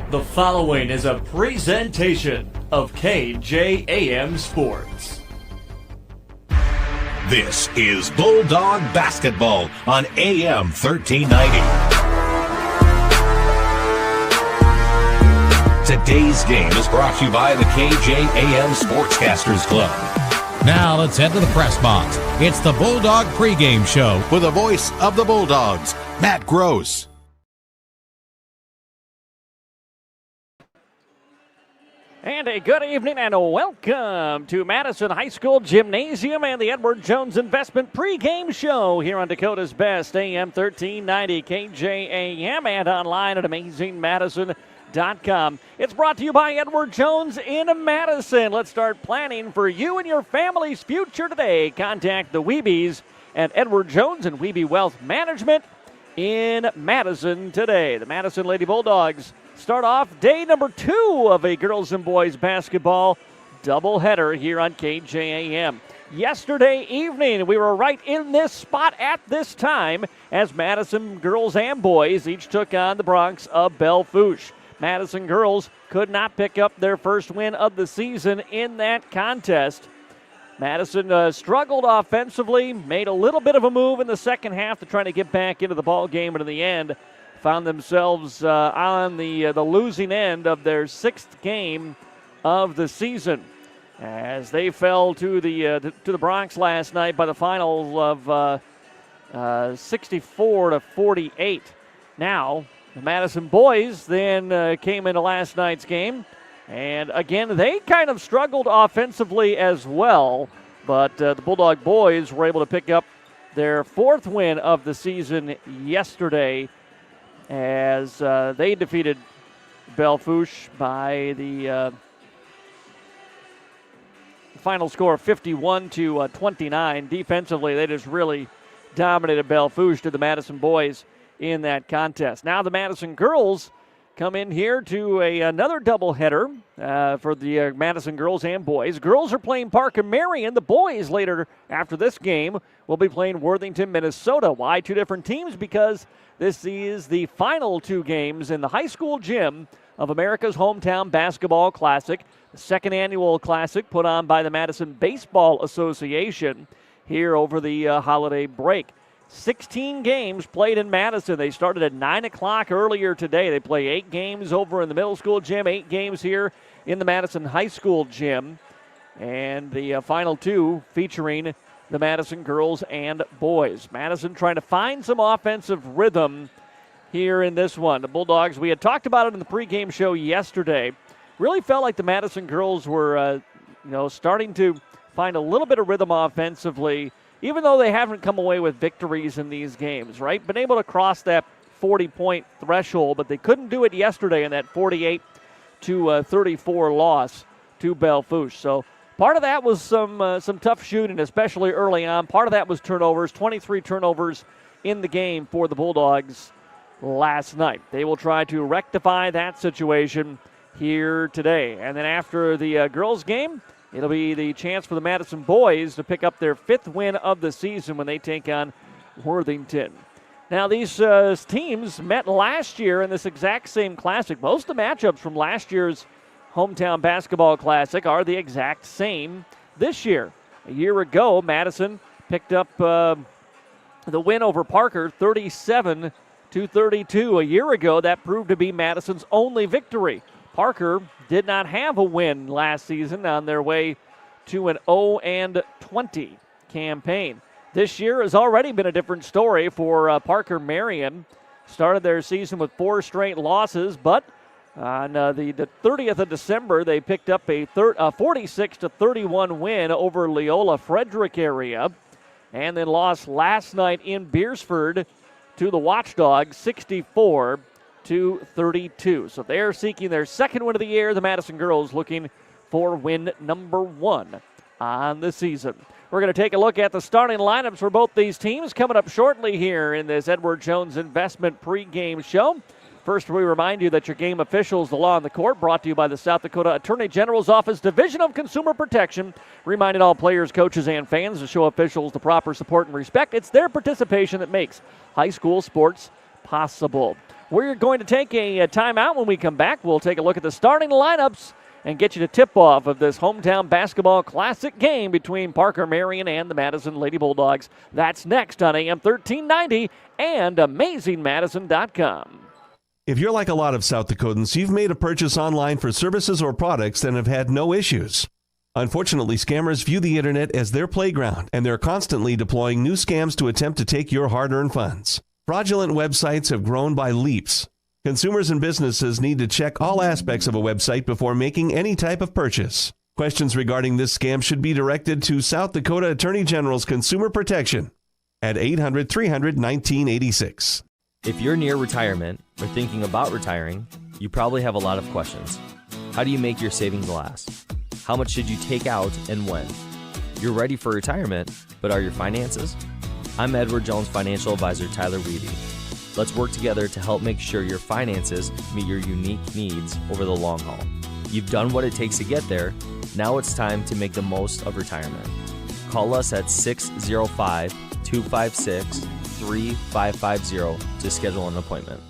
The following is a presentation of KJAM Sports. This is Bulldog Basketball on AM 1390. Today's game is brought to you by the KJAM Sportscasters Club. Now let's head to the press box. It's the Bulldog pregame show With the voice of the Bulldogs, Matt Gross. And a good evening and welcome to Madison High School Gymnasium and the Edward Jones Investment pregame show here on Dakota's Best, AM 1390 KJAM, and online at AmazingMadison.com. It's brought to you by Edward Jones in Madison. Let's start planning for you and your family's future today. Contact the Weebies at Edward Jones and Weebie Wealth Management in Madison today. The Madison Lady Bulldogs start off day number 2 of a girls and boys basketball doubleheader here on KJAM. Yesterday evening, we were right in this spot at this time as Madison girls and boys each took on the Bronx of Belle Fourche. Madison girls could not pick up their first win of the season in that contest. Madison struggled offensively, made a little bit of a move in the second half to try to get back into the ball game, and in the end, found themselves on the losing end of their 6th game of the season, as they fell to the Bronx last night by the final of 64-48. Now, the Madison boys then came into last night's game, and again they kind of struggled offensively as well, but the Bulldog boys were able to pick up their 4th win of the season yesterday, as they defeated Belle Fourche by the final score of 51-29. Defensively, they just really dominated Belle Fourche to the Madison boys in that contest. Now the Madison girls come in here to another doubleheader for the Madison girls and boys. Girls are playing Parker Marion. The boys later after this game will be playing Worthington, Minnesota. Why 2 different teams? Because this is the final 2 games in the high school gym of America's Hometown Basketball Classic, the 2nd annual classic put on by the Madison Baseball Association here over the holiday break. 16 games played in Madison. They started at 9 o'clock earlier today. They play 8 games over in the middle school gym, 8 games here in the Madison High School gym, and the final 2 featuring the Madison girls and boys. Madison trying to find some offensive rhythm here in this one. The Bulldogs, we had talked about it in the pregame show yesterday, really felt like the Madison girls were starting to find a little bit of rhythm offensively, even though they haven't come away with victories in these games, right? Been able to cross that 40-point threshold, but they couldn't do it yesterday in that 48-34 loss to Belle Fourche. So part of that was some tough shooting, especially early on. Part of that was turnovers, 23 turnovers in the game for the Bulldogs last night. They will try to rectify that situation here today. And then after the girls' game, it'll be the chance for the Madison boys to pick up their 5th win of the season when they take on Worthington. Now, these teams met last year in this exact same classic. Most of the matchups from last year's Hometown Basketball Classic are the exact same this year. A year ago, Madison picked up the win over Parker, 37-32. A year ago, that proved to be Madison's only victory. Parker did not have a win last season on their way to an 0-20 campaign. This year has already been a different story for Parker Marion. Started their season with 4 straight losses, but on the 30th of December, they picked up a 46-31 win over Leola Frederick area, and then lost last night in Beersford to the Watchdogs, 64-32. So they're seeking their 2nd win of the year. The Madison girls looking for win number 1 on the season. We're going to take a look at the starting lineups for both these teams coming up shortly here in this Edward Jones Investment pregame show. First, we remind you that your game official is the law on the court, brought to you by the South Dakota Attorney General's Office, Division of Consumer Protection, reminding all players, coaches, and fans to show officials the proper support and respect. It's their participation that makes high school sports possible. We're going to take a timeout. When we come back, we'll take a look at the starting lineups and get you to tip off of this hometown basketball classic game between Parker Marion and the Madison Lady Bulldogs. That's next on AM 1390 and AmazingMadison.com. If you're like a lot of South Dakotans, you've made a purchase online for services or products and have had no issues. Unfortunately, scammers view the internet as their playground, and they're constantly deploying new scams to attempt to take your hard-earned funds. Fraudulent websites have grown by leaps. Consumers and businesses need to check all aspects of a website before making any type of purchase. Questions regarding this scam should be directed to South Dakota Attorney General's Consumer Protection at 800-300-1986. If you're near retirement or thinking about retiring, you probably have a lot of questions. How do you make your savings last? How much should you take out and when? You're ready for retirement, but are your finances? I'm Edward Jones Financial Advisor Tyler Weedy. Let's work together to help make sure your finances meet your unique needs over the long haul. You've done what it takes to get there. Now it's time to make the most of retirement. Call us at 605-256-3550 to schedule an appointment.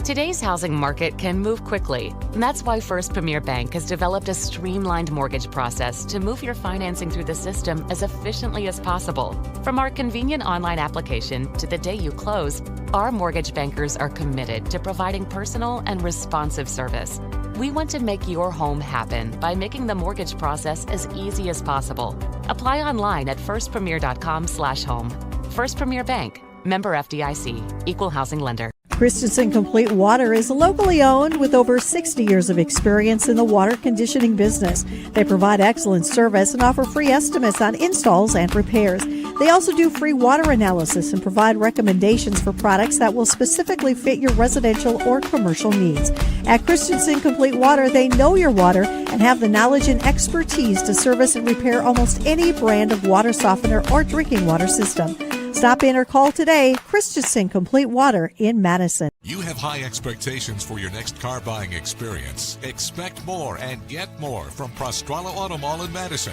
Today's housing market can move quickly, and that's why First Premier Bank has developed a streamlined mortgage process to move your financing through the system as efficiently as possible. From our convenient online application to the day you close, our mortgage bankers are committed to providing personal and responsive service. We want to make your home happen by making the mortgage process as easy as possible. Apply online at firstpremier.com/home. First Premier Bank, member FDIC, equal housing lender. Christensen Complete Water is locally owned with over 60 years of experience in the water conditioning business. They provide excellent service and offer free estimates on installs and repairs. They also do free water analysis and provide recommendations for products that will specifically fit your residential or commercial needs. At Christensen Complete Water, they know your water and have the knowledge and expertise to service and repair almost any brand of water softener or drinking water system. Stop in or call today. Christensen Complete Water in Madison. You have high expectations for your next car buying experience. Expect more and get more from Prostrana Auto Mall in Madison.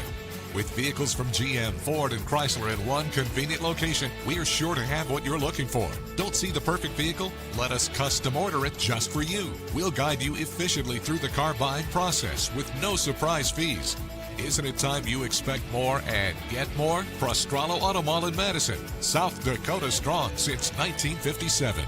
With vehicles from GM, Ford, and Chrysler in one convenient location, we are sure to have what you're looking for. Don't see the perfect vehicle? Let us custom order it just for you. We'll guide you efficiently through the car buying process with no surprise fees. Isn't it time you expect more and get more? Prostrana Auto Mall in Madison, South Dakota strong since 1957.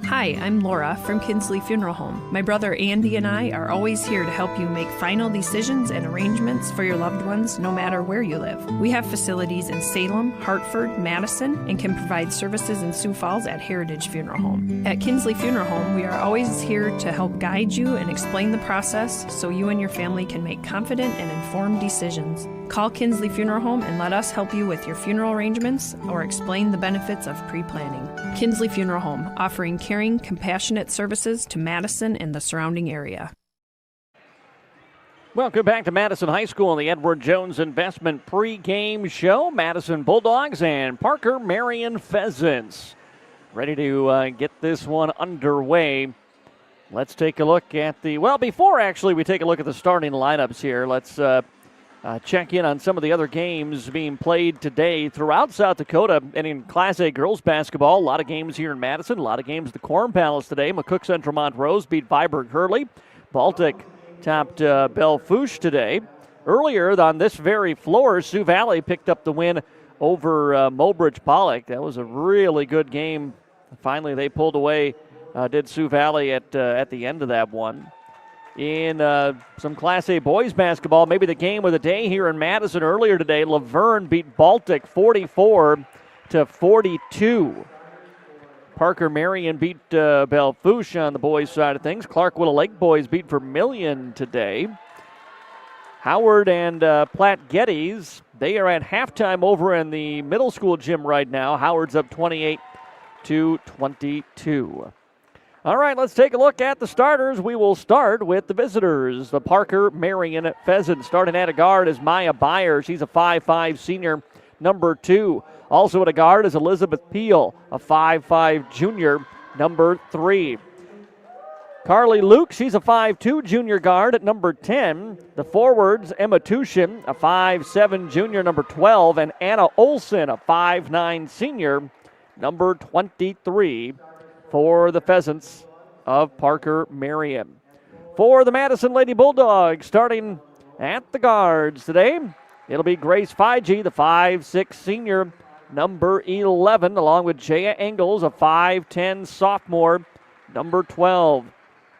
Hi, I'm Laura from Kinsley Funeral Home. My brother Andy and I are always here to help you make final decisions and arrangements for your loved ones no matter where you live. We have facilities in Salem, Hartford, Madison, and can provide services in Sioux Falls at Heritage Funeral Home. At Kinsley Funeral Home, we are always here to help guide you and explain the process so you and your family can make confident and informed decisions. Call Kinsley Funeral Home and let us help you with your funeral arrangements or explain the benefits of pre-planning. Kinsley Funeral Home, offering caring, compassionate services to Madison and the surrounding area. Welcome back to Madison High School on the Edward Jones Investment pregame show. Madison Bulldogs and Parker Marion Pheasants ready to get this one underway. Let's take a look at before actually we take a look at the starting lineups here, let's check in on some of the other games being played today throughout South Dakota and in Class A girls basketball. A lot of games here in Madison, a lot of games at the Quorum Palace today. McCook Central Montrose beat Viborg Hurley. Baltic topped Belle Fourche today. Earlier on this very floor, Sioux Valley picked up the win over Mobridge Pollock. That was a really good game. Finally, they pulled away, did Sioux Valley at the end of that one. In some Class A boys basketball, maybe the game of the day here in Madison earlier today, Laverne beat Baltic 44-42. Parker Marion beat Belle Fourche on the boys' side of things. Clark Willow Lake boys beat Vermilion today. Howard and Platte Geddes, they are at halftime over in the middle school gym right now. Howard's up 28-22. All right, let's take a look at the starters. We will start with the visitors. The Parker Marion Pheasants. Starting at a guard is Maya Byer. She's a 5'5 senior, number 2. Also at a guard is Elizabeth Peel, a 5'5 junior, number 3. Carly Luke, she's a 5'2 junior guard at number 10. The forwards, Emma Tushin, a 5'7 junior, number 12. And Anna Olson, a 5'9 senior, number 23 for the Pheasants of Parker Marion. For the Madison Lady Bulldogs, starting at the guards today, it'll be Grace Feige, the 5'6 senior, number 11, along with Jaya Engels, a 5'10 sophomore, number 12.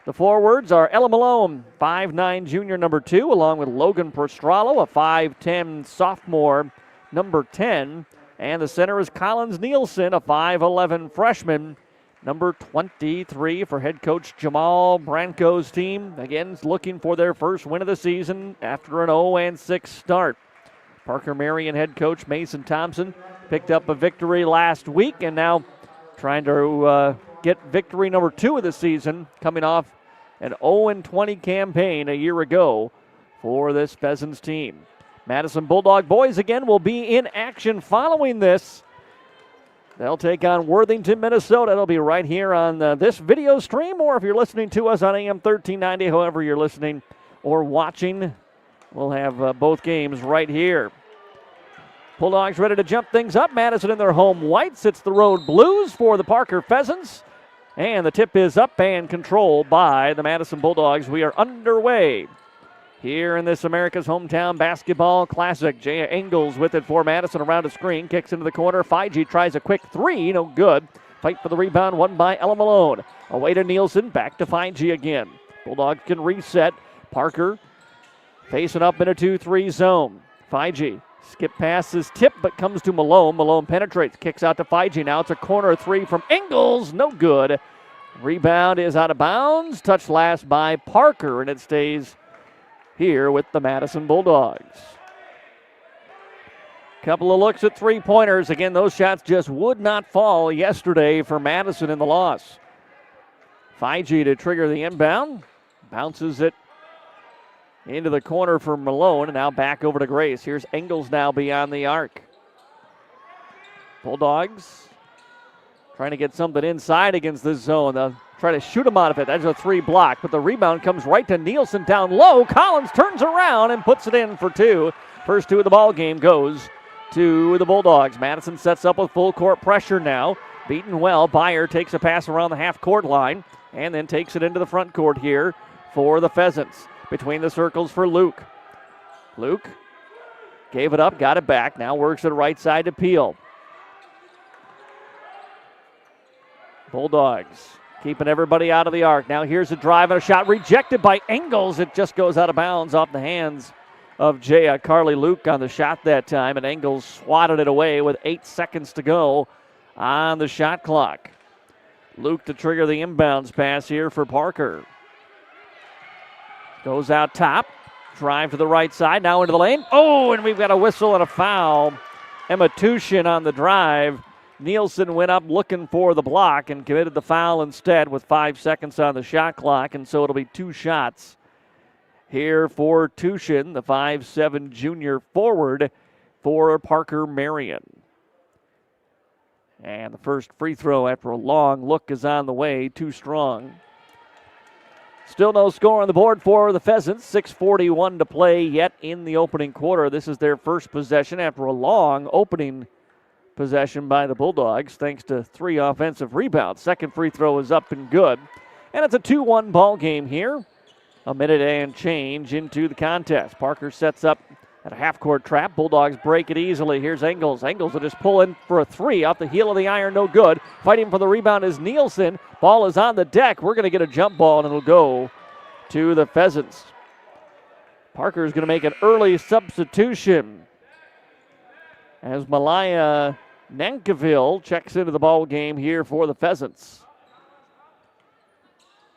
The forwards are Ella Malone, 5'9 junior, number 2, along with Logan Prostralo, a 5'10 sophomore, number 10. And the center is Collins Nielsen, a 5'11 freshman, number 23 for head coach Jamal Branco's team. Again, looking for their first win of the season after an 0-6 start. Parker Marion head coach Mason Thompson picked up a victory last week and now trying to get victory number 2 of the season, coming off an 0-20 campaign a year ago for this Pheasants team. Madison Bulldog boys again will be in action following this. They'll take on Worthington, Minnesota. It'll be right here on this video stream, or if you're listening to us on AM 1390, however you're listening or watching, we'll have both games right here. Bulldogs ready to jump things up. Madison in their home whites. It's the road blues for the Parker Pheasants. And the tip is up and controlled by the Madison Bulldogs. We are underway here in this America's Hometown Basketball Classic. Jaya Engels with it for Madison around the screen. Kicks into the corner. Feige tries a quick three. No good. Fight for the rebound. Won by Ella Malone. Away to Nielsen. Back to Feige again. Bulldogs can reset. Parker facing up in a 2-3 zone. Feige skip past his tip, but comes to Malone. Malone penetrates, kicks out to Feige. Now it's a corner three from Engels. No good. Rebound is out of bounds. Touched last by Parker, and it stays here with the Madison Bulldogs. Couple of looks at three-pointers. Again, those shots just would not fall yesterday for Madison in the loss. Feige to trigger the inbound. Bounces it into the corner for Malone, and now back over to Grace. Here's Engels now beyond the arc. Bulldogs trying to get something inside against this zone. They'll try to shoot him out of it. That's a three block, but the rebound comes right to Nielsen down low. Collins turns around and puts it in for 2. First 2 of the ball game goes to the Bulldogs. Madison sets up with full court pressure now. Beaten well. Byer takes a pass around the half-court line and then takes it into the front court here for the Pheasants. Between the circles for Luke. Luke gave it up, got it back. Now works to the right side to Peel. Bulldogs keeping everybody out of the arc. Now here's a drive and a shot rejected by Engels. It just goes out of bounds off the hands of Jaya. Carly Luke on the shot that time, and Engels swatted it away with 8 seconds to go on the shot clock. Luke to trigger the inbounds pass here for Parker. Goes out top, drive to the right side, now into the lane. Oh, and we've got a whistle and a foul. Emma Tushin on the drive. Nielsen went up looking for the block and committed the foul instead with 5 seconds on the shot clock, and so it'll be 2 shots here for Tushin, the 5'7 junior forward for Parker Marion. And the first free throw after a long look is on the way, too strong. Still no score on the board for the Pheasants. 6:41 to play yet in the opening quarter. This is their first possession after a long opening possession by the Bulldogs, thanks to 3 offensive rebounds. Second free throw is up and good. And it's a 2-1 ball game here. A minute and change into the contest. Parker sets up at a half-court trap. Bulldogs break it easily. Here's Engels. Engels will just pull in for a 3 off the heel of the iron. No good. Fighting for the rebound is Nielsen. Ball is on the deck. We're going to get a jump ball, and it'll go to the Pheasants. Parker is going to make an early substitution as Malaya Nankivil checks into the ball game here for the Pheasants.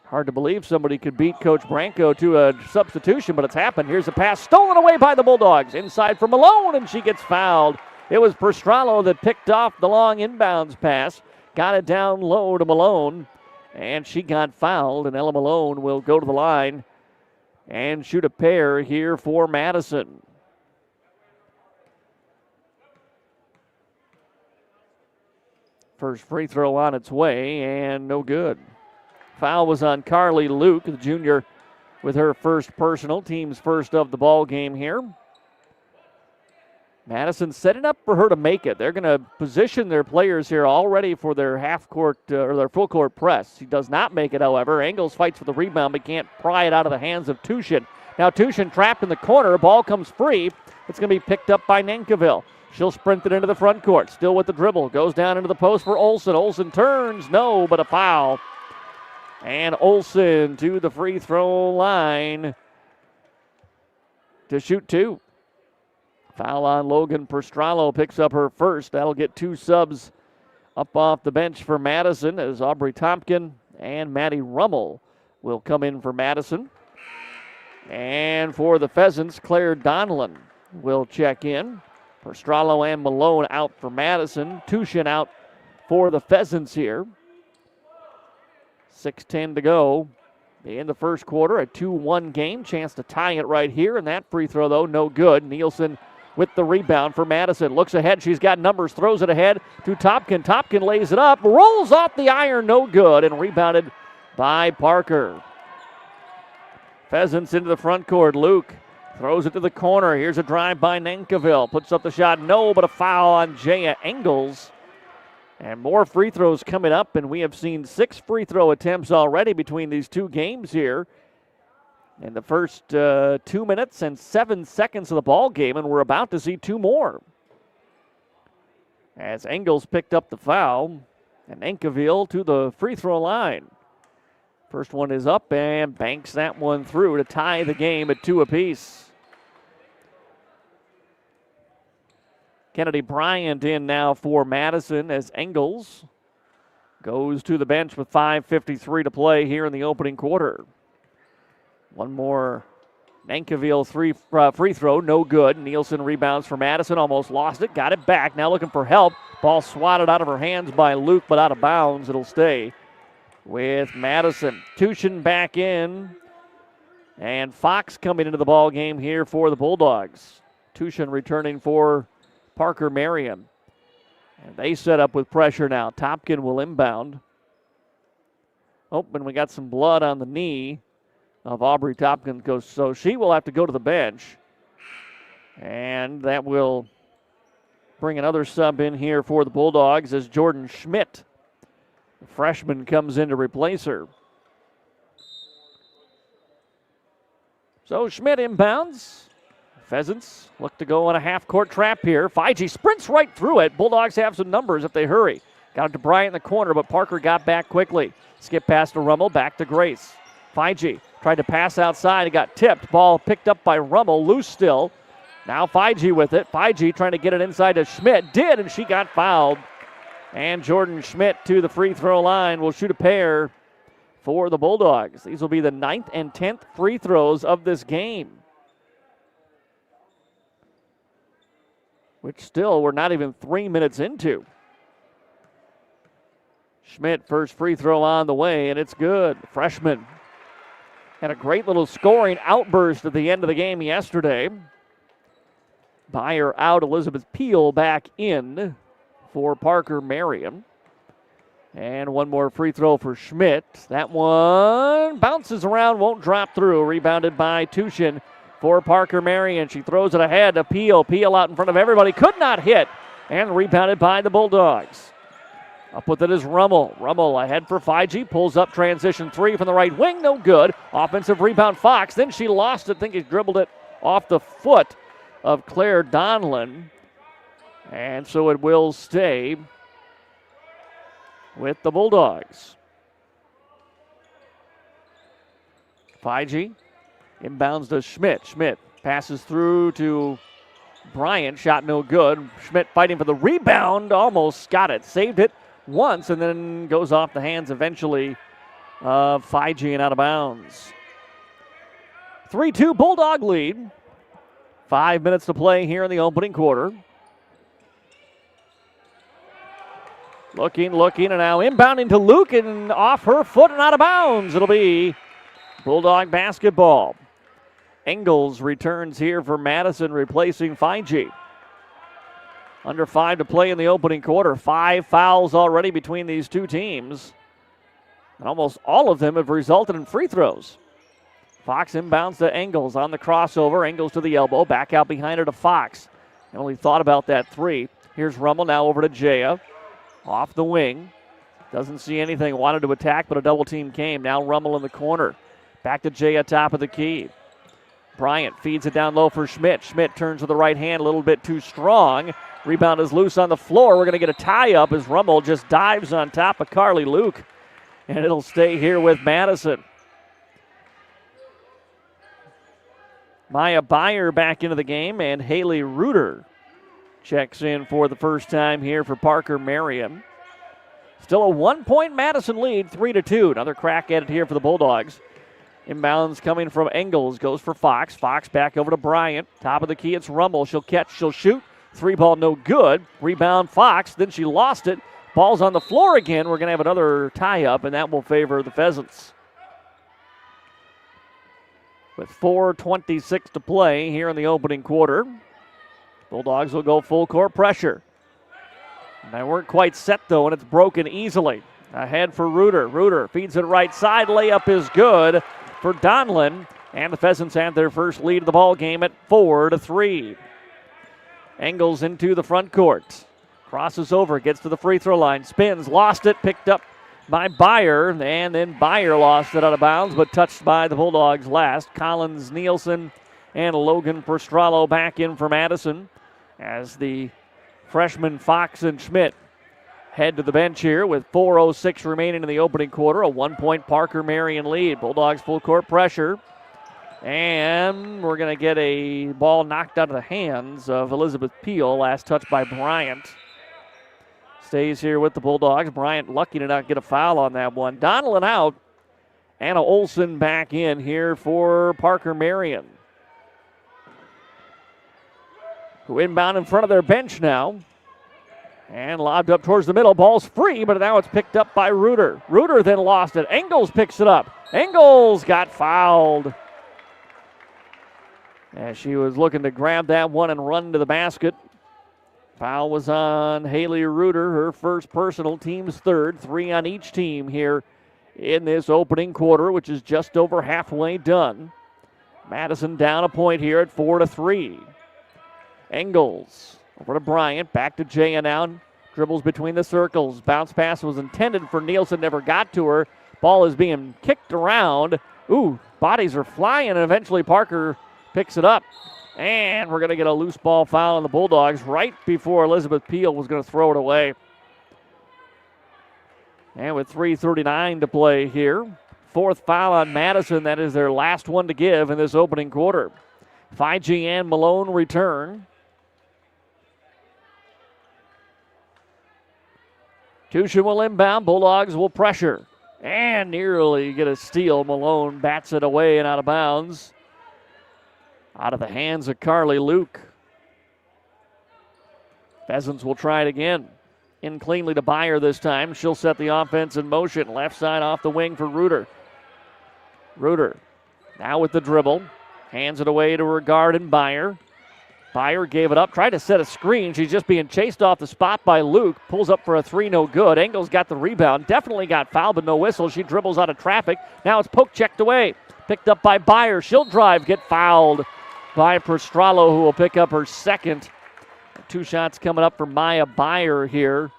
Hard to believe somebody could beat Coach Branco to a substitution, but it's happened. Here's a pass stolen away by the Bulldogs. Inside for Malone, and she gets fouled. It was Prostralo that picked off the long inbounds pass, got it down low to Malone, and she got fouled, and Ella Malone will go to the line and shoot a pair here for Madison. First free throw on its way, and no good. Foul was on Carly Luke, the junior, with her first personal, team's first of the ball game here. Madison setting up for her to make it. They're going to position their players here all ready for their half-court or their full-court press. She does not make it, however. Engels fights for the rebound but can't pry it out of the hands of Tushin. Now Tushin trapped in the corner. Ball comes free. It's going to be picked up by Nankiville. She'll sprint it into the front court. Still with the dribble. Goes down into the post for Olsen. Olsen turns. No, but a foul. And Olsen to the free throw line to shoot 2. Foul on Logan Perstralo, picks up her first. That'll get 2 subs up off the bench for Madison as Aubrey Tompkin and Maddie Rummel will come in for Madison. And for the Pheasants, Claire Donlin will check in. Perstralo and Malone out for Madison. Tushin out for the Pheasants here. 6:10 to go in the first quarter. A 2-1 game. Chance to tie it right here. And that free throw, though, no good. Nielsen with the rebound for Madison. Looks ahead. She's got numbers. Throws it ahead to Topkin. Topkin lays it up. Rolls off the iron. No good. And rebounded by Parker. Pheasants into the front court. Luke throws it to the corner. Here's a drive by Nankiville. Puts up the shot. No, but a foul on Jaya Engels. And more free throws coming up. And we have seen 6 free throw attempts already between these 2 games here in the first 2 minutes and 7 seconds of the ball game, and we're about to see 2 more. As Engels picked up the foul, and Nankiville to the free throw line. First one is up and banks that one through to tie the game at 2 apiece. Kennedy Bryant in now for Madison as Engels goes to the bench with 5:53 to play here in the opening quarter. One more Nankiville free throw, no good. Nielsen rebounds for Madison, almost lost it, got it back. Now looking for help. Ball swatted out of her hands by Luke, but out of bounds. It'll stay with Madison. Tushin back in, and Fox coming into the ball game here for the Bulldogs. Tushin returning for Parker Merriam. And they set up with pressure now. Topkin will inbound. Oh, and we got some blood on the knee of Aubrey Topkin, so she will have to go to the bench. And that will bring another sub in here for the Bulldogs as Jordan Schmidt, the freshman, comes in to replace her. So Schmidt inbounds. Pheasants look to go on a half-court trap here. Feige sprints right through it. Bulldogs have some numbers if they hurry. Got it to Bryant in the corner, but Parker got back quickly. Skip past to Rummel, back to Grace. Feige tried to pass outside. It got tipped. Ball picked up by Rummel, loose still. Now Feige with it. Feige trying to get it inside to Schmidt. Did, and she got fouled. And Jordan Schmidt to the free throw line will shoot a pair for the Bulldogs. These will be the 9th and 10th free throws of this game, which still we're not even 3 minutes into. Schmidt, first free throw on the way, and it's good. Freshman had a great little scoring outburst at the end of the game yesterday. Byer out, Elizabeth Peel back in for Parker Merriam. And one more free throw for Schmidt. That one bounces around, won't drop through. Rebounded by Tushin for Parker Merriam. She throws it ahead to Peel. Peel out in front of everybody. Could not hit. And rebounded by the Bulldogs. Up with it is Rummel. Rummel ahead for Feige. Pulls up transition 3 from the right wing. No good. Offensive rebound Fox. Then she lost it. I think he dribbled it off the foot of Claire Donlin. And so it will stay with the Bulldogs. Feige inbounds to Schmidt. Schmidt passes through to Bryant. Shot no good. Schmidt fighting for the rebound. Almost got it. Saved it once and then goes off the hands eventually of Feige and out of bounds. 3-2 Bulldog lead. 5 minutes to play here in the opening quarter. Looking, and now inbounding to Luke and off her foot and out of bounds. It'll be Bulldog basketball. Engels returns here for Madison, replacing Feige. Under 5 to play in the opening quarter. 5 fouls already between these two teams. And almost all of them have resulted in free throws. Fox inbounds to Engels on the crossover. Engels to the elbow. Back out behind her to Fox. only thought about that three. Here's Rummel now over to Jaya. Off the wing. Doesn't see anything. Wanted to attack, but a double team came. Now Rummel in the corner. Back to Jaya, top of the key. Bryant feeds it down low for Schmidt. Schmidt turns to the right hand, a little bit too strong. Rebound is loose on the floor. We're going to get a tie-up as Rummel just dives on top of Carly Luke. And it'll stay here with Madison. Maya Byer back into the game, and Haley Reuter checks in for the first time here for Parker Marion. Still a 1-point Madison lead, 3-2. Another crack at it here for the Bulldogs. Inbounds coming from Engels, goes for Fox. Fox back over to Bryant. Top of the key, it's Rummel. She'll catch, she'll shoot. Three ball, no good. Rebound, Fox. Then she lost it. Ball's on the floor again. We're going to have another tie-up, and that will favor the Pheasants. With 4:26 to play here in the opening quarter, Bulldogs will go full court pressure. They weren't quite set, though, and it's broken easily. Ahead for Reuter. Reuter feeds it right side. Layup is good for Donlin. And the Pheasants have their first lead of the ball game at 4-3. Engels into the front court. Crosses over, gets to the free throw line. Spins, lost it, picked up by Byer. And then Byer lost it out of bounds, but touched by the Bulldogs last. Collins, Nielsen, and Logan Prostralo back in for Madison as the freshmen Fox and Schmidt head to the bench here with 4:06 remaining in the opening quarter. A 1-point Parker Marion lead. Bulldogs full court pressure. And we're going to get a ball knocked out of the hands of Elizabeth Peel. Last touch by Bryant. Stays here with the Bulldogs. Bryant lucky to not get a foul on that one. Donlin out. Anna Olson back in here for Parker Marion, who inbound in front of their bench now. And lobbed up towards the middle. Ball's free, but now it's picked up by Reuter. Reuter then lost it. Engels picks it up. Engels got fouled as she was looking to grab that one and run to the basket. Foul was on Haley Reuter, her first personal, team's third. 3 on each team here in this opening quarter, which is just over halfway done. Madison down a point here at 4-3. Engels over to Bryant, back to Jaya now. Dribbles between the circles. Bounce pass was intended for Nielsen, never got to her. Ball is being kicked around. Ooh, bodies are flying, and eventually Parker picks it up. And we're going to get a loose ball foul on the Bulldogs right before Elizabeth Peel was going to throw it away. And with 3:39 to play here, fourth foul on Madison. That is their last one to give in this opening quarter. Fiji and Malone return. Tushin will inbound. Bulldogs will pressure. And nearly get a steal. Malone bats it away and out of bounds. Out of the hands of Carly Luke. Pheasants will try it again. In cleanly to Byer this time. She'll set the offense in motion. Left side off the wing for Reuter. Reuter now with the dribble. Hands it away to her guard and Byer. Byer gave it up, tried to set a screen. She's just being chased off the spot by Luke. Pulls up for a three, no good. Engels got the rebound. Definitely got fouled, but no whistle. She dribbles out of traffic. Now it's poke checked away. Picked up by Byer. She'll drive, get fouled by Prostralo, who will pick up her second. 2 shots coming up for Maya Byer here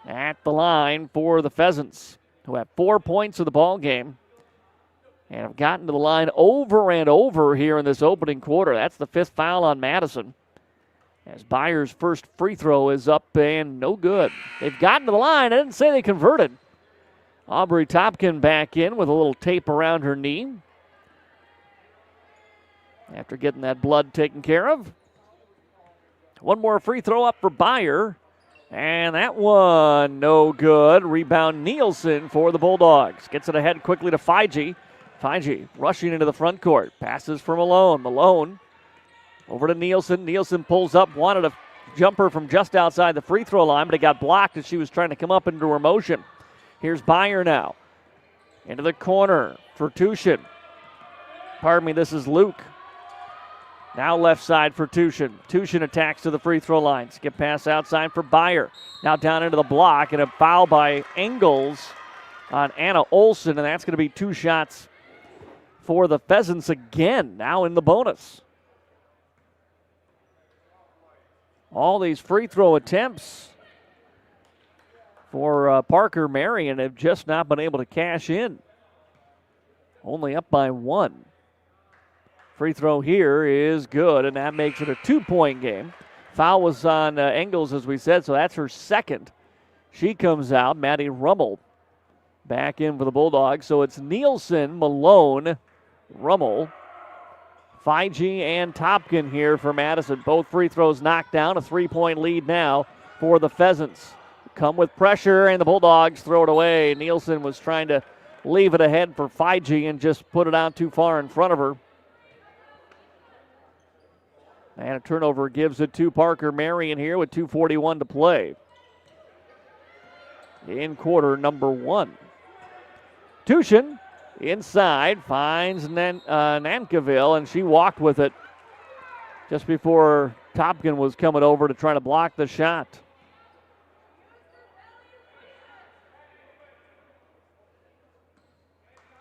at the line for the Pheasants, who have 4 points of the ball game and have gotten to the line over and over here in this opening quarter. That's the 5th foul on Madison, as Byer's first free throw is up and no good. They've gotten to the line. I didn't say they converted. Aubrey Topkin back in with a little tape around her knee after getting that blood taken care of. One more free throw up for Byer, and that one no good. Rebound Nielsen for the Bulldogs. Gets it ahead quickly to Fiji. Fiji rushing into the front court. Passes for Malone. Malone over to Nielsen. Nielsen pulls up. Wanted a jumper from just outside the free throw line, but it got blocked as she was trying to come up into her motion. Here's Byer now. Into the corner for Tushin. Pardon me, this is Luke. Now left side for Tushin. Tushin attacks to the free throw line. Skip pass outside for Byer. Now down into the block, and a foul by Engels on Anna Olson, and that's going to be 2 shots for the Pheasants again, now in the bonus. All these free throw attempts for Parker Marion have just not been able to cash in. Only up by 1. Free throw here is good, and that makes it a 2-point game. Foul was on Engels, as we said, so that's her second. She comes out. Maddie Rummel back in for the Bulldogs. So it's Nielsen, Malone, Rummel, Feige, and Topkin here for Madison. Both free throws knocked down. A 3-point lead now for the Pheasants. Come with pressure, and the Bulldogs throw it away. Nielsen was trying to leave it ahead for Feige and just put it out too far in front of her. And a turnover gives it to Parker Marion here with 2:41 to play in quarter number 1. Tushin inside finds Nankiville, and she walked with it just before Topkin was coming over to try to block the shot.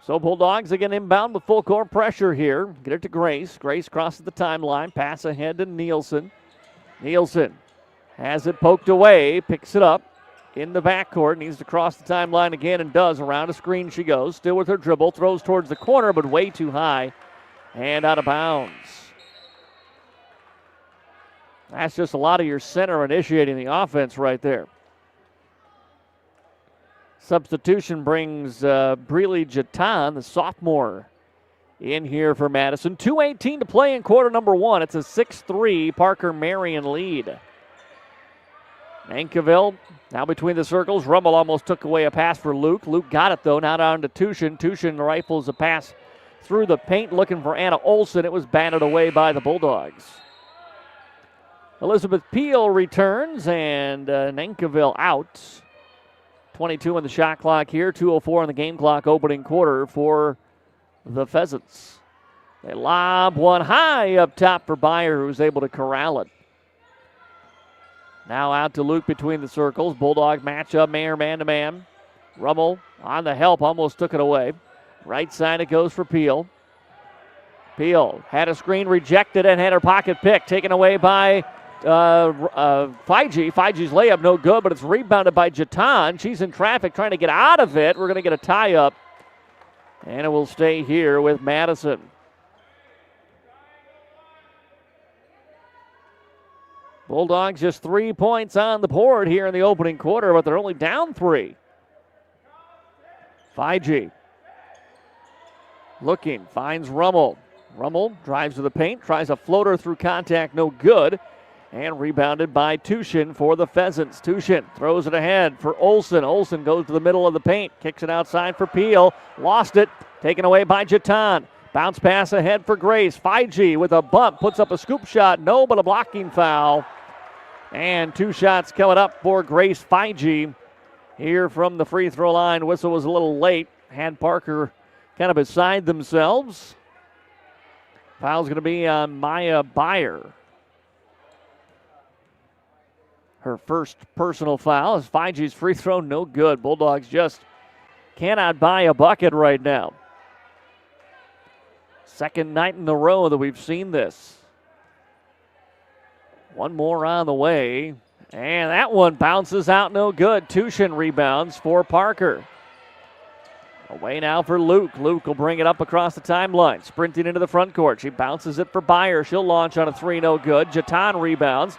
So Bulldogs again inbound with full court pressure here. Get it to Grace. Grace crosses the timeline. Pass ahead to Nielsen. Nielsen has it poked away. Picks it up in the backcourt. Needs to cross the timeline again and does. Around a screen she goes. Still with her dribble. Throws towards the corner but way too high. And out of bounds. That's just a lot of your center initiating the offense right there. Substitution brings Breely Jatan, the sophomore, in here for Madison. 2:18 to play in quarter number 1. It's a 6-3 Parker Marion lead. Nankiville now between the circles. Rummel almost took away a pass for Luke. Luke got it, though. Now down to Tushin. Tushin rifles a pass through the paint looking for Anna Olsen. It was batted away by the Bulldogs. Elizabeth Peel returns, and Nankiville out. 22 on the shot clock here, 2:04 on the game clock opening quarter for the Pheasants. They lob one high up top for Byer, who's able to corral it. Now out to Luke between the circles. Bulldog matchup, Mayer man-to-man. Rummel on the help, almost took it away. Right side it goes for Peel. Peel had a screen rejected and had her pocket pick taken away by Feige. Feige's layup no good, but it's rebounded by Jatan. She's in traffic trying to get out of it. We're going to get a tie-up, and it will stay here with Madison. Bulldogs just 3 points on the board here in the opening quarter, but they're only down 3. Feige looking, finds Rummel. Rummel drives to the paint, tries a floater through contact, no good. And rebounded by Tushin for the Pheasants. Tushin throws it ahead for Olsen. Olsen goes to the middle of the paint, kicks it outside for Peel. Lost it, taken away by Jatan. Bounce pass ahead for Grace. Feige with a bump, puts up a scoop shot. No, but a blocking foul. And 2 shots coming up for Grace Feige here from the free throw line. Whistle was a little late. Had Parker kind of beside themselves. Foul's going to be on Maya Byer. Her first personal foul is Feige's free throw, no good. Bulldogs just cannot buy a bucket right now. Second night in a row that we've seen this. One more on the way, and that one bounces out, no good. Tushin rebounds for Parker. Away now for Luke. Luke will bring it up across the timeline, sprinting into the front court. She bounces it for Byer. She'll launch on a 3, no good. Jatan rebounds.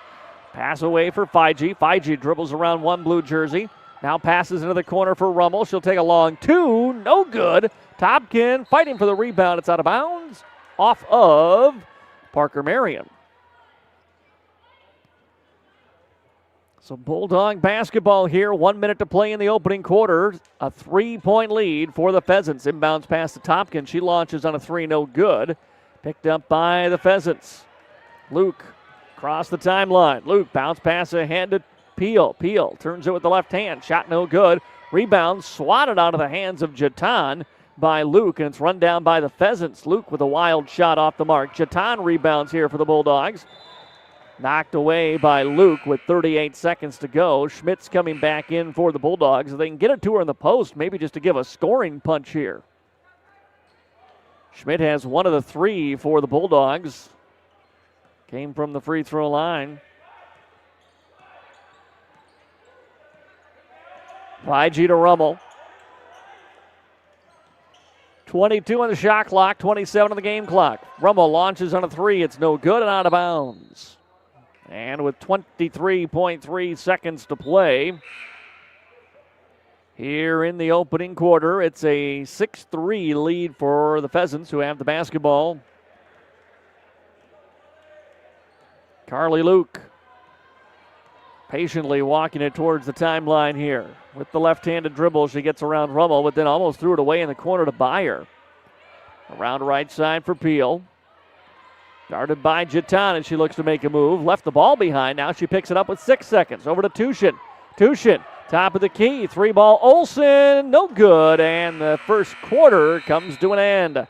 Pass away for Feige. Feige dribbles around one blue jersey. Now passes into the corner for Rummel. She'll take a long 2. No good. Topkin fighting for the rebound. It's out of bounds. Off of Parker Marion. So Bulldog basketball here. 1 minute to play in the opening quarter. A 3-point lead for the Pheasants. Inbounds pass to Topkin. She launches on a 3. No good. Picked up by the Pheasants. Luke across the timeline. Luke bounce pass ahead to Peel. Peel turns it with the left hand. Shot no good. Rebound swatted out of the hands of Jatan by Luke, and it's run down by the Pheasants. Luke with a wild shot off the mark. Jatan rebounds here for the Bulldogs. Knocked away by Luke with 38 seconds to go. Schmidt's coming back in for the Bulldogs. They can get it to her in the post, maybe just to give a scoring punch here. Schmidt has 1 of the 3 for the Bulldogs. Came from the free throw line. 5G to Rummel. 22 on the shot clock, 27 on the game clock. Rummel launches on a three. It's no good and out of bounds. And with 23.3 seconds to play here in the opening quarter, it's a 6-3 lead for the Pheasants, who have the basketball. Carly Luke patiently walking it towards the timeline here. With the left-handed dribble, she gets around Rummel, but then almost threw it away in the corner to Byer. Around right side for Peel. Guarded by Jatan as she looks to make a move. Left the ball behind. Now she picks it up with 6 seconds. Over to Tushin. Tushin, top of the key. 3-ball Olsen, no good. And the first quarter comes to an end.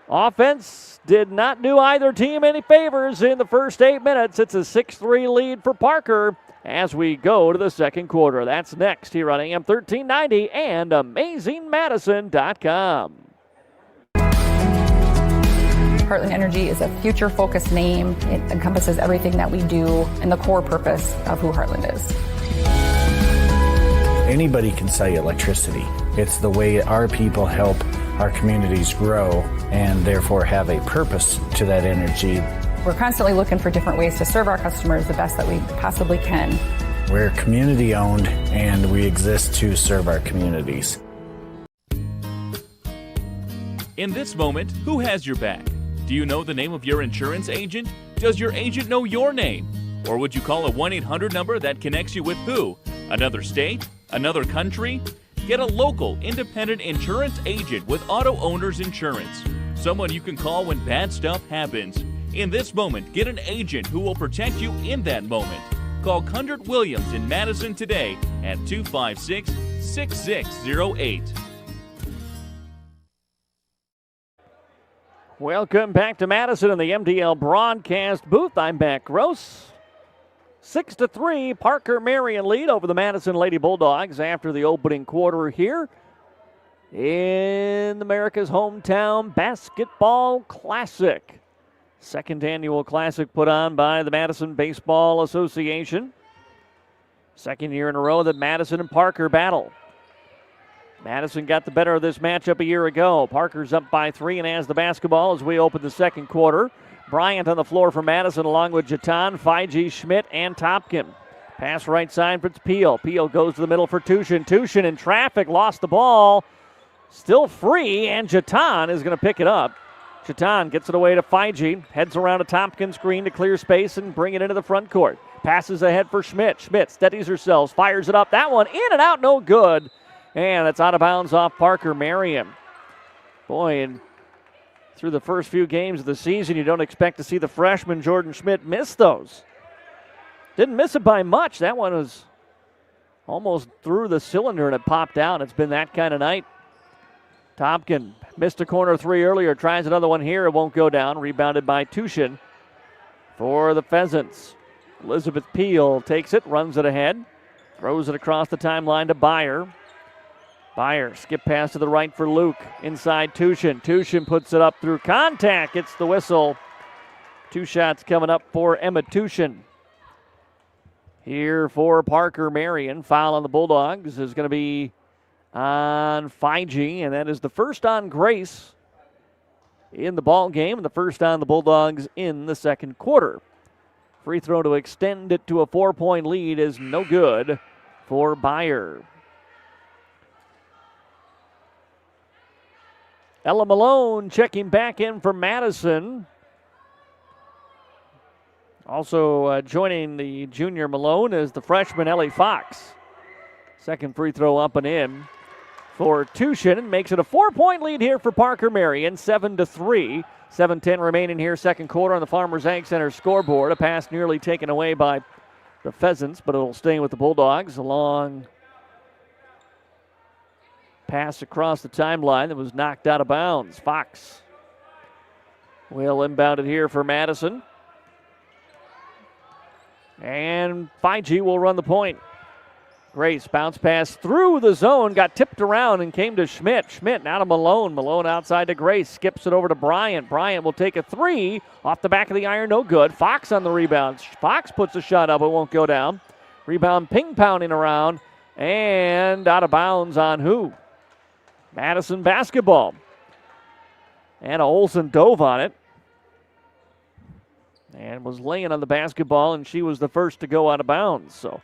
Offense did not do either team any favors in the first 8 minutes. It's a 6-3 lead for Parker as we go to the second quarter. That's next here on AM 1390 and AmazingMadison.com. Heartland Energy is a future-focused name. It encompasses everything that we do and the core purpose of who Heartland is. Anybody can sell you electricity. It's the way our people help our communities grow and therefore have a purpose to that energy. We're constantly looking for different ways to serve our customers the best that we possibly can. We're community-owned and we exist to serve our communities. In this moment, who has your back? Do you know the name of your insurance agent? Does your agent know your name? Or would you call a 1-800 number that connects you with who? Another state? Another country? Get a local, independent insurance agent with Auto Owners Insurance. Someone you can call when bad stuff happens. In this moment, get an agent who will protect you in that moment. Call Kundert Williams in Madison today at 256-6608. Welcome back to Madison in the MDL broadcast booth. I'm Matt Gross. 6-3, Parker Marion lead over the Madison Lady Bulldogs after the opening quarter here in America's Hometown Basketball Classic. Second annual classic put on by the Madison Baseball Association. Second year in a row that Madison and Parker battle. Madison got the better of this matchup a year ago. Parker's up by 3 and has the basketball as we open the second quarter. Bryant on the floor for Madison along with Jatan, Feige, Schmidt, and Topkin. Pass right side for Peel. Peel goes to the middle for Tushin. Tushin in traffic, lost the ball. Still free, and Jatan is going to pick it up. Jatan gets it away to Feige. Heads around a Topkin screen to clear space and bring it into the front court. Passes ahead for Schmidt. Schmidt steadies herself, fires it up. That one in and out, no good. And it's out of bounds off Parker Marion. Boy, and through the first few games of the season, you don't expect to see the freshman Jordan Schmidt miss those. Didn't miss it by much. That one was almost through the cylinder and it popped out. It's been that kind of night. Topkin missed a corner three earlier. Tries another one here. It won't go down. Rebounded by Tushin for the Pheasants. Elizabeth Peel takes it, runs it ahead. Throws it across the timeline to Byer. Byer, skip pass to the right for Luke. Inside Tushin. Tushin puts it up through contact. Gets the whistle. 2 shots coming up for Emma Tushin. Here for Parker Marion. Foul on the Bulldogs is going to be on Feige, and that is the first on Grace in the ball game, and the first on the Bulldogs in the second quarter. Free throw to extend it to a 4-point lead is no good for Byer. Ella Malone checking back in for Madison. Also joining the junior Malone is the freshman Ellie Fox. Second free throw up and in for Tushin, and makes it a 4-point lead here for Parker Marion, 7-3. 7:10 remaining here, second quarter on the Farmers Ag Center scoreboard. A pass nearly taken away by the Pheasants, but it'll stay with the Bulldogs. A long pass across the timeline that was knocked out of bounds. Fox will inbound it here for Madison. And Feige will run the point. Grace bounce pass through the zone, got tipped around and came to Schmidt. Schmidt now to Malone. Malone outside to Grace, skips it over to Bryant. Bryant will take a three off the back of the iron, no good. Fox on the rebound. Fox puts a shot up, it won't go down. Rebound ping-pounding around And out of bounds on who? Madison basketball. Anna Olson dove on it and was laying on the basketball, and she was the first to go out of bounds. So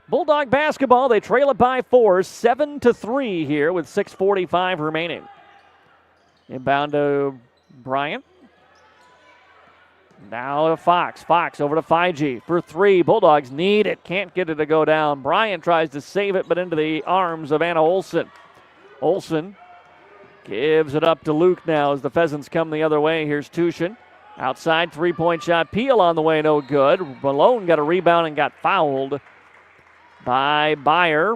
Bulldog basketball, they trail it by 4, 7-3 here with 6:45 remaining. Inbound to Bryant. Now to Fox. Fox over to 5G for 3. Bulldogs need it. Can't get it to go down. Bryant tries to save it, but into the arms of Anna Olson. Olson gives it up to Luke now as the Pheasants come the other way. Here's Tushin. Outside, three-point shot. Peel on the way, no good. Malone got a rebound and got fouled by Byer.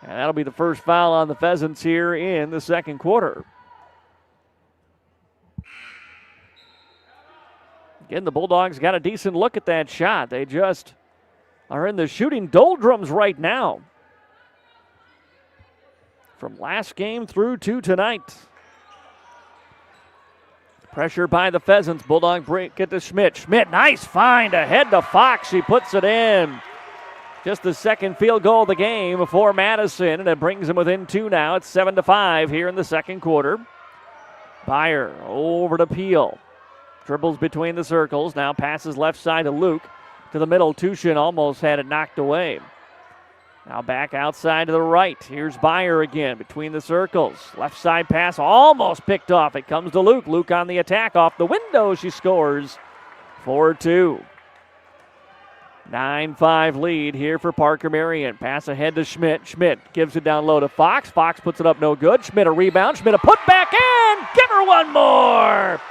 And that'll be the first foul on the Pheasants here in the second quarter. Again, the Bulldogs got a decent look at that shot. They just are in the shooting doldrums right now. From last game through to tonight. Pressure by the Pheasants. Bulldog break it to Schmidt. Schmidt, nice find ahead to Fox. She puts it in. Just the second field goal of the game for Madison, and it brings them within 2 now. It's 7-5 here in the second quarter. Byer over to Peel. Dribbles between the circles. Now passes left side to Luke. To the middle, Tushin almost had it knocked away. Now back outside to the right. Here's Byer again between the circles. Left side pass almost picked off. It comes to Luke. Luke on the attack off the window. She scores 4-2. 9-5 lead here for Parker Marion. Pass ahead to Schmidt. Schmidt gives it down low to Fox. Fox puts it up no good. Schmidt a rebound. Schmidt a put back in. Give her one more.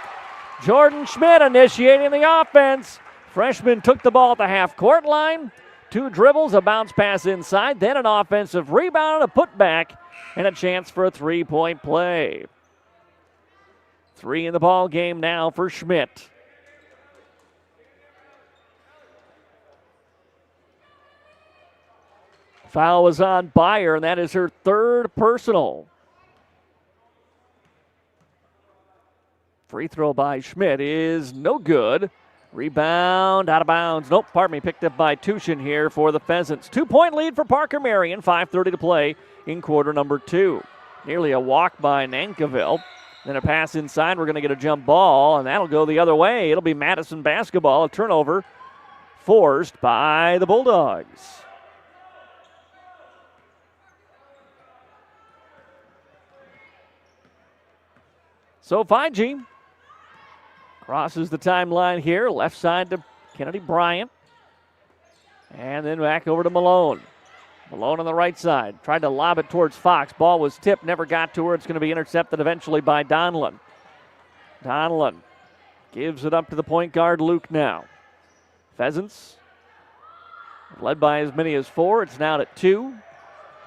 Jordan Schmidt initiating the offense. Freshman took the ball at the half-court line. 2 dribbles, a bounce pass inside, then an offensive rebound, a putback, and a chance for a three-point play. 3 in the ball game now for Schmidt. Foul was on Byer, and that is her 3rd personal. Free throw by Schmidt is no good. Rebound, out of bounds. Nope, pardon me, picked up by Tushin here for the Pheasants. 2-point lead for Parker Marion, 5:30 to play in quarter number 2. Nearly a walk by Nankiville. Then a pass inside, we're going to get a jump ball, and that'll go the other way. It'll be Madison basketball, a turnover forced by the Bulldogs. So 5G crosses the timeline here, left side to Kennedy Bryant. And then back over to Malone. Malone on the right side. Tried to lob it towards Fox. Ball was tipped, never got to her. It's going to be intercepted eventually by Donlin. Donlin gives it up to the point guard, Luke now. Pheasants led by as many as 4. It's now at 2.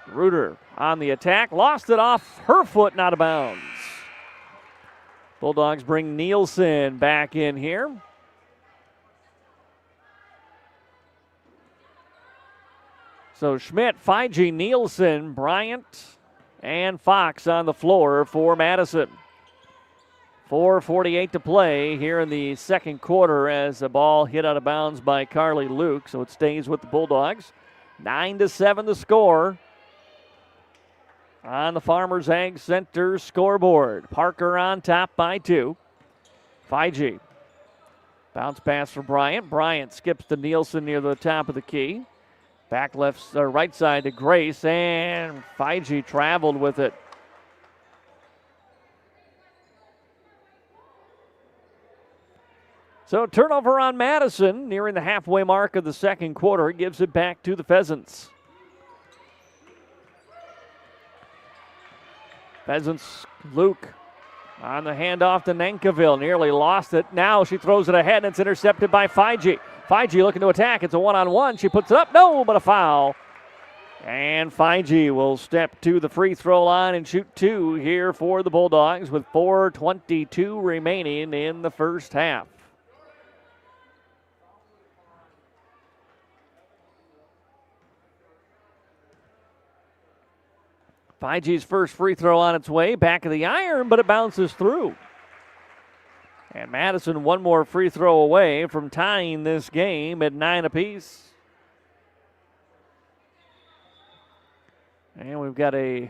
Reuter on the attack. Lost it off her foot and out of bounds. Bulldogs bring Nielsen back in here. So Schmidt, 5G, Nielsen, Bryant, and Fox on the floor for Madison. 4:48 to play here in the second quarter as the ball hit out of bounds by Carly Luke, so it stays with the Bulldogs. 9-7 the score on the Farmers Ag Center scoreboard. Parker on top by 2. 5G. Bounce pass for Bryant. Bryant skips to Nielsen near the top of the key. Back right side to Grace, and 5G traveled with it. So turnover on Madison nearing the halfway mark of the second quarter. Gives it back to the Pheasants. Pheasants, Luke on the handoff to Nankiville. Nearly lost it. Now she throws it ahead, and it's intercepted by 5G. 5G looking to attack. It's a one-on-one. She puts it up. No, but a foul. And 5G will step to the free throw line and shoot 2 here for the Bulldogs with 4:22 remaining in the first half. Feige's first free throw on its way, back of the iron, but it bounces through. And Madison one more free throw away from tying this game at 9 apiece. And we've got a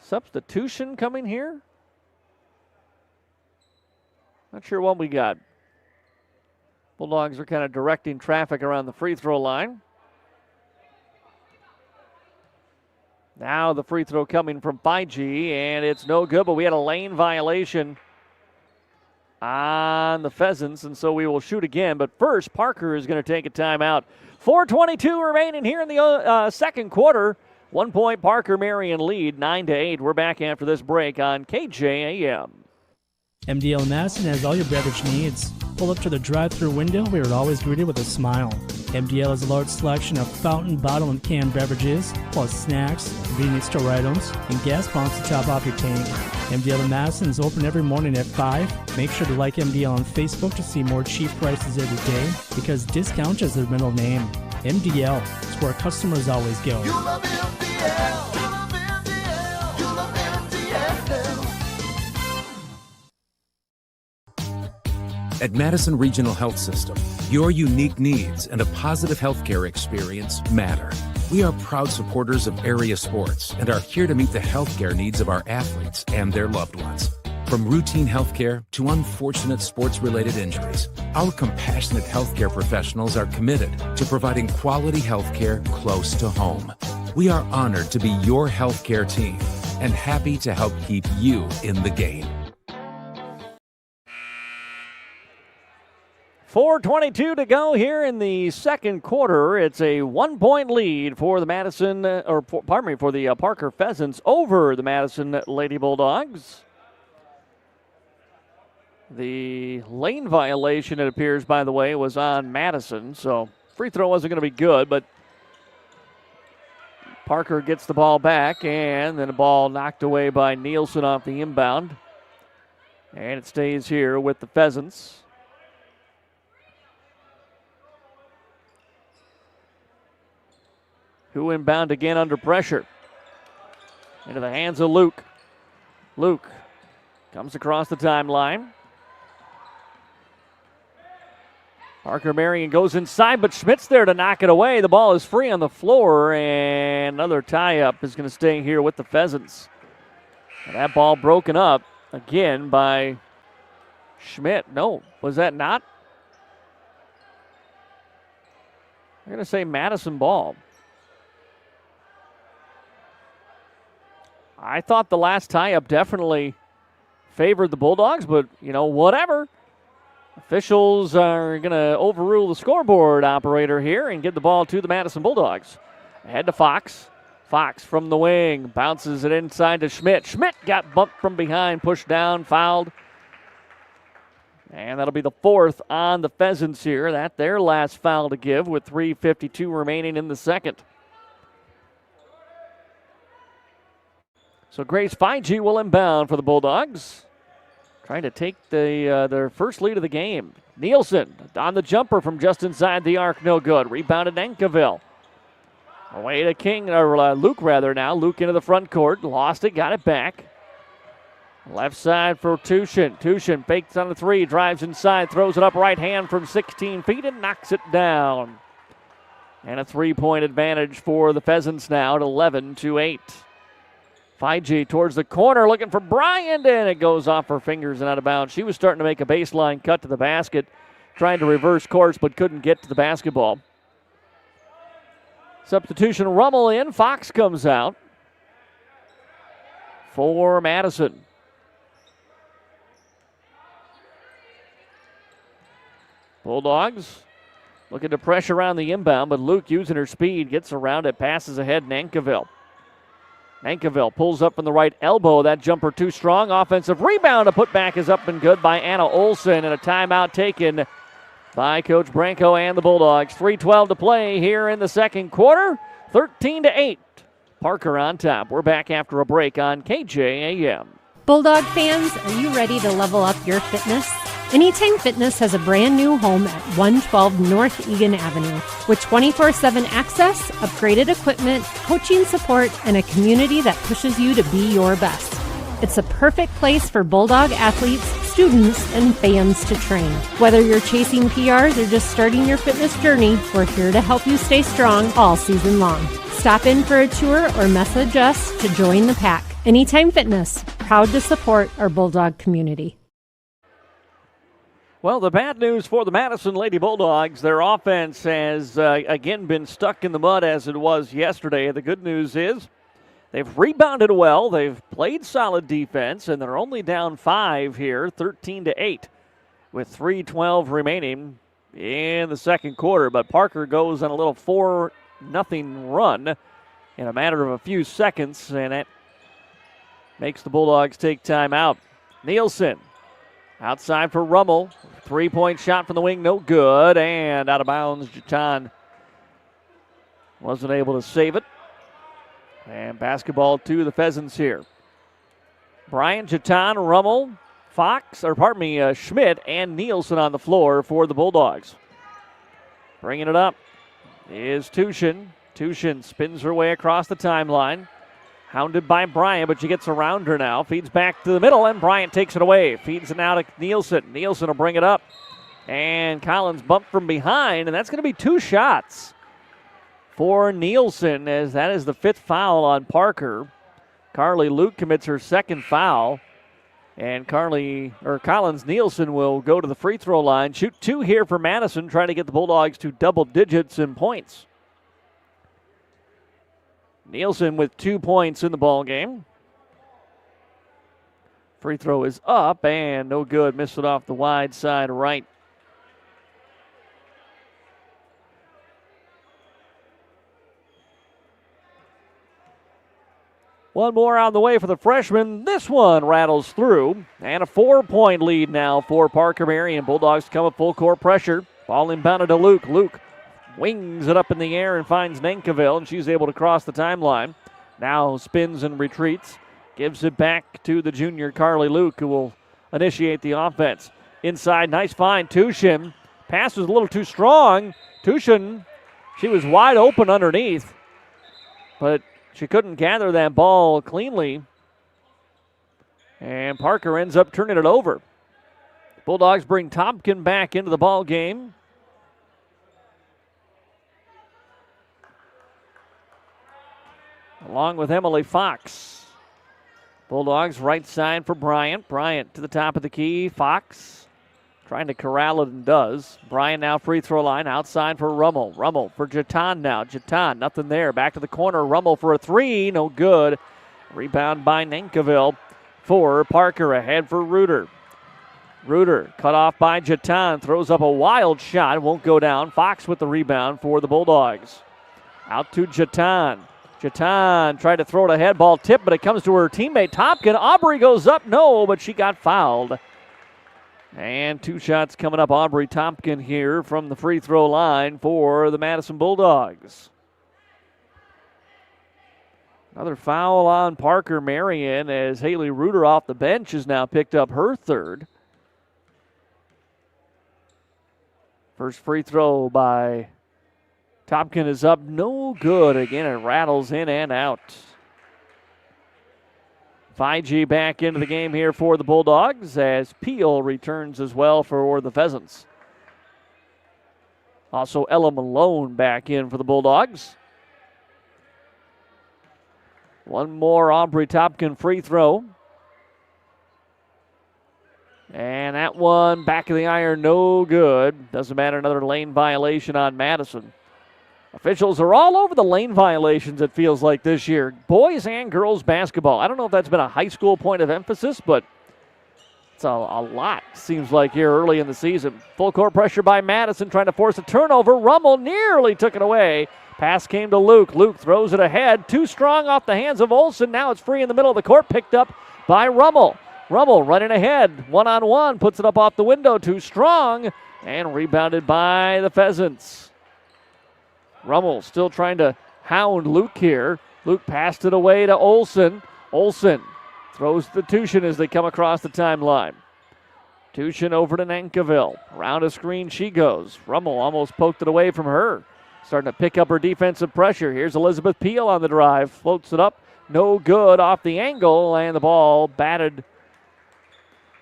substitution coming here. Not sure what we got. Bulldogs are kind of directing traffic around the free throw line. Now the free throw coming from 5G, and it's no good, but we had a lane violation on the Pheasants, and so we will shoot again. But first, Parker is going to take a timeout. 4:22 remaining here in the second quarter. 1 point Parker Marion lead, 9-8. We're back after this break on KJAM. MDL Madison has all your beverage needs. Pull up to the drive-thru window where you're always greeted with a smile. MDL has a large selection of fountain, bottle, and canned beverages, plus snacks, convenience store items, and gas pumps to top off your tank. MDL in Madison is open every morning at 5. Make sure to like MDL on Facebook to see more cheap prices every day, because discount is their middle name. MDL is where customers always go. You love MDL. You love MDL. You love MDL. At Madison Regional Health System, your unique needs and a positive healthcare experience matter. We are proud supporters of area sports and are here to meet the healthcare needs of our athletes and their loved ones. From routine healthcare to unfortunate sports-related injuries, our compassionate healthcare professionals are committed to providing quality healthcare close to home. We are honored to be your healthcare team and happy to help keep you in the game. 4:22 to go here in the second quarter. It's a 1 point lead for the for the Parker Pheasants over the Madison Lady Bulldogs. The lane violation, it appears, by the way, was on Madison, so free throw wasn't going to be good, but Parker gets the ball back, and then a ball knocked away by Nielsen off the inbound. And it stays here with the Pheasants. Who inbound again under pressure. Into the hands of Luke. Luke comes across the timeline. Parker Marion goes inside, but Schmidt's there to knock it away. The ball is free on the floor, and another tie-up is going to stay here with the Pheasants. And that ball broken up again by Schmidt. No, was that not? I'm going to say Madison ball. I thought the last tie-up definitely favored the Bulldogs, but, whatever. Officials are going to overrule the scoreboard operator here and give the ball to the Madison Bulldogs. Ahead to Fox. Fox from the wing bounces it inside to Schmidt. Schmidt got bumped from behind, pushed down, fouled. And that'll be the fourth on the Pheasants here. That's their last foul to give with 3:52 remaining in the second. So Grace 5G will inbound for the Bulldogs. Trying to take their first lead of the game. Nielsen on the jumper from just inside the arc, no good. Rebounded Nankiville. Away to Luke now. Luke into the front court, lost it, got it back. Left side for Tushin. Tushin fakes on the three, drives inside, throws it up right hand from 16 feet and knocks it down. And a 3-point advantage for the Pheasants now at 11-8. 5G towards the corner, looking for Bryant, and it goes off her fingers and out of bounds. She was starting to make a baseline cut to the basket, trying to reverse course, but couldn't get to the basketball. Substitution Rummel in. Fox comes out for Madison. Bulldogs looking to pressure around the inbound, but Luke using her speed, gets around it, passes ahead Nankiville. Nankiville pulls up from the right elbow. That jumper too strong. Offensive rebound. A putback is up and good by Anna Olsen, and a timeout taken by Coach Branco and the Bulldogs. 3:12 to play here in the second quarter. 13-8. Parker on top. We're back after a break on KJAM. Bulldog fans, are you ready to level up your fitness? Anytime Fitness has a brand new home at 112 North Egan Avenue with 24/7 access, upgraded equipment, coaching support, and a community that pushes you to be your best. It's a perfect place for Bulldog athletes, students, and fans to train. Whether you're chasing PRs or just starting your fitness journey, we're here to help you stay strong all season long. Stop in for a tour or message us to join the pack. Anytime Fitness, proud to support our Bulldog community. Well, the bad news for the Madison Lady Bulldogs, their offense has again been stuck in the mud as it was yesterday. The good news is they've rebounded well, they've played solid defense, and they're only down 5 here, 13-8, with 3:12 remaining in the second quarter. But Parker goes on a little 4-0 run in a matter of a few seconds, and that makes the Bulldogs take time out. Nielsen outside for Rummel. 3-point shot from the wing, no good. And out of bounds, Jatan wasn't able to save it. And basketball to the Pheasants here. Bryant, Jatan, Rummel, Schmidt, and Nielsen on the floor for the Bulldogs. Bringing it up is Tushin. Tushin spins her way across the timeline. Hounded by Bryant, but she gets around her now. Feeds back to the middle, and Bryant takes it away. Feeds it now to Nielsen. Nielsen will bring it up. And Collins bumped from behind, and that's going to be 2 shots for Nielsen, as that is the 5th foul on Parker. Carly Luke commits her 2nd foul. And Collins Nielsen will go to the free throw line. Shoot 2 here for Madison, trying to get the Bulldogs to double digits in points. Nielsen with 2 points in the ball game. Free throw is up and no good. Missed it off the wide side right. One more on the way for the freshman. This one rattles through. And a 4-point lead now for Parker Marion. Bulldogs come with full court pressure. Ball inbounded to Luke. Luke wings it up in the air and finds Nankiville, and she's able to cross the timeline. Now spins and retreats. Gives it back to the junior Carly Luke, who will initiate the offense. Inside, nice find. Tushin. Pass was a little too strong. Tushin, she was wide open underneath, but she couldn't gather that ball cleanly. And Parker ends up turning it over. Bulldogs bring Tompkin back into the ball game. Along with Emily Fox. Bulldogs right side for Bryant. Bryant to the top of the key. Fox trying to corral it and does. Bryant now free throw line outside for Rummel. Rummel for Jatan now. Jatan, nothing there. Back to the corner. Rummel for a 3. No good. Rebound by Nankiville for Parker. Ahead for Reuter. Reuter cut off by Jatan. Throws up a wild shot. Won't go down. Fox with the rebound for the Bulldogs. Out to Jatan. Jatan tried to throw it ahead. Ball tipped, but it comes to her teammate Tompkin. Aubrey goes up. No, but she got fouled. And 2 shots coming up. Aubrey Tompkin here from the free throw line for the Madison Bulldogs. Another foul on Parker Marion as Haley Reuter off the bench has now picked up her 3rd. First free throw by Tompkin is up, no good. Again, it rattles in and out. 5G back into the game here for the Bulldogs as Peel returns as well for the Pheasants. Also, Ella Malone back in for the Bulldogs. One more Aubrey Tompkin free throw. And that one back of the iron, no good. Doesn't matter, another lane violation on Madison. Officials are all over the lane violations, it feels like, this year. Boys and girls basketball. I don't know if that's been a high school point of emphasis, but it's a lot, seems like, here early in the season. Full court pressure by Madison, trying to force a turnover. Rummel nearly took it away. Pass came to Luke. Luke throws it ahead. Too strong off the hands of Olsen. Now it's free in the middle of the court, picked up by Rummel. Rummel running ahead. One-on-one, puts it up off the window. Too strong, and rebounded by the Pheasants. Rummel still trying to hound Luke here. Luke passed it away to Olsen. Olsen throws the Tushin as they come across the timeline. Tushin over to Nankiville. Around a screen she goes. Rummel almost poked it away from her. Starting to pick up her defensive pressure. Here's Elizabeth Peel on the drive. Floats it up. No good off the angle, and the ball batted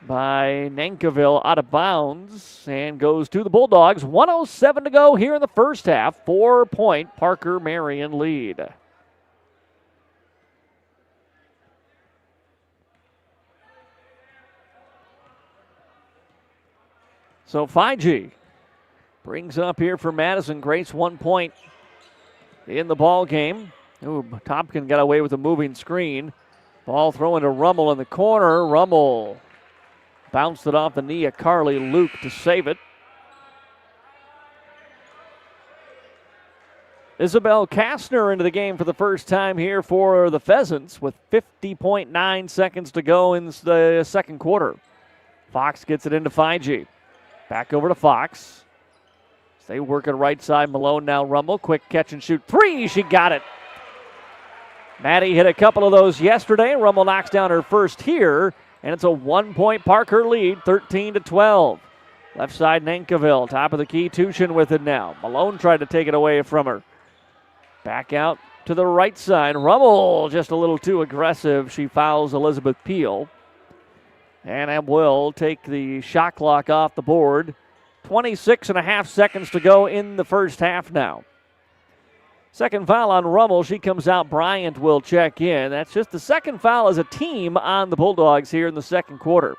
by Nankiville out of bounds and goes to the Bulldogs. 1:07 to go here in the first half. 4-point Parker Marion lead. So 5G brings up here for Madison. Grace 1 point in the ball game. Ooh, Tompkin got away with a moving screen. Ball thrown to Rummel in the corner. Rummel bounced it off the knee of Carly Luke to save it. Isabel Kastner into the game for the first time here for the Pheasants with 50.9 seconds to go in the second quarter. Fox gets it into 5G. Back over to Fox. They work it right side. Malone now Rummel. Quick catch and shoot. 3. She got it. Maddie hit a couple of those yesterday. Rummel knocks down her first here. And it's a 1-point Parker lead, 13-12. Left side Nankiville. Top of the key. Tushin with it now. Malone tried to take it away from her. Back out to the right side. Rummel just a little too aggressive. She fouls Elizabeth Peel. And that will take the shot clock off the board. 26.5 seconds to go in the first half now. Second foul on Rummel. She comes out. Bryant will check in. That's just the second foul as a team on the Bulldogs here in the second quarter.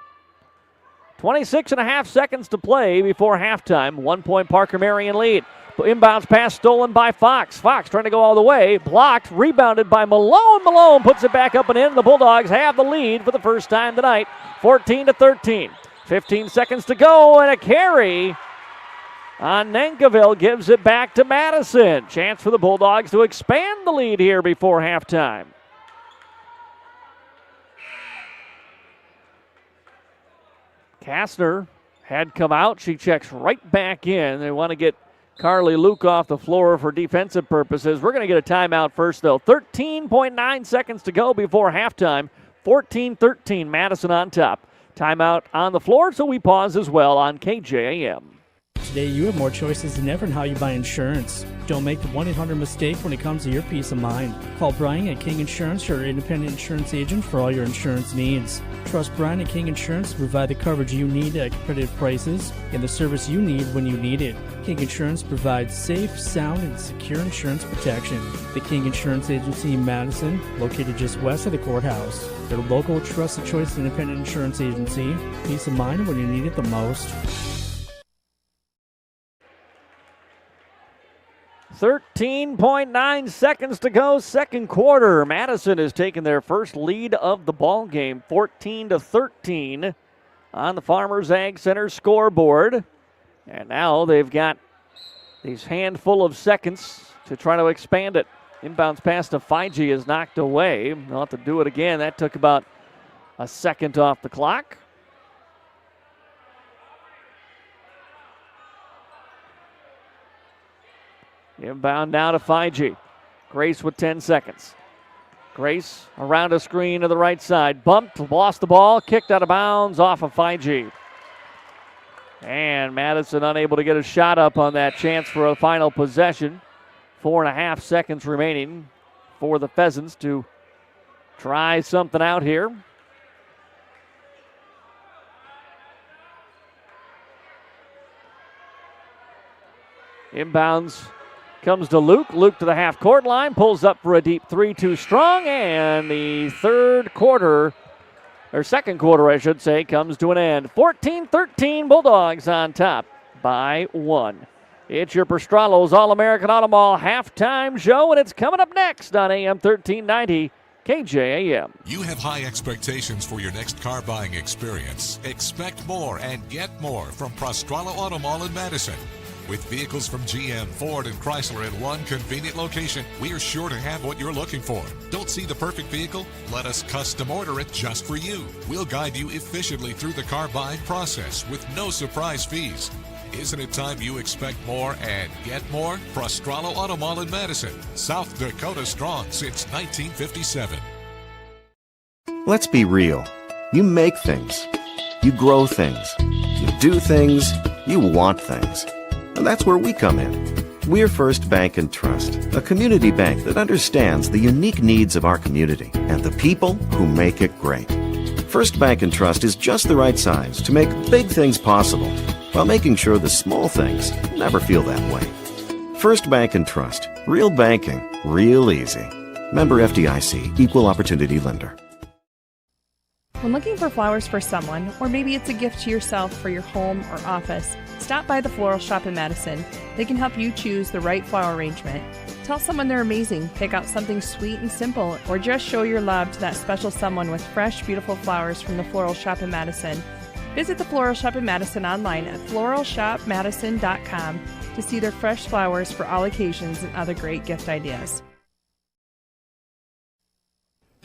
26.5 seconds to play before halftime. 1-point Parker Marion lead. Inbounds pass stolen by Fox. Fox trying to go all the way. Blocked. Rebounded by Malone. Malone puts it back up and in. The Bulldogs have the lead for the first time tonight. 14-13. 15 seconds to go and a carry on Nankiville gives it back to Madison. Chance for the Bulldogs to expand the lead here before halftime. Kastner had come out. She checks right back in. They want to get Carly Luke off the floor for defensive purposes. We're going to get a timeout first, though. 13.9 seconds to go before halftime. 14-13, Madison on top. Timeout on the floor, so we pause as well on KJAM. Today you have more choices than ever in how you buy insurance. Don't make the 1-800 mistake when it comes to your peace of mind. Call Brian at King Insurance, your independent insurance agent for all your insurance needs. Trust Brian at King Insurance to provide the coverage you need at competitive prices and the service you need when you need it. King Insurance provides safe, sound, and secure insurance protection. The King Insurance Agency in Madison, located just west of the courthouse. Their local, trusted choice independent insurance agency. Peace of mind when you need it the most. 13.9 seconds to go, second quarter. Madison has taken their first lead of the ball game, 14-13 on the Farmers Ag Center scoreboard. And now they've got these handful of seconds to try to expand it. Inbounds pass to 5G is knocked away. They'll have to do it again. That took about a second off the clock. Inbound now to 5G. Grace with 10 seconds. Grace around a screen to the right side. Bumped, lost the ball, kicked out of bounds off of 5G. And Madison unable to get a shot up on that chance for a final possession. 4.5 seconds remaining for the Pheasants to try something out here. Inbounds comes to Luke. Luke to the half-court line. Pulls up for a deep three, too strong. And the second quarter, I should say, comes to an end. 14-13, Bulldogs on top by 1. It's your Pastrollo's All-American Auto Mall halftime show, and it's coming up next on AM 1390 KJAM. You have high expectations for your next car buying experience. Expect more and get more from Pastrollo Auto Mall in Madison. With vehicles from GM, Ford, and Chrysler in one convenient location, we are sure to have what you're looking for. Don't see the perfect vehicle? Let us custom order it just for you. We'll guide you efficiently through the car buying process with no surprise fees. Isn't it time you expect more and get more? Pastrollo Auto Mall in Madison, South Dakota strong since 1957. Let's be real. You make things. You grow things. You do things. You want things. And that's where we come in. We're First Bank and Trust, a community bank that understands the unique needs of our community and the people who make it great. First Bank and Trust is just the right size to make big things possible while making sure the small things never feel that way. First Bank and Trust. Real banking, real easy. Member FDIC, Equal Opportunity Lender. When looking for flowers for someone, or maybe it's a gift to yourself for your home or office, stop by the Floral Shop in Madison. They can help you choose the right flower arrangement. Tell someone they're amazing, pick out something sweet and simple, or just show your love to that special someone with fresh, beautiful flowers from the Floral Shop in Madison. Visit the Floral Shop in Madison online at floralshopmadison.com to see their fresh flowers for all occasions and other great gift ideas.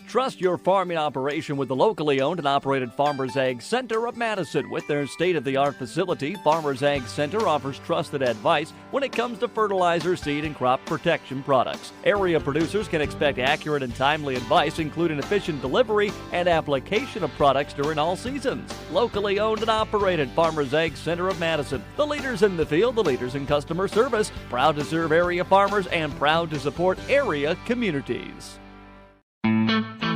Trust your farming operation with the locally owned and operated Farmers Ag Center of Madison. With their state-of-the-art facility, Farmers Ag Center offers trusted advice when it comes to fertilizer, seed, and crop protection products. Area producers can expect accurate and timely advice, including efficient delivery and application of products during all seasons. Locally owned and operated Farmers Ag Center of Madison. The leaders in the field, the leaders in customer service, proud to serve area farmers and proud to support area communities.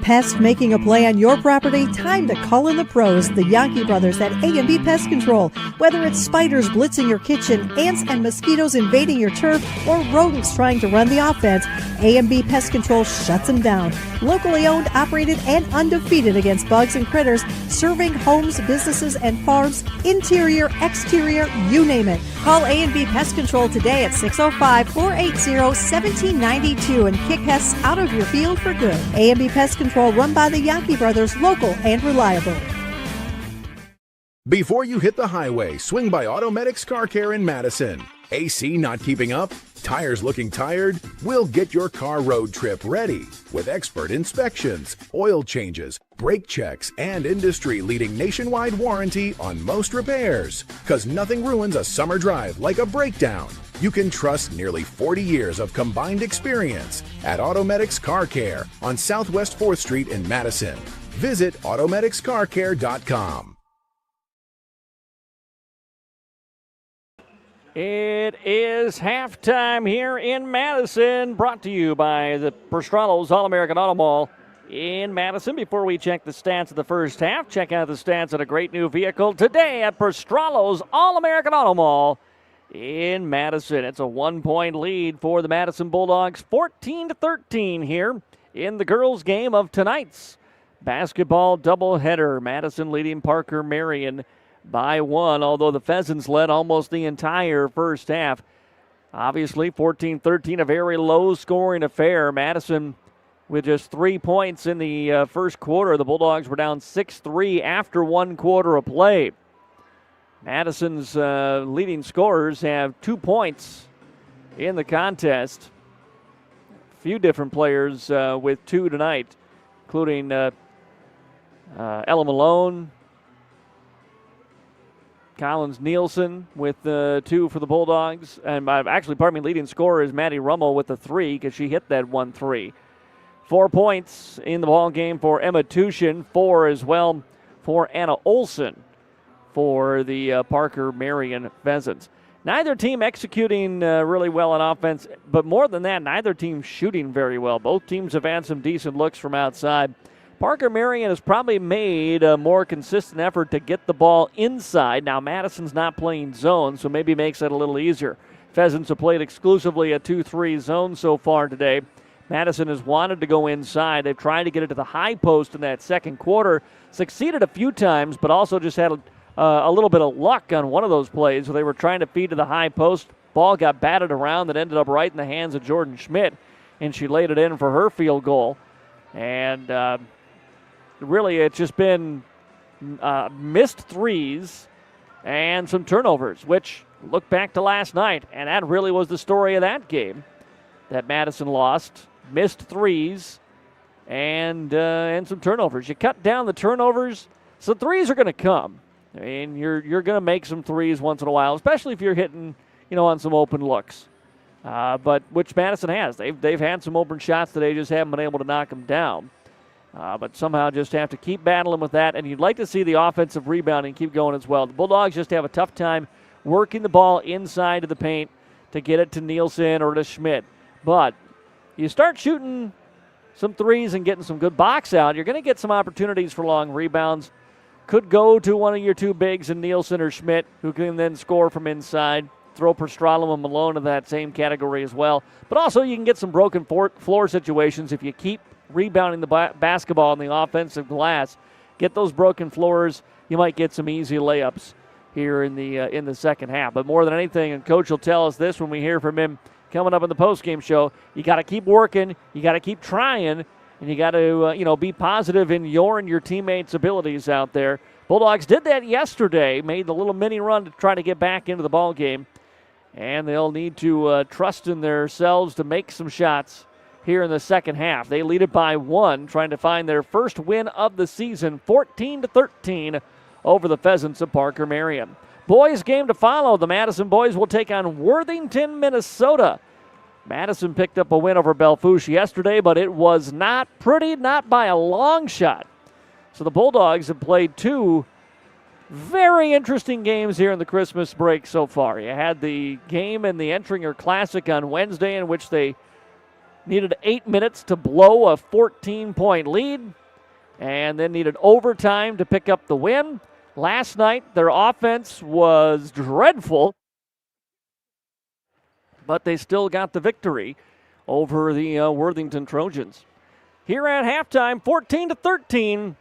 Pest making a play on your property? Time to call in the pros, the Yankee brothers at A&B Pest Control. Whether it's spiders blitzing your kitchen, ants and mosquitoes invading your turf, or rodents trying to run the offense, A&B Pest Control shuts them down. Locally owned, operated, and undefeated against bugs and critters, serving homes, businesses, and farms, interior, exterior, you name it. Call A&B Pest Control today at 605-480-1792 and kick pests out of your field for good. A&B Pest Control, run by the Yankee brothers, local and reliable. Before you hit the highway, swing by Automedics Car Care in Madison. AC not keeping up? Tires looking tired? We'll get your car road trip ready with expert inspections, oil changes, brake checks, and industry-leading nationwide warranty on most repairs. Because nothing ruins a summer drive like a breakdown. You can trust nearly 40 years of combined experience at Automedics Car Care on Southwest 4th Street in Madison. Visit automedicscarcare.com. It is halftime here in Madison, brought to you by the Prostrollo's All-American Auto Mall in Madison. Before we check the stats of the first half, check out the stats of a great new vehicle today at Prostrollo's All-American Auto Mall in Madison. It's a 1-point lead for the Madison Bulldogs, 14-13 here in the girls' game of tonight's basketball doubleheader. Madison leading Parker Marion by 1, although the Pheasants led almost the entire first half. Obviously, 14-13, a very low-scoring affair. Madison with just 3 points in the first quarter. The Bulldogs were down 6-3 after 1 quarter of play. Madison's leading scorers have 2 points in the contest. A few different players with 2 tonight, including Ella Malone, Collins Nielsen with 2 for the Bulldogs. And leading scorer is Maddie Rummel with 3 because she hit that 1-3. 4 points in the ball game for Emma Tushin, 4 as well for Anna Olson for the Parker Marion Pheasants. Neither team executing really well on offense, but more than that, neither team shooting very well. Both teams have had some decent looks from outside. Parker Marion has probably made a more consistent effort to get the ball inside. Now, Madison's not playing zone, so maybe makes it a little easier. Pheasants have played exclusively a 2-3 zone so far today. Madison has wanted to go inside. They've tried to get it to the high post in that second quarter. Succeeded a few times, but also just had a little bit of luck on one of those plays where they were trying to feed to the high post. Ball got batted around that ended up right in the hands of Jordan Schmidt, and she laid it in for her field goal. And really, it's just been missed threes and some turnovers, which look back to last night, and that really was the story of that game that Madison lost. Missed threes and some turnovers. You cut down the turnovers, so threes are going to come. I mean, you're going to make some threes once in a while, especially if you're hitting, on some open looks. But which Madison has. They've had some open shots today, just haven't been able to knock them down. But somehow just have to keep battling with that, and you'd like to see the offensive rebounding keep going as well. The Bulldogs just have a tough time working the ball inside of the paint to get it to Nielsen or to Schmidt. But you start shooting some threes and getting some good box out, you're going to get some opportunities for long rebounds. Could go to one of your 2 bigs in Nielsen or Schmidt, who can then score from inside. Throw Prostrollo and Malone in that same category as well. But also you can get some broken floor situations if you keep rebounding the basketball on the offensive glass get those broken floors, you might get some easy layups here in the second half. But more than anything, and Coach will tell us this when we hear from him coming up in the postgame show, you got to keep working, you got to keep trying, and you got to be positive in your and your teammates' abilities out there. Bulldogs did that yesterday, made a little mini run to try to get back into the ball game, and they'll need to trust in themselves to make some shots here in the second half. They lead it by 1, trying to find their first win of the season, 14-13 over the Pheasants of Parker Marion. Boys game to follow. The Madison boys will take on Worthington, Minnesota. Madison picked up a win over Bellefouche yesterday, but it was not pretty, not by a long shot. So the Bulldogs have played 2 very interesting games here in the Christmas break so far. You had the game in the Entringer Classic on Wednesday in which they needed 8 minutes to blow a 14-point lead and then needed overtime to pick up the win. Last night, their offense was dreadful, but they still got the victory over the Worthington Trojans. Here at halftime, 14-13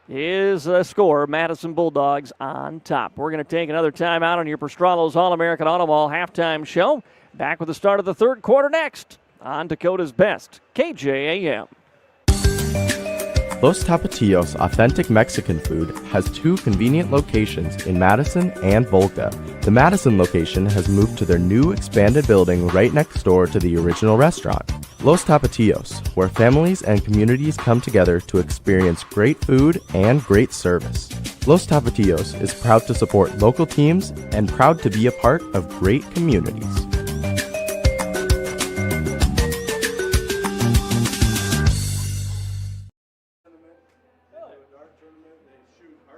is the score. Madison Bulldogs on top. We're going to take another timeout on your Prostrolo's All-American Auto Mall halftime show. Back with the start of the third quarter next on Dakota's Best, KJAM. Los Tapatios Authentic Mexican Food has 2 convenient locations in Madison and Volga. The Madison location has moved to their new expanded building right next door to the original restaurant. Los Tapatios, where families and communities come together to experience great food and great service. Los Tapatios is proud to support local teams and proud to be a part of great communities.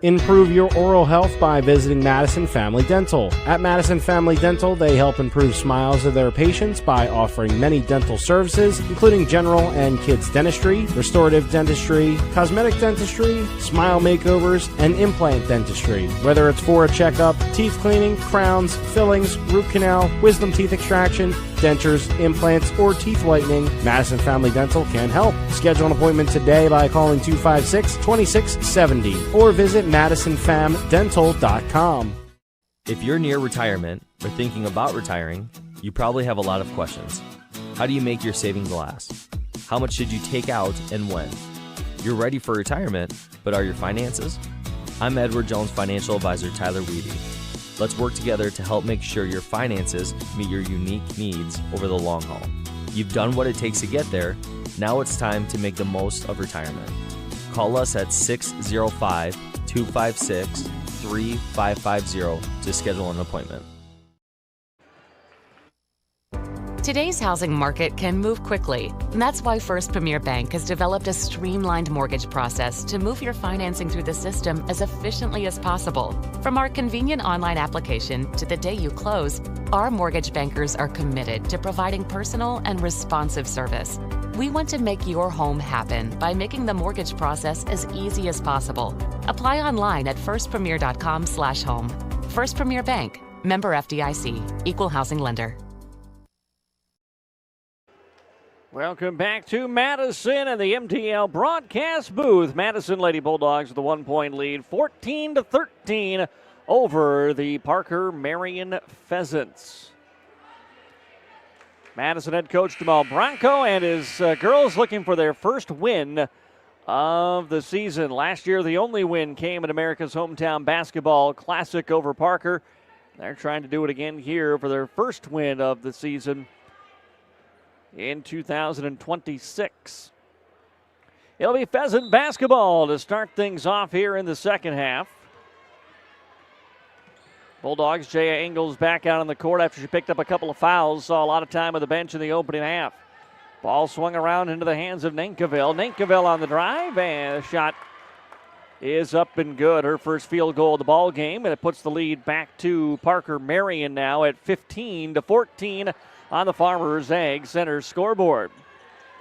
Improve your oral health by visiting Madison Family Dental. At Madison Family Dental, they help improve smiles of their patients by offering many dental services, including general and kids dentistry, restorative dentistry, cosmetic dentistry, smile makeovers, and implant dentistry. Whether it's for a checkup, teeth cleaning, crowns, fillings, root canal, wisdom teeth extraction, dentures, implants, or teeth whitening, Madison Family Dental can help. Schedule an appointment today by calling 256-2670 or visit MadisonFamDental.com. If you're near retirement or thinking about retiring, you probably have a lot of questions. How do you make your savings last? How much should you take out and when? You're ready for retirement, but are your finances? I'm Edward Jones financial advisor Tyler Weedy. Let's work together to help make sure your finances meet your unique needs over the long haul. You've done what it takes to get there. Now it's time to make the most of retirement. Call us at 605-256-3550 to schedule an appointment. Today's housing market can move quickly. And that's why First Premier Bank has developed a streamlined mortgage process to move your financing through the system as efficiently as possible. From our convenient online application to the day you close, our mortgage bankers are committed to providing personal and responsive service. We want to make your home happen by making the mortgage process as easy as possible. Apply online at firstpremier.com/home. First Premier Bank, member FDIC, equal housing lender. Welcome back to Madison and the MTL broadcast booth. Madison Lady Bulldogs with a 1-point lead, 14-13 over the Parker Marion Pheasants. Madison head coach Jamal Bronco and his girls looking for their first win of the season. Last year, the only win came at America's Hometown Basketball Classic over Parker. They're trying to do it again here for their first win of the season in 2026. It'll be Pheasant basketball to start things off here in the second half. Bulldogs, Jaya Engels back out on the court after she picked up a couple of fouls. Saw a lot of time on the bench in the opening half. Ball swung around into the hands of Nankiville. Nankiville on the drive, and the shot is up and good. Her first field goal of the ball game, and it puts the lead back to Parker Marion now at 15-14 on the Farmers Ag Center scoreboard.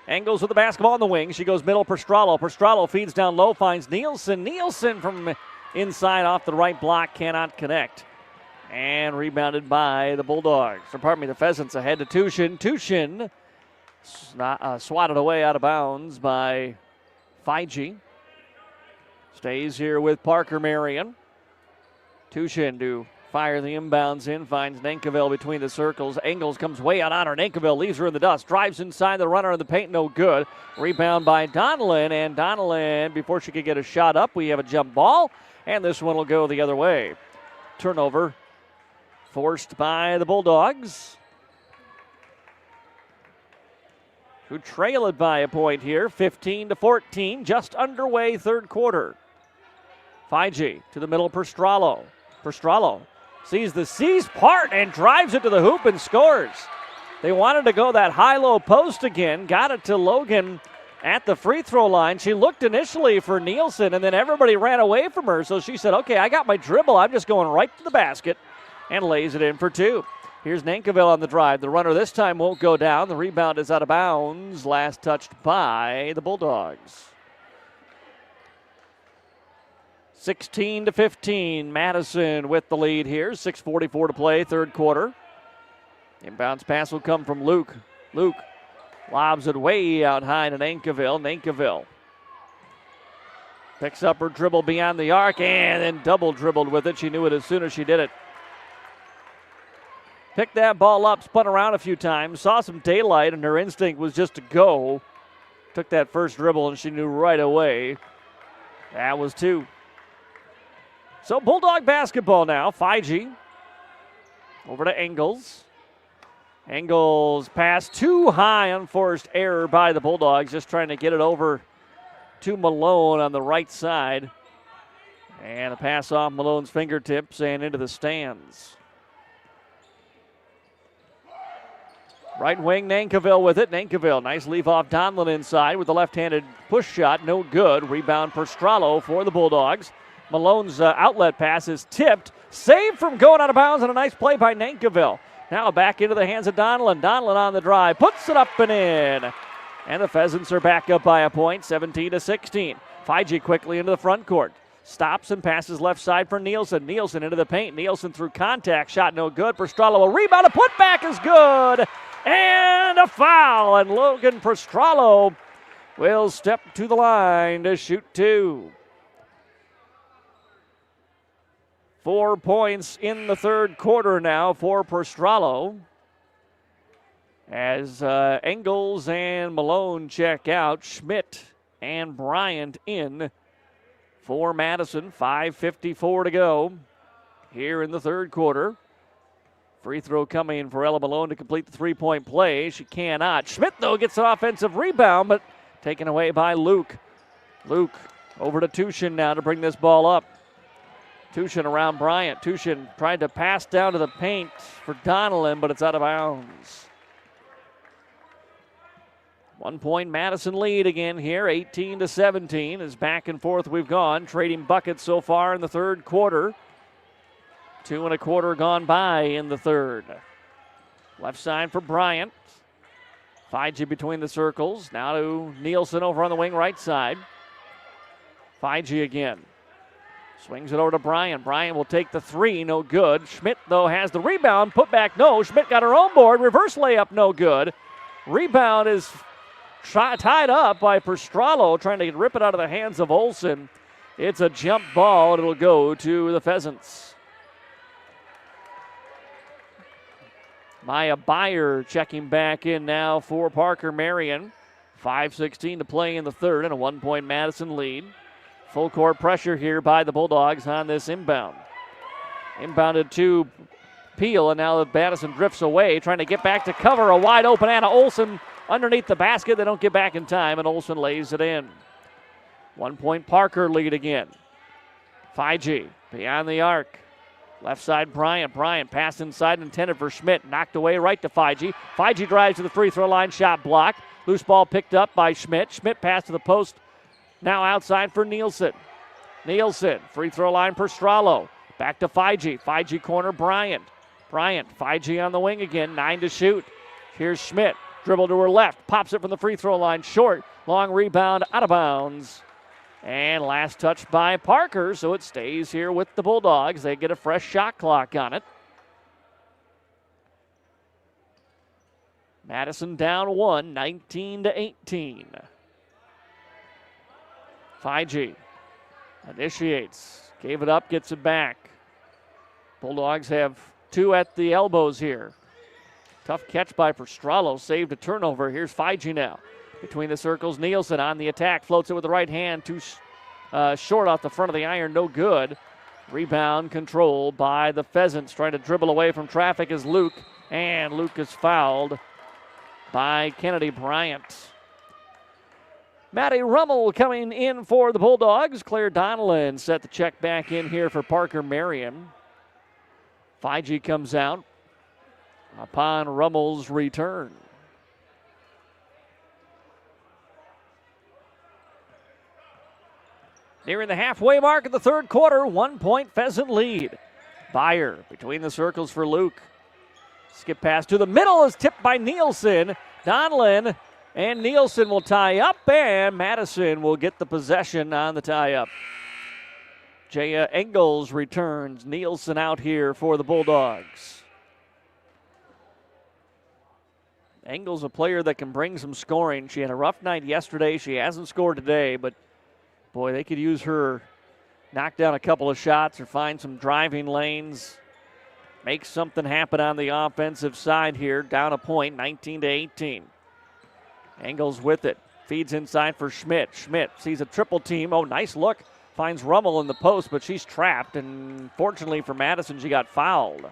Engels with the basketball on the wing. She goes middle, Prostralo. Prostralo feeds down low, finds Nielsen. Nielsen from inside off the right block, cannot connect. And rebounded by the Bulldogs. The Pheasants ahead to Tushin. Tushin swatted away out of bounds by Feige. Stays here with Parker Marion. Tushin to fire the inbounds in, finds Nankerville between the circles. Engels comes way out on her. Nankerville leaves her in the dust, drives inside the runner in the paint, no good. Rebound by Donnellan, and Donnellan, before she could get a shot up, we have a jump ball, and this one will go the other way. Turnover forced by the Bulldogs, who trail it by a point here, 15-14, just underway third quarter. Fige to the middle, Perstrallo. Perstrallo sees the C's part and drives it to the hoop and scores. They wanted to go that high-low post again, got it to Logan at the free throw line. She looked initially for Nielsen, and then everybody ran away from her, so she said, okay, I got my dribble. I'm just going right to the basket, and lays it in for two. Here's Nankerville on the drive. The runner this time won't go down. The rebound is out of bounds. Last touched by the Bulldogs. 16-15, Madison with the lead here. 6:44 to play, third quarter. Inbounds pass will come from Luke. Luke lobs it way out high to Nankerville. Nankerville picks up her dribble beyond the arc and then double dribbled with it. She knew it as soon as she did it. Picked that ball up, spun around a few times, saw some daylight, and her instinct was just to go. Took that first dribble, and she knew right away that was two. So Bulldog basketball now. Fige over to Engels. Engels pass too high, unforced error by the Bulldogs, just trying to get it over to Malone on the right side. And a pass off Malone's fingertips and into the stands. Right wing, Nankerville with it. Nankerville, nice leave off Donlin inside with the left-handed push shot, no good. Rebound Perstrallo for the Bulldogs. Malone's outlet pass is tipped, saved from going out of bounds, and a nice play by Nankerville. Now back into the hands of Donlin. Donlin on the drive, puts it up and in. And the Pheasants are back up by a point, 17-16. Fige quickly into the front court. Stops and passes left side for Nielsen. Nielsen into the paint. Nielsen through contact. Shot no good. Perstrallo a rebound. A putback is good. And a foul. And Logan Perstrallo will step to the line to shoot two. 4 points in the third quarter now for Perstrallo. As Engels and Malone check out, Schmidt and Bryant in for Madison. 5:54 to go here in the third quarter. Free throw coming for Ella Malone to complete the three-point play. She cannot. Schmidt, though, gets an offensive rebound, but taken away by Luke. Luke over to Tushin now to bring this ball up. Tushin around Bryant. Tushin tried to pass down to the paint for Donnellan, but it's out of bounds. 1 point Madison lead again here, 18-17. As back and forth we've gone, trading buckets so far in the third quarter. 2 1/4 gone by in the third. Left side for Bryant. Fige between the circles. Now to Nielsen over on the wing right side. Fige again. Swings it over to Bryant. Bryant will take the three, no good. Schmidt, though, has the rebound. Put back, no. Schmidt got her own board. Reverse layup, no good. Rebound is tied up by Perstrallo, trying to rip it out of the hands of Olsen. It's a jump ball, and it'll go to the Pheasants. Maya Byer checking back in now for Parker Marion. 5:16 to play in the third, and a 1 point Madison lead. Full court pressure here by the Bulldogs on this inbound. Inbounded to Peel, and now the Madison drifts away, trying to get back to cover a wide open Anna Olsen underneath the basket. They don't get back in time, and Olsen lays it in. 1 point Parker lead again. Fige beyond the arc. Left side Bryant. Bryant pass inside intended for Schmidt. Knocked away right to Fige. Fige drives to the free throw line. Shot blocked. Loose ball picked up by Schmidt. Schmidt pass to the post. Now outside for Nielsen. Nielsen, free throw line Perstrallo. Back to Fige. Fige corner Bryant. Bryant, Fige on the wing again. 9 to shoot. Here's Schmidt. Dribble to her left. Pops it from the free throw line. Short. Long rebound out of bounds. And last touch by Parker, so it stays here with the Bulldogs. They get a fresh shot clock on it. Madison down 1, 19-18. Fige Initiates. Gave it up, gets it back. Bulldogs have 2 at the elbows here. Tough catch by Prostralo. Saved a turnover. Here's Fige now. Between the circles, Nielsen on the attack. Floats it with the right hand. Too short off the front of the iron. No good. Rebound control by the Pheasants. Trying to dribble away from traffic is Luke. And Luke is fouled by Kennedy Bryant. Maddie Rummel coming in for the Bulldogs. Claire Donnellan set the check back in here for Parker Marion. Fige comes out upon Rummel's return. Nearing the halfway mark of the third quarter, 1-point Pheasant lead. Byer between the circles for Luke. Skip pass to the middle is tipped by Nielsen. Donlin and Nielsen will tie up, and Madison will get the possession on the tie-up. Jaya Engels returns. Nielsen out here for the Bulldogs. Engels, a player that can bring some scoring. She had a rough night yesterday. She hasn't scored today, but boy, they could use her, knock down a couple of shots or find some driving lanes. Make something happen on the offensive side here. Down a point, 19-18. Engels with it. Feeds inside for Schmidt. Schmidt sees a triple team. Oh, nice look. Finds Rummel in the post, but she's trapped. And fortunately for Madison, she got fouled.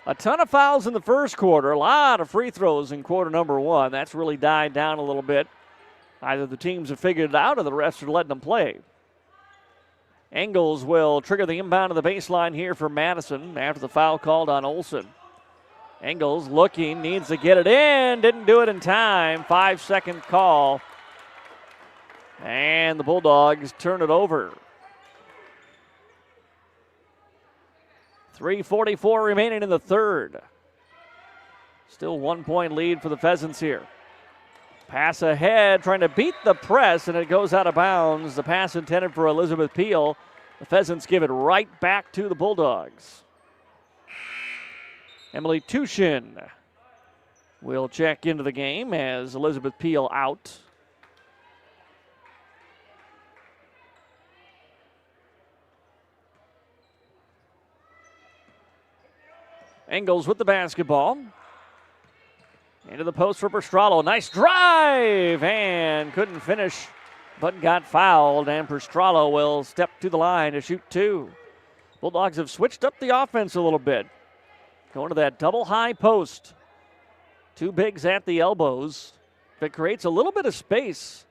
A ton of fouls in the first quarter. A lot of free throws in quarter number 1. That's really died down a little bit. Either the teams have figured it out or the refs are letting them play. Engels will trigger the inbound to the baseline here for Madison after the foul called on Olsen. Engels looking, needs to get it in, didn't do it in time. 5-second call. And the Bulldogs turn it over. 3:44 remaining in the third. Still 1-point lead for the Pheasants here. Pass ahead, trying to beat the press, and it goes out of bounds. The pass intended for Elizabeth Peel. The Pheasants give it right back to the Bulldogs. Emily Tushin will check into the game as Elizabeth Peel out. Engels with the basketball. Into the post for Prostralo. Nice drive and couldn't finish, but got fouled. And Prostralo will step to the line to shoot 2. Bulldogs have switched up the offense a little bit. Going to that double high post. 2 bigs at the elbows. That creates a little bit of space.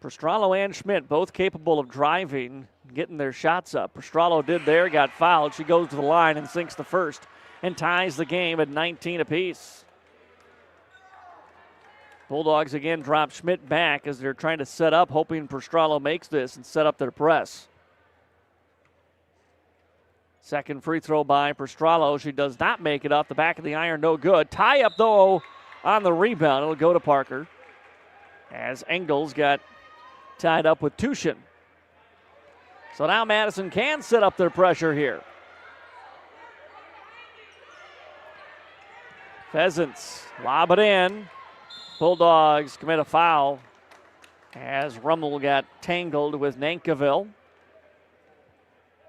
Prostralo and Schmidt both capable of driving, getting their shots up. Prostralo did there, got fouled. She goes to the line and sinks the first and ties the game at 19 apiece. Bulldogs again drop Schmidt back as they're trying to set up, hoping Prostralo makes this and set up their press. Second free throw by Prostralo. She does not make it off the back of the iron, no good. Tie up though on the rebound. It'll go to Parker as Engels got tied up with Tushin. So now Madison can set up their pressure here. Pheasants lob it in. Bulldogs commit a foul as Rummel got tangled with Nankiville.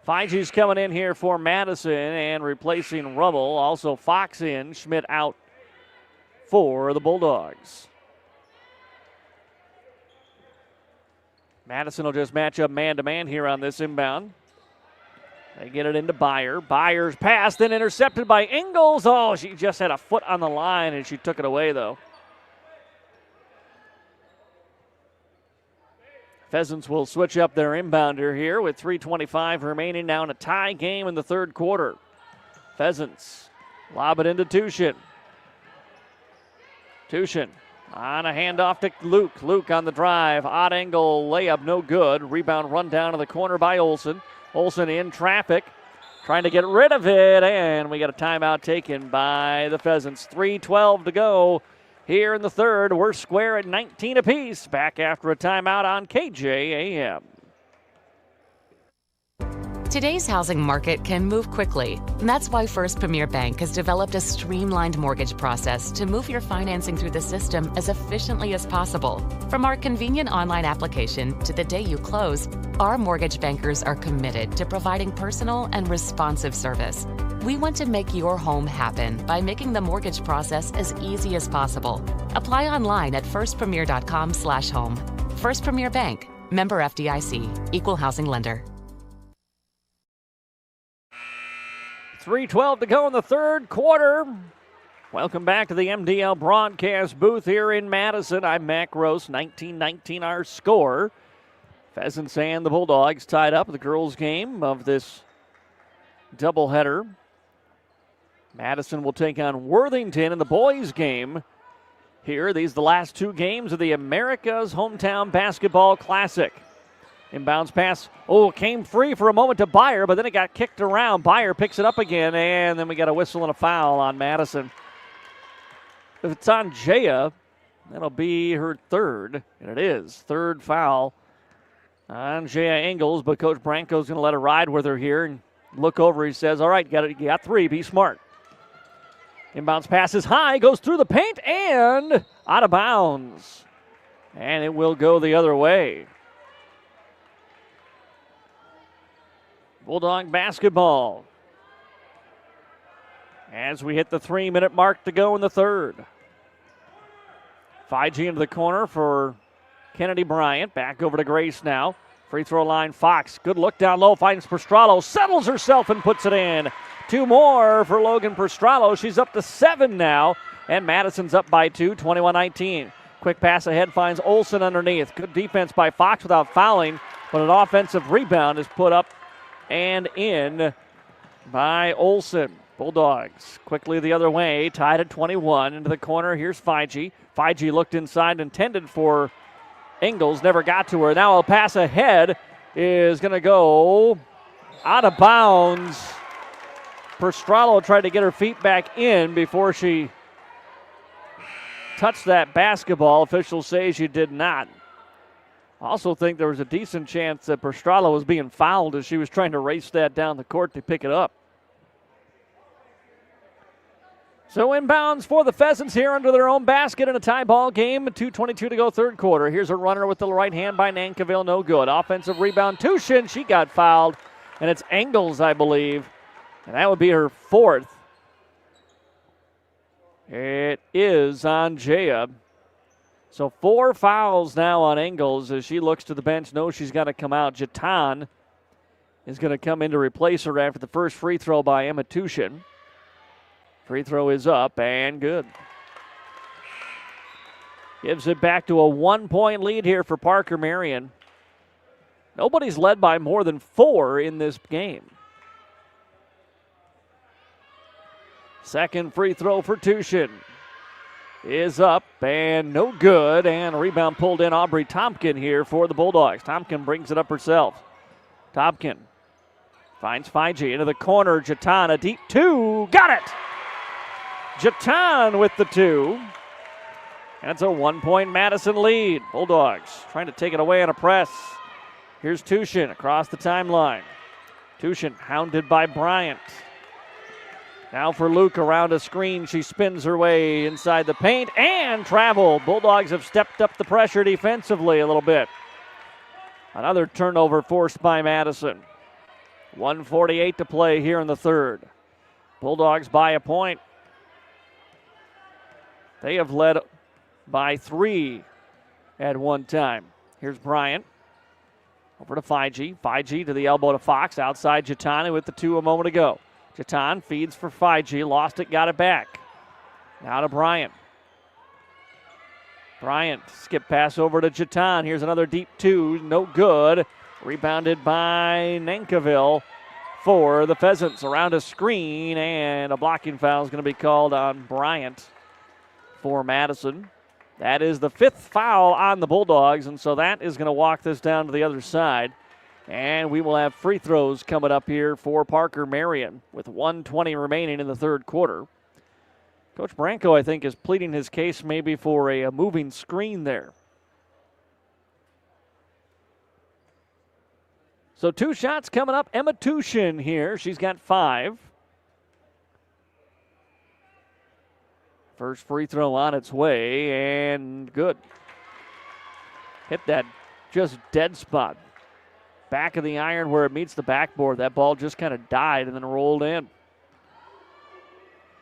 Fige's coming in here for Madison and replacing Rummel. Also Fox in, Schmidt out for the Bulldogs. Madison will just match up man-to-man here on this inbound. They get it into Byer. Byer's pass, then intercepted by Engels. Oh, she just had a foot on the line and she took it away though. Pheasants will switch up their inbounder here with 3:25 remaining now in a tie game in the third quarter. Pheasants lob it into Tushin. Tushin on a handoff to Luke. Luke on the drive. Odd angle layup, no good. Rebound run down to the corner by Olsen. Olsen in traffic, trying to get rid of it, and we got a timeout taken by the Pheasants. 3:12 to go. Here in the third, we're square at 19 apiece. Back after a timeout on KJAM. Today's housing market can move quickly. That's why First Premier Bank has developed a streamlined mortgage process to move your financing through the system as efficiently as possible. From our convenient online application to the day you close, our mortgage bankers are committed to providing personal and responsive service. We want to make your home happen by making the mortgage process as easy as possible. Apply online at firstpremier.com/home. First Premier Bank, member FDIC, equal housing lender. 3:12 to go in the third quarter. Welcome back to the MDL broadcast booth here in Madison. I'm Mac Gross, 19-19 our score. Pheasants and the Bulldogs tied up the girls' game of this doubleheader. Madison will take on Worthington in the boys' game here. These are the last two games of the America's Hometown Basketball Classic. Inbounds pass, came free for a moment to Byer, but then it got kicked around. Byer picks it up again, and then we got a whistle and a foul on Madison. If it's on Jaya, that'll be her third, and it is. Third foul on Jaya Ingles, but Coach Branco's going to let her ride with her here and look over. He says, all right, you got three, be smart. Inbounds pass is high, goes through the paint, and out of bounds. And it will go the other way. Bulldog basketball as we hit the 3-minute mark to go in the third. 5G into the corner for Kennedy Bryant. Back over to Grace now. Free throw line, Fox. Good look down low, finds Prostralo. Settles herself and puts it in. Two more for Logan Prostralo. She's up to 7 now, and Madison's up by 2, 21-19. Quick pass ahead, finds Olsen underneath. Good defense by Fox without fouling, but an offensive rebound is put up and in by Olsen. Bulldogs quickly the other way, tied at 21. Into the corner, here's 5G. 5G looked inside, intended for Ingles, never got to her. Now a pass ahead is going to go out of bounds. Prostralo tried to get her feet back in before she touched that basketball. Officials say she did not. I also think there was a decent chance that Prostralo was being fouled as she was trying to race that down the court to pick it up. So inbounds for the Pheasants here under their own basket in a tie ball game. 2:22 to go third quarter. Here's a runner with the right hand by Nankiville, no good. Offensive rebound, Tushin, she got fouled. And it's Engels, I believe. And that would be her fourth. It is on Jaya. So 4 fouls now on Engels as she looks to the bench, knows she's got to come out. Jatan is going to come in to replace her after the first free throw by Emma Tushin. Free throw is up and good. Gives it back to a 1-point lead here for Parker Marion. Nobody's led by more than 4 in this game. Second free throw for Tushin is up and no good, and a rebound pulled in. Aubrey Tompkin here for the Bulldogs. Tompkin brings it up herself. Tompkin finds 5G into the corner. Jatan, a deep 2, got it! Jatan with the 2. That's a 1-point Madison lead. Bulldogs trying to take it away on a press. Here's Tushin across the timeline. Tushin hounded by Bryant. Now for Luke around a screen. She spins her way inside the paint and travel. Bulldogs have stepped up the pressure defensively a little bit. Another turnover forced by Madison. 1:48 to play here in the third. Bulldogs by a point. They have led by 3 at one time. Here's Bryant. Over to 5G. 5G to the elbow to Fox. Outside Jatani with the 2 a moment ago. Jatan feeds for 5G. Lost it, got it back. Now to Bryant. Bryant, skip pass over to Jatan. Here's another deep 2. No good. Rebounded by Nankiville for the Pheasants. Around a screen, and a blocking foul is going to be called on Bryant for Madison. That is the 5th foul on the Bulldogs, and so that is going to walk this down to the other side. And we will have free throws coming up here for Parker Marion with 1:20 remaining in the third quarter. Coach Branco, I think, is pleading his case maybe for a moving screen there. So 2 shots coming up. Emma Tushin here. She's got 5. First free throw on its way, and good. Hit that just dead spot. Back of the iron where it meets the backboard. That ball just kind of died and then rolled in.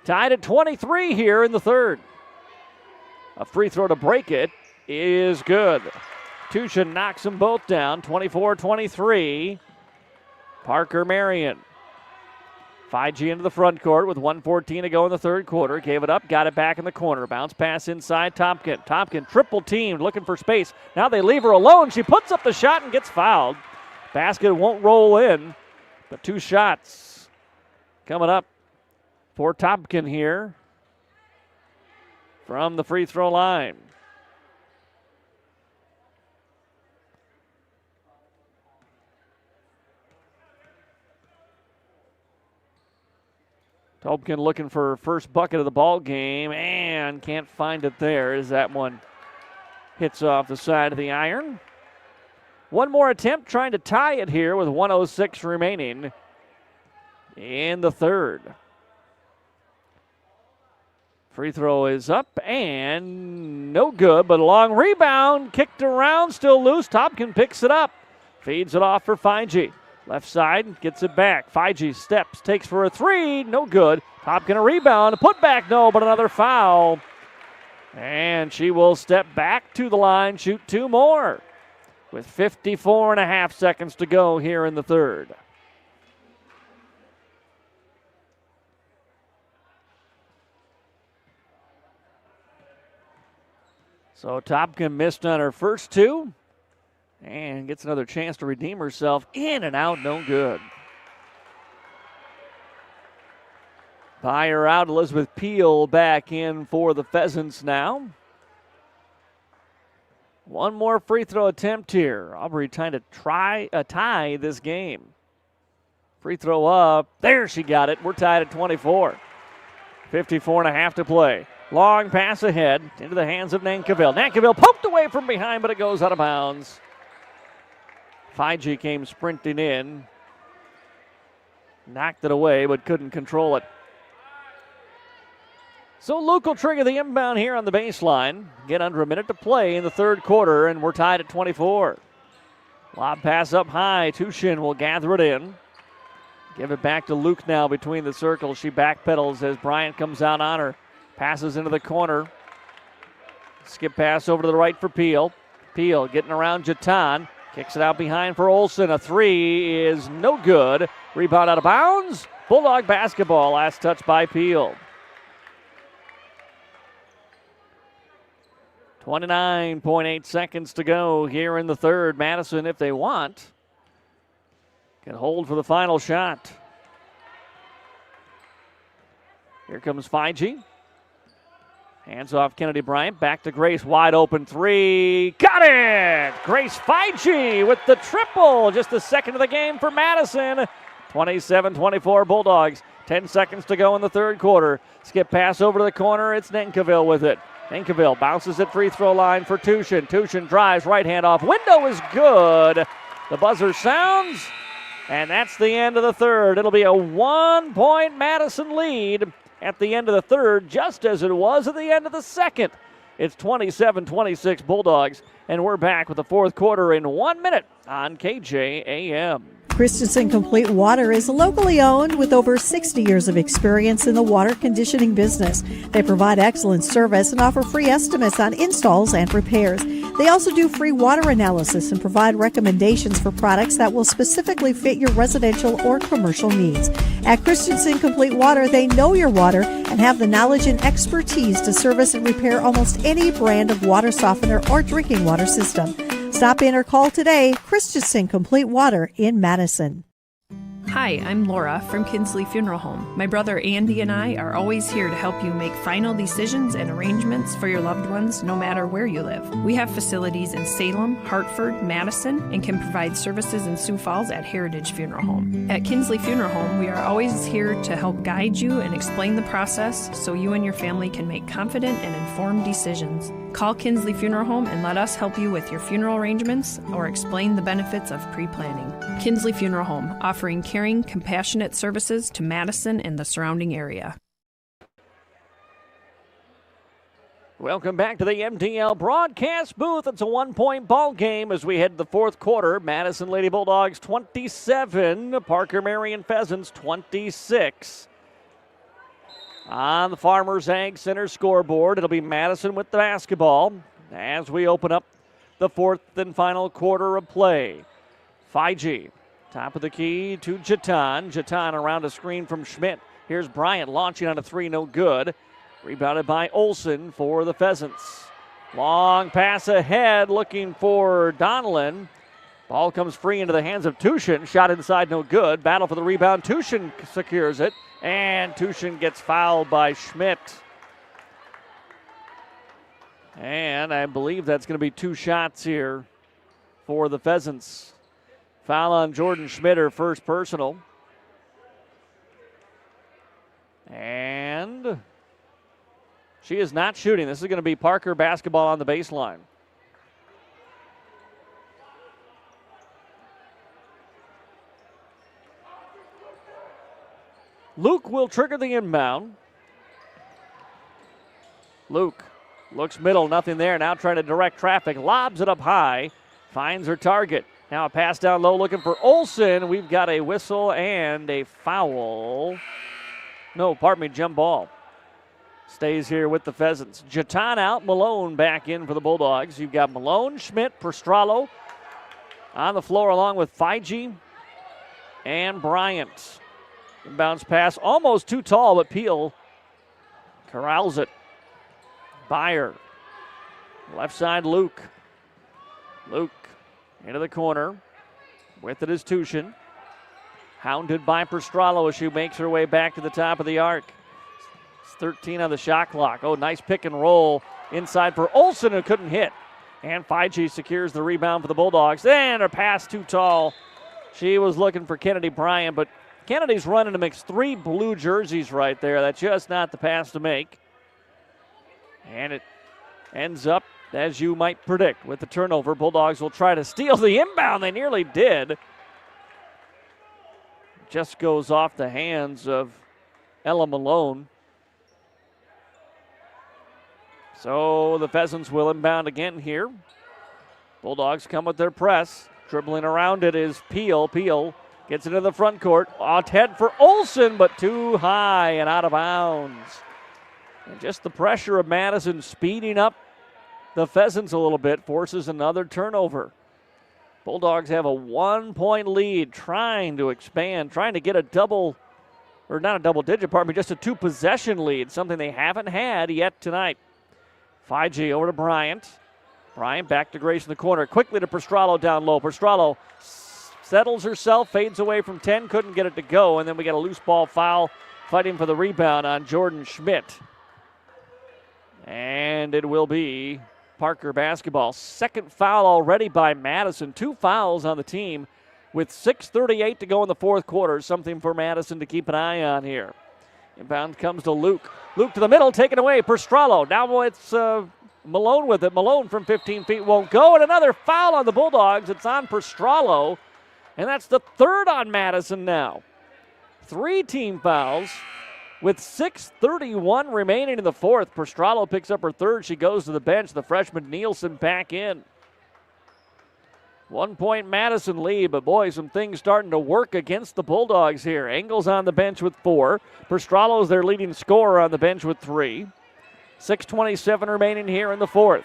Tied at 23 here in the third. A free throw to break it is good. Tushin knocks them both down, 24-23. Parker Marion. 5G into the front court with 1:14 to go in the third quarter. Gave it up, got it back in the corner. Bounce pass inside Tompkin. Tompkin triple teamed, looking for space. Now they leave her alone. She puts up the shot and gets fouled. Basket won't roll in, but 2 shots coming up for Tompkin here from the free throw line. Tompkin looking for her first bucket of the ball game and can't find it there as that one hits off the side of the iron. One more attempt trying to tie it here with 1:06 remaining in the third. Free throw is up and no good, but a long rebound, kicked around, still loose. Tompkin picks it up, feeds it off for 5G. Left side, gets it back. 5G steps, takes for a 3, no good. Tompkin a rebound, a putback, no, but another foul. And she will step back to the line, shoot 2 more with 54.5 seconds to go here in the third. So Tompkin missed on her first 2. And gets another chance to redeem herself. In and out, no good. By her out, Elizabeth Peel back in for the Pheasants now. One more free throw attempt here. Aubrey trying to tie this game. Free throw up. There, she got it. We're tied at 24. 54.5 to play. Long pass ahead into the hands of Nankiville. Nankiville poked away from behind, but it goes out of bounds. 5G came sprinting in. Knocked it away, but couldn't control it. So Luke will trigger the inbound here on the baseline. Get under a minute to play in the third quarter, and we're tied at 24. Lob pass up high. Tushin will gather it in. Give it back to Luke now between the circles. She backpedals as Bryant comes out on her. Passes into the corner. Skip pass over to the right for Peel. Peel getting around Jatan. Kicks it out behind for Olsen. A 3 is no good. Rebound out of bounds. Bulldog basketball. Last touch by Peel. 29.8 seconds to go here in the third. Madison, if they want, can hold for the final shot. Here comes 5G. Hands off Kennedy Bryant. Back to Grace. Wide open 3. Got it! Grace 5G with the triple. Just the second of the game for Madison. 27-24 Bulldogs. 10 seconds to go in the third quarter. Skip pass over to the corner. It's Nankiville with it. Nankiville bounces at free throw line for Tushin. Tushin drives. Right hand off. Window is good. The buzzer sounds. And that's the end of the third. It'll be a 1-point Madison lead at the end of the third, just as it was at the end of the second. It's 27-26 Bulldogs, and we're back with the fourth quarter in 1 minute on KJAM. Christensen Complete Water is locally owned with over 60 years of experience in the water conditioning business. They provide excellent service and offer free estimates on installs and repairs. They also do free water analysis and provide recommendations for products that will specifically fit your residential or commercial needs. At Christensen Complete Water, they know your water and have the knowledge and expertise to service and repair almost any brand of water softener or drinking water system. Stop in or call today. Christensen Complete Water in Madison. Hi, I'm Laura from Kinsley Funeral Home. My brother Andy and I are always here to help you make final decisions and arrangements for your loved ones no matter where you live. We have facilities in Salem, Hartford, Madison, and can provide services in Sioux Falls at Heritage Funeral Home. At Kinsley Funeral Home, we are always here to help guide you and explain the process so you and your family can make confident and informed decisions. Call Kinsley Funeral Home and let us help you with your funeral arrangements or explain the benefits of pre-planning. Kinsley Funeral Home, offering caring, compassionate services to Madison and the surrounding area. Welcome back to the MDL broadcast booth. It's a 1-point ball game as we head to the fourth quarter. Madison Lady Bulldogs 27, Parker Marion Pheasants 26. On the Farmers Ag Center scoreboard, it'll be Madison with the basketball as we open up the fourth and final quarter of play. 5G, top of the key to Jatan. Jatan around a screen from Schmidt. Here's Bryant launching on a three, no good. Rebounded by Olsen for the Pheasants. Long pass ahead, looking for Donlin. Ball comes free into the hands of Tushin. Shot inside, no good. Battle for the rebound. Tushin secures it, and Tushin gets fouled by Schmidt. And I believe that's going to be 2 shots here for the Pheasants. Foul on Jordan Schmidt, her first personal. And she is not shooting. This is going to be Parker basketball on the baseline. Luke will trigger the inbound. Luke looks middle, nothing there. Now trying to direct traffic. Lobs it up high. Finds her target. Now a pass down low looking for Olsen. We've got a whistle and a foul. No, pardon me, jump ball. Stays here with the Pheasants. Jatan out, Malone back in for the Bulldogs. You've got Malone, Schmidt, Prostralo on the floor along with Feige and Bryant. Inbounds pass, almost too tall, but Peel corrals it. Byer. Left side, Luke. Luke into the corner. With it is Tushin. Hounded by Prostralo as she makes her way back to the top of the arc. 13 on the shot clock. Oh, nice pick and roll inside for Olsen, who couldn't hit. And Feige secures the rebound for the Bulldogs. Then her pass too tall. She was looking for Kennedy Bryant, but Kennedy's running to mix 3 blue jerseys right there. That's just not the pass to make. And it ends up, as you might predict, with the turnover. Bulldogs will try to steal the inbound. They nearly did. Just goes off the hands of Ella Malone. So the Pheasants will inbound again here. Bulldogs come with their press. Dribbling around it is Peel. Peel gets into the front court. Off head for Olsen, but too high and out of bounds. And just the pressure of Madison speeding up the Pheasants a little bit forces another turnover. Bulldogs have a 1-point lead, trying to expand, trying to get a double, or not a double digit, pardon me, just a 2-possession lead, something they haven't had yet tonight. 5G over to Bryant. Bryant back to Grace in the corner. Quickly to Prostralo down low. Prostralo settles herself, fades away from 10, couldn't get it to go, and then we get a loose ball foul fighting for the rebound on Jordan Schmidt. And it will be Parker basketball. Second foul already by Madison. 2 fouls on the team with 6:38 to go in the fourth quarter. Something for Madison to keep an eye on here. Inbound comes to Luke. Luke to the middle, taken away. Prostralo. Now it's Malone with it. Malone from 15 feet won't go. And another foul on the Bulldogs. It's on Prostralo. And that's the 3rd on Madison now. 3 team fouls with 6:31 remaining in the fourth. Prostralo picks up her 3rd. She goes to the bench. The freshman Nielsen back in. 1-point Madison lead, but boy, some things starting to work against the Bulldogs here. Engels on the bench with 4. Prostralo's their leading scorer on the bench with 3. 6:27 remaining here in the fourth.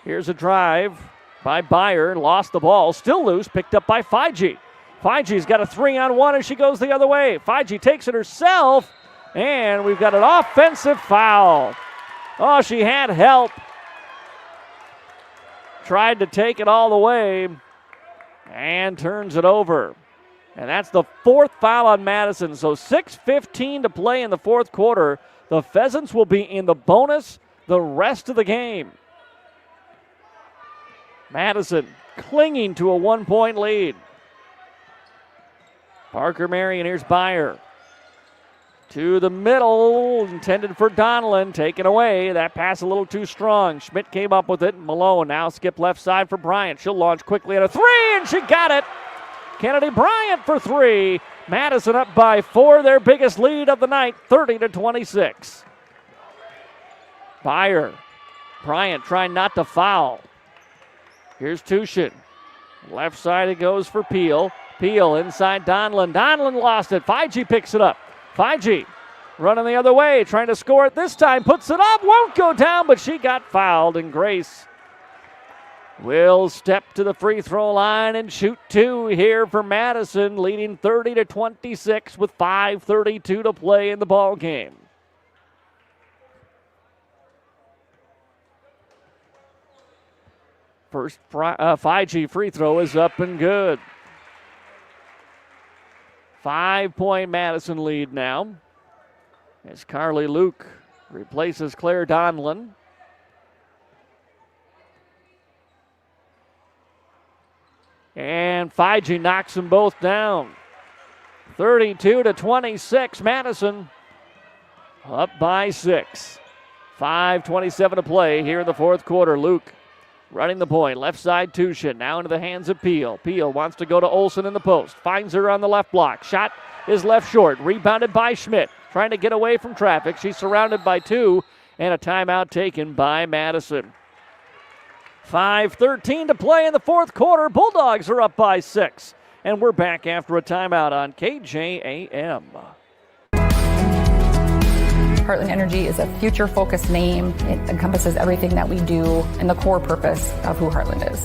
Here's a drive by Byer. Lost the ball. Still loose. Picked up by Feige. Feige's got a 3-on-1 as she goes the other way. Feige takes it herself, and we've got an offensive foul. Oh, she had help. Tried to take it all the way and turns it over. And that's the 4th foul on Madison. So 6:15 to play in the fourth quarter. The Pheasants will be in the bonus the rest of the game. Madison clinging to a 1-point lead. Parker Marion, here's Byer. To the middle, intended for Donlin, taken away. That pass a little too strong. Schmidt came up with it. Malone now skip left side for Bryant. She'll launch quickly at a three, and she got it. Kennedy Bryant for three. Madison up by 4, their biggest lead of the night, 30-26. Byer. Bryant trying not to foul. Here's Tushin. Left side it goes for Peel. Peel inside Donlin. Donlin lost it. Feige picks it up. Feige running the other way, trying to score it this time. Puts it up, won't go down, but she got fouled, and Grace will step to the free throw line and shoot 2 here for Madison, leading 30-26 with 5:32 to play in the ball game. First Feige free throw is up and good. 5-point Madison lead now as Carly Luke replaces Claire Donlin. And Feige knocks them both down. 32-26, Madison up by 6. 5:27 to play here in the fourth quarter. Luke running the point, left side Tushin, now into the hands of Peel. Peel wants to go to Olsen in the post, finds her on the left block. Shot is left short, rebounded by Schmidt, trying to get away from traffic. She's surrounded by 2, and a timeout taken by Madison. 5:13 to play in the fourth quarter. Bulldogs are up by 6, and we're back after a timeout on KJAM. Heartland Energy is a future-focused name. It encompasses everything that we do and the core purpose of who Heartland is.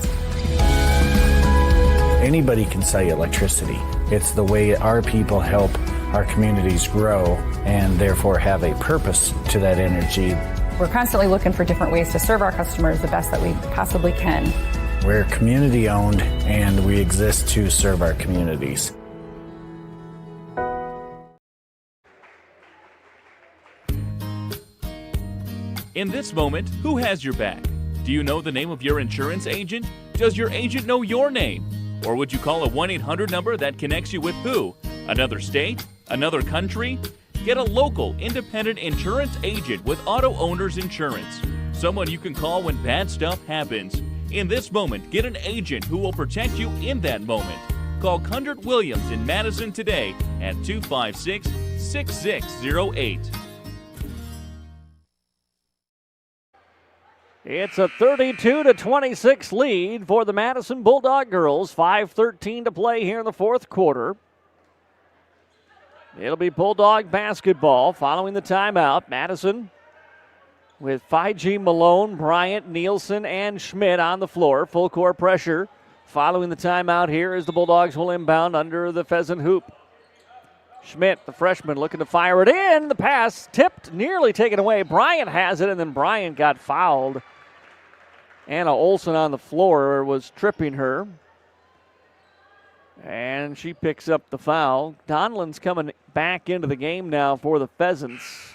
Anybody can sell you electricity. It's the way our people help our communities grow and therefore have a purpose to that energy. We're constantly looking for different ways to serve our customers the best that we possibly can. We're community-owned and we exist to serve our communities. In this moment, who has your back? Do you know the name of your insurance agent? Does your agent know your name? Or would you call a 1-800 number that connects you with who? Another state? Another country? Get a local, independent insurance agent with Auto Owners Insurance. Someone you can call when bad stuff happens. In this moment, get an agent who will protect you in that moment. Call Cundert Williams in Madison today at 256-6608. It's a 32-26 lead for the Madison Bulldog girls. 5:13 to play here in the fourth quarter. It'll be Bulldog basketball following the timeout. Madison with Feige, Malone, Bryant, Nielsen, and Schmidt on the floor. Full court pressure following the timeout here as the Bulldogs will inbound under the Pheasant hoop. Schmidt, the freshman, looking to fire it in. The pass tipped, nearly taken away. Bryant has it, and then Bryant got fouled. Anna Olsen on the floor was tripping her. And she picks up the foul. Donlin's coming back into the game now for the Pheasants,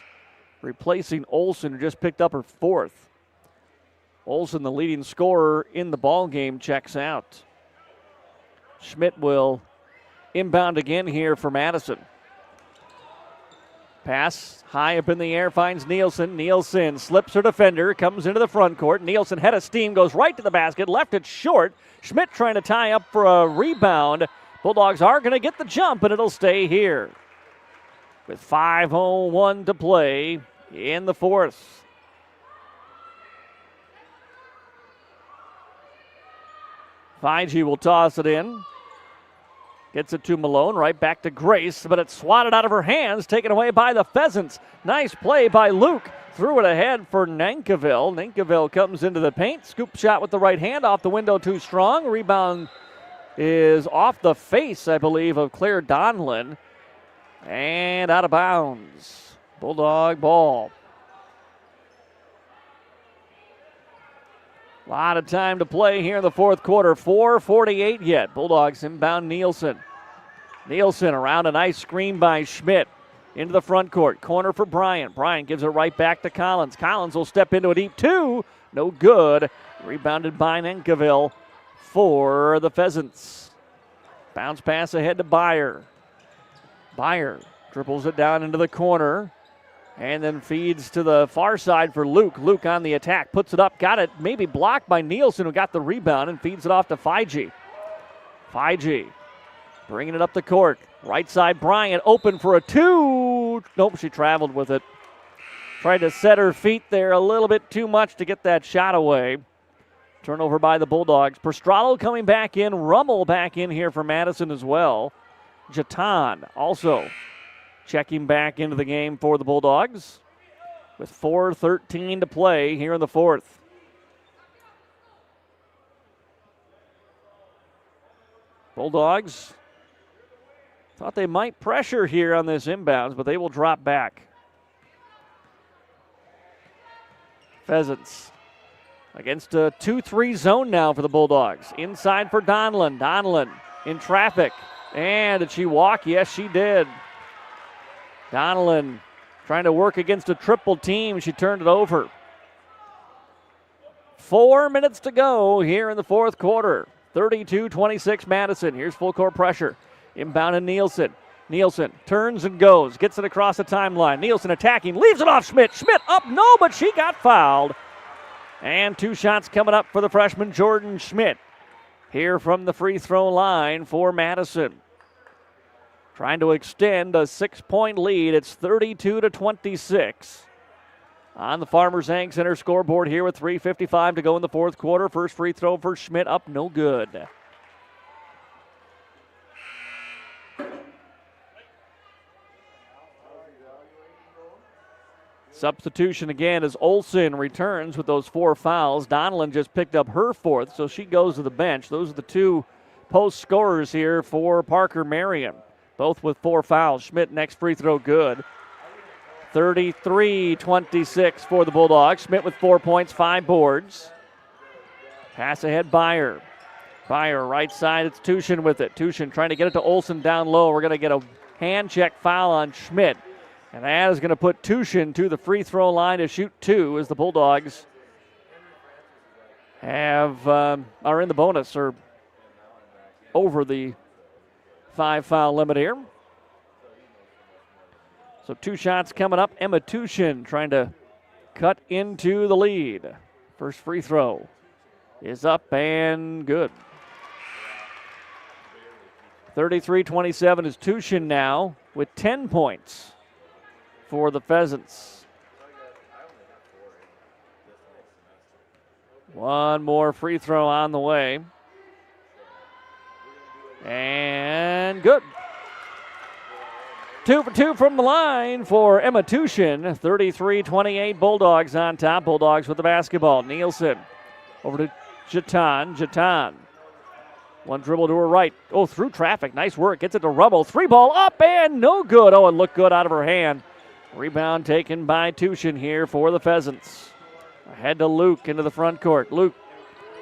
replacing Olsen, who just picked up her 4th. Olsen, the leading scorer in the ball game, checks out. Schmidt will inbound again here for Madison. Pass high up in the air, finds Nielsen. Nielsen slips her defender, comes into the front court. Nielsen, head of steam, goes right to the basket, left it short. Schmidt trying to tie up for a rebound. Bulldogs are going to get the jump, and it'll stay here. With 5:01 to play in the fourth. Feige will toss it in. Gets it to Malone, right back to Grace, but it's swatted out of her hands, taken away by the Pheasants. Nice play by Luke. Threw it ahead for Nankiville. Nankiville comes into the paint. Scoop shot with the right hand, off the window too strong. Rebound is off the face, I believe, of Claire Donlin. And out of bounds. Bulldog ball. A lot of time to play here in the fourth quarter. 4:48 yet. Bulldogs inbound Nielsen. Nielsen around a nice screen by Schmidt. Into the front court. Corner for Bryant. Bryant gives it right back to Collins. Collins will step into a deep 2. No good. Rebounded by Nankiville for the Pheasants. Bounce pass ahead to Byer. Byer Triples it down into the corner. And then feeds to the far side for Luke. Luke on the attack. Puts it up. Got it maybe blocked by Nielsen, who got the rebound, and feeds it off to Fiji. Fiji bringing it up the court. Right side, Bryant open for a two. Nope, she traveled with it. Tried to set her feet there a little bit too much to get that shot away. Turnover by the Bulldogs. Prostralo coming back in. Rummel back in here for Madison as well. Jatan also checking back into the game for the Bulldogs with 4:13 to play here in the fourth. Bulldogs thought they might pressure here on this inbounds, but they will drop back. Pheasants against a 2-3 zone now for the Bulldogs. Inside for Donlin. Donlin in traffic. And did she walk? Yes, she did. Donlin trying to work against a triple team. She turned it over. 4 minutes to go here in the fourth quarter. 32-26 Madison. Here's full court pressure. Inbound to Nielsen. Nielsen turns and goes. Gets it across the timeline. Nielsen attacking. Leaves it off Schmidt. Schmidt up. No, but she got fouled. And 2 shots coming up for the freshman Jordan Schmidt. Here from the free throw line for Madison. Trying to extend a 6-point lead. It's 32-26. On the Farmers Ag Center scoreboard here with 3:55 to go in the fourth quarter. First free throw for Schmidt up, no good. Substitution again as Olsen returns with those 4 fouls. Donlin just picked up her 4th, so she goes to the bench. Those are the 2 post scorers here for Parker Marion, both with 4 fouls. Schmidt next free throw good. 33-26 for the Bulldogs. Schmidt with 4 points, 5 boards. Pass ahead, Byer. Byer right side, it's Tushin with it. Tushin trying to get it to Olsen down low. We're going to get a hand check foul on Schmidt. And that is going to put Tushin to the free throw line to shoot 2 as the Bulldogs are in the bonus or over the 5 foul limit here. So 2 shots coming up. Emma Tushin trying to cut into the lead. First free throw is up and good. 33-27 is Tushin now with 10 points for the Pheasants. One more free throw on the way. And good. 2 for 2 from the line for Emma Tushin. 33-28 Bulldogs on top. Bulldogs with the basketball. Nielsen over to Jatan. Jatan. One dribble to her right. Oh, through traffic. Nice work. Gets it to Rummel. 3 ball up and no good. Oh, it looked good out of her hand. Rebound taken by Tushin here for the Pheasants. Ahead to Luke into the front court. Luke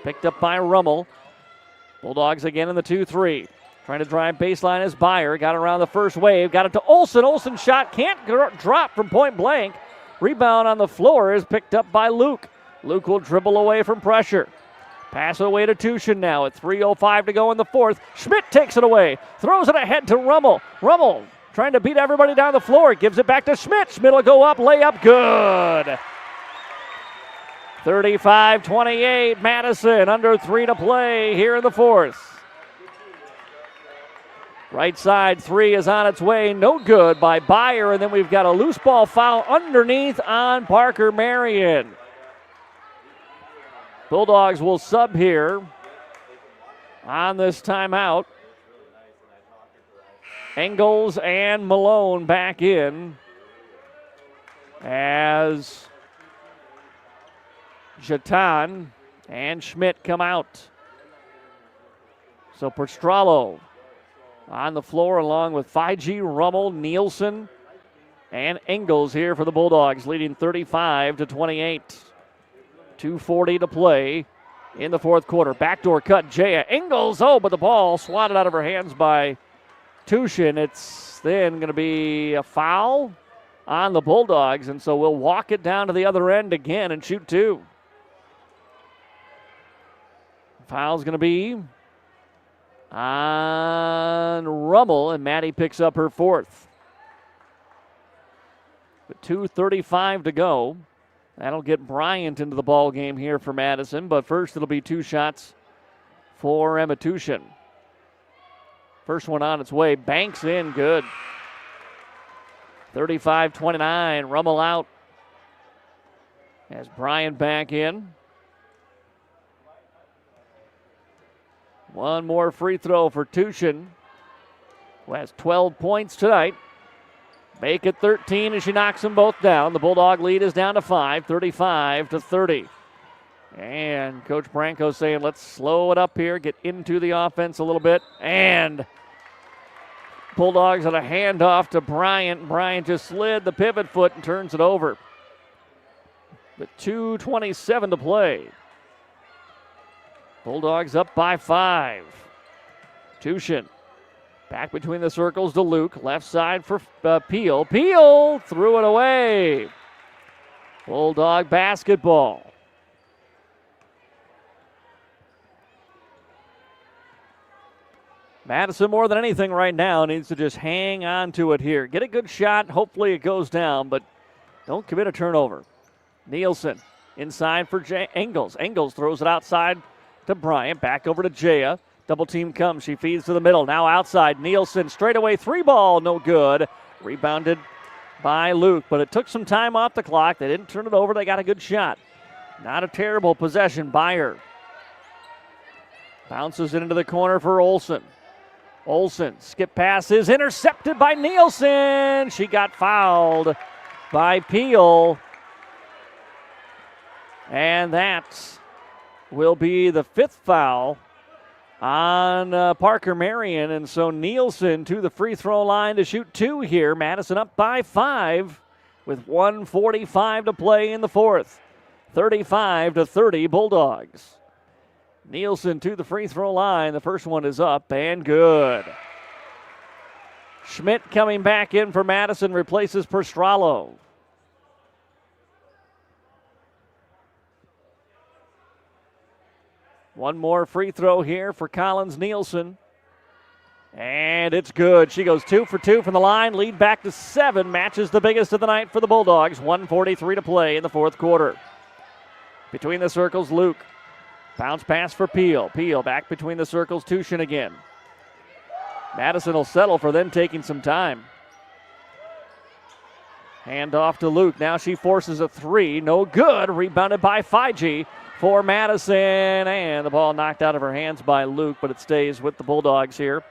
picked up by Rummel. Bulldogs again in the 2-3. Trying to drive baseline as Byer. Got around the first wave. Got it to Olsen. Olsen shot can't drop from point blank. Rebound on the floor is picked up by Luke. Luke will dribble away from pressure. Pass it away to Tushin now at 3:05 to go in the fourth. Schmidt takes it away. Throws it ahead to Rummel. Rummel trying to beat everybody down the floor. Gives it back to Schmidt. Schmidt will go up. Layup good. 35-28. Madison under 3 to play here in the fourth. Right side 3 is on its way. No good by Byer. And then we've got a loose ball foul underneath on Parker Marion. Bulldogs will sub here on this timeout. Engels and Malone back in as Jatan and Schmidt come out. So Prostralo on the floor along with Fiji, Rummel, Nielsen, and Engels here for the Bulldogs, leading 35-28. 2:40 to play in the fourth quarter. Backdoor cut, Jaya. Engels, but the ball swatted out of her hands by Tushin. It's then going to be a foul on the Bulldogs, and so we'll walk it down to the other end again and shoot 2. Foul's going to be on Rummel, and Maddie picks up her 4th. With 2:35 to go. That'll get Bryant into the ball game here for Madison, but first it'll be 2 shots for Emma Tushin. First one on its way, banks in, good. 35-29, Rummel out as Bryant back in. One more free throw for Tushin, who has 12 points tonight. Make it 13 as she knocks them both down. The Bulldog lead is down to 5, 35-30. And Coach Branco saying, let's slow it up here, get into the offense a little bit. And Bulldogs on a handoff to Bryant. Bryant just slid the pivot foot and turns it over. With 2:27 to play. Bulldogs up by 5. Tushin. Back between the circles to Luke. Left side for Peel. Peel threw it away. Bulldog basketball. Madison, more than anything right now, needs to just hang on to it here. Get a good shot. Hopefully it goes down, but don't commit a turnover. Nielsen inside for Engels. Engels throws it outside to Bryant. Back over to Jaya. Double team comes. She feeds to the middle. Now outside. Nielsen straight away. 3-ball. No good. Rebounded by Luke, but it took some time off the clock. They didn't turn it over. They got a good shot. Not a terrible possession by her. Bounces it into the corner for Olsen. Olsen, skip passes, intercepted by Nielsen. She got fouled by Peel. And that will be the 5th foul on Parker Marion. And so Nielsen to the free throw line to shoot 2 here. Madison up by 5 with 1:45 to play in the 4th. 35-30 Bulldogs. Nielsen to the free throw line. The first one is up and good. Schmidt coming back in for Madison, replaces Perstralo. One more free throw here for Collins Nielsen. And it's good. She goes 2 for 2 from the line. Lead back to 7. Matches the biggest of the night for the Bulldogs. 1:43 to play in the 4th quarter. Between the circles, Luke. Bounce pass for Peel. Peel back between the circles, Tushin again. Madison will settle for them taking some time. Hand off to Luke. Now she forces a 3. No good. Rebounded by Fiji for Madison. And the ball knocked out of her hands by Luke, but it stays with the Bulldogs here.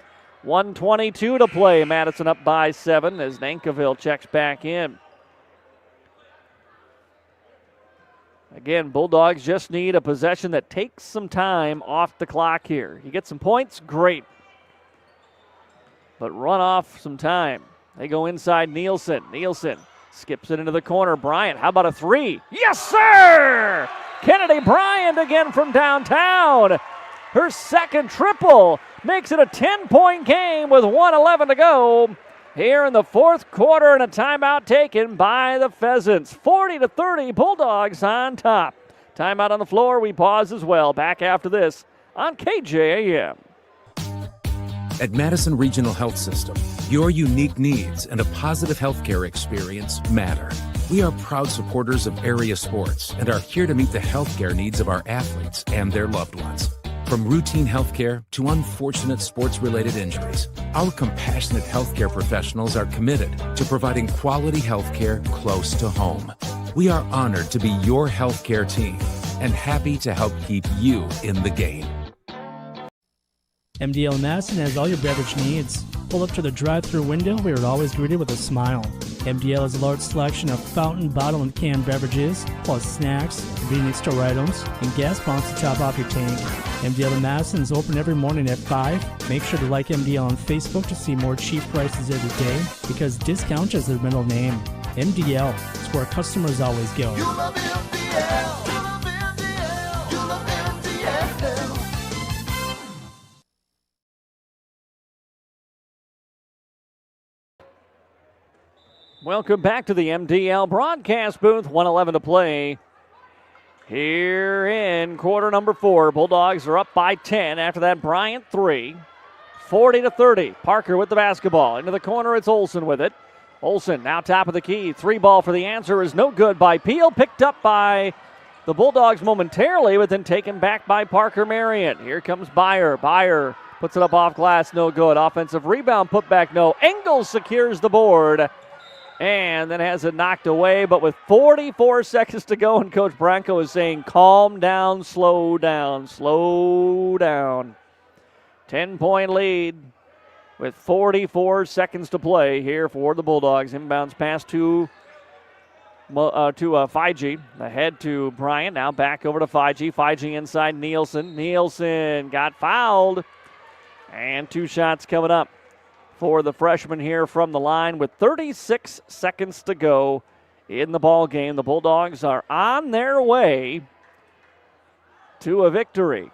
1:22 to play. Madison up by 7 as Nankiville checks back in. Again, Bulldogs just need a possession that takes some time off the clock here. You get some points, great. But run off some time. They go inside Nielsen. Nielsen skips it into the corner. Bryant, how about a 3? Yes, sir! Kennedy Bryant again from downtown. Her second triple makes it a 10-point game with 1:11 to go. Here in the 4th quarter, and a timeout taken by the Pheasants. 40-30, Bulldogs on top. Timeout on the floor. We pause as well. Back after this on KJAM. At Madison Regional Health System, your unique needs and a positive healthcare experience matter. We are proud supporters of area sports and are here to meet the healthcare needs of our athletes and their loved ones. From routine healthcare to unfortunate sports-related injuries, our compassionate healthcare professionals are committed to providing quality healthcare close to home. We are honored to be your healthcare team and happy to help keep you in the game. MDL Madison has all your beverage needs. Pull up to the drive-thru window where you're always greeted with a smile. MDL has a large selection of fountain, bottle, and canned beverages, plus snacks, convenience store items, and gas pumps to top off your tank. MDL in Madison is open every morning at 5. Make sure to like MDL on Facebook to see more cheap prices every day, because discount is their middle name. MDL is where customers always go. You love MDL. You love MDL. You love MDL. Welcome back to the MDL broadcast booth. 1:11 to play here in quarter number 4. Bulldogs are up by 10. After that, Bryant 3. 40-30. Parker with the basketball. Into the corner, it's Olsen with it. Olsen now top of the key. 3 ball for the answer is no good by Peel. Picked up by the Bulldogs momentarily, but then taken back by Parker Marion. Here comes Byer. Byer puts it up off glass, no good. Offensive rebound, put back, no. Engels secures the board and then has it knocked away. But with 44 seconds to go, and Coach Branco is saying, calm down, slow down, slow down. 10-point lead with 44 seconds to play here for the Bulldogs. Inbounds pass to Feige. Ahead to Bryant. Now back over to Feige. Feige inside Nielsen. Nielsen got fouled. And 2 shots coming up for the freshman here from the line with 36 seconds to go in the ball game. The Bulldogs are on their way to a victory,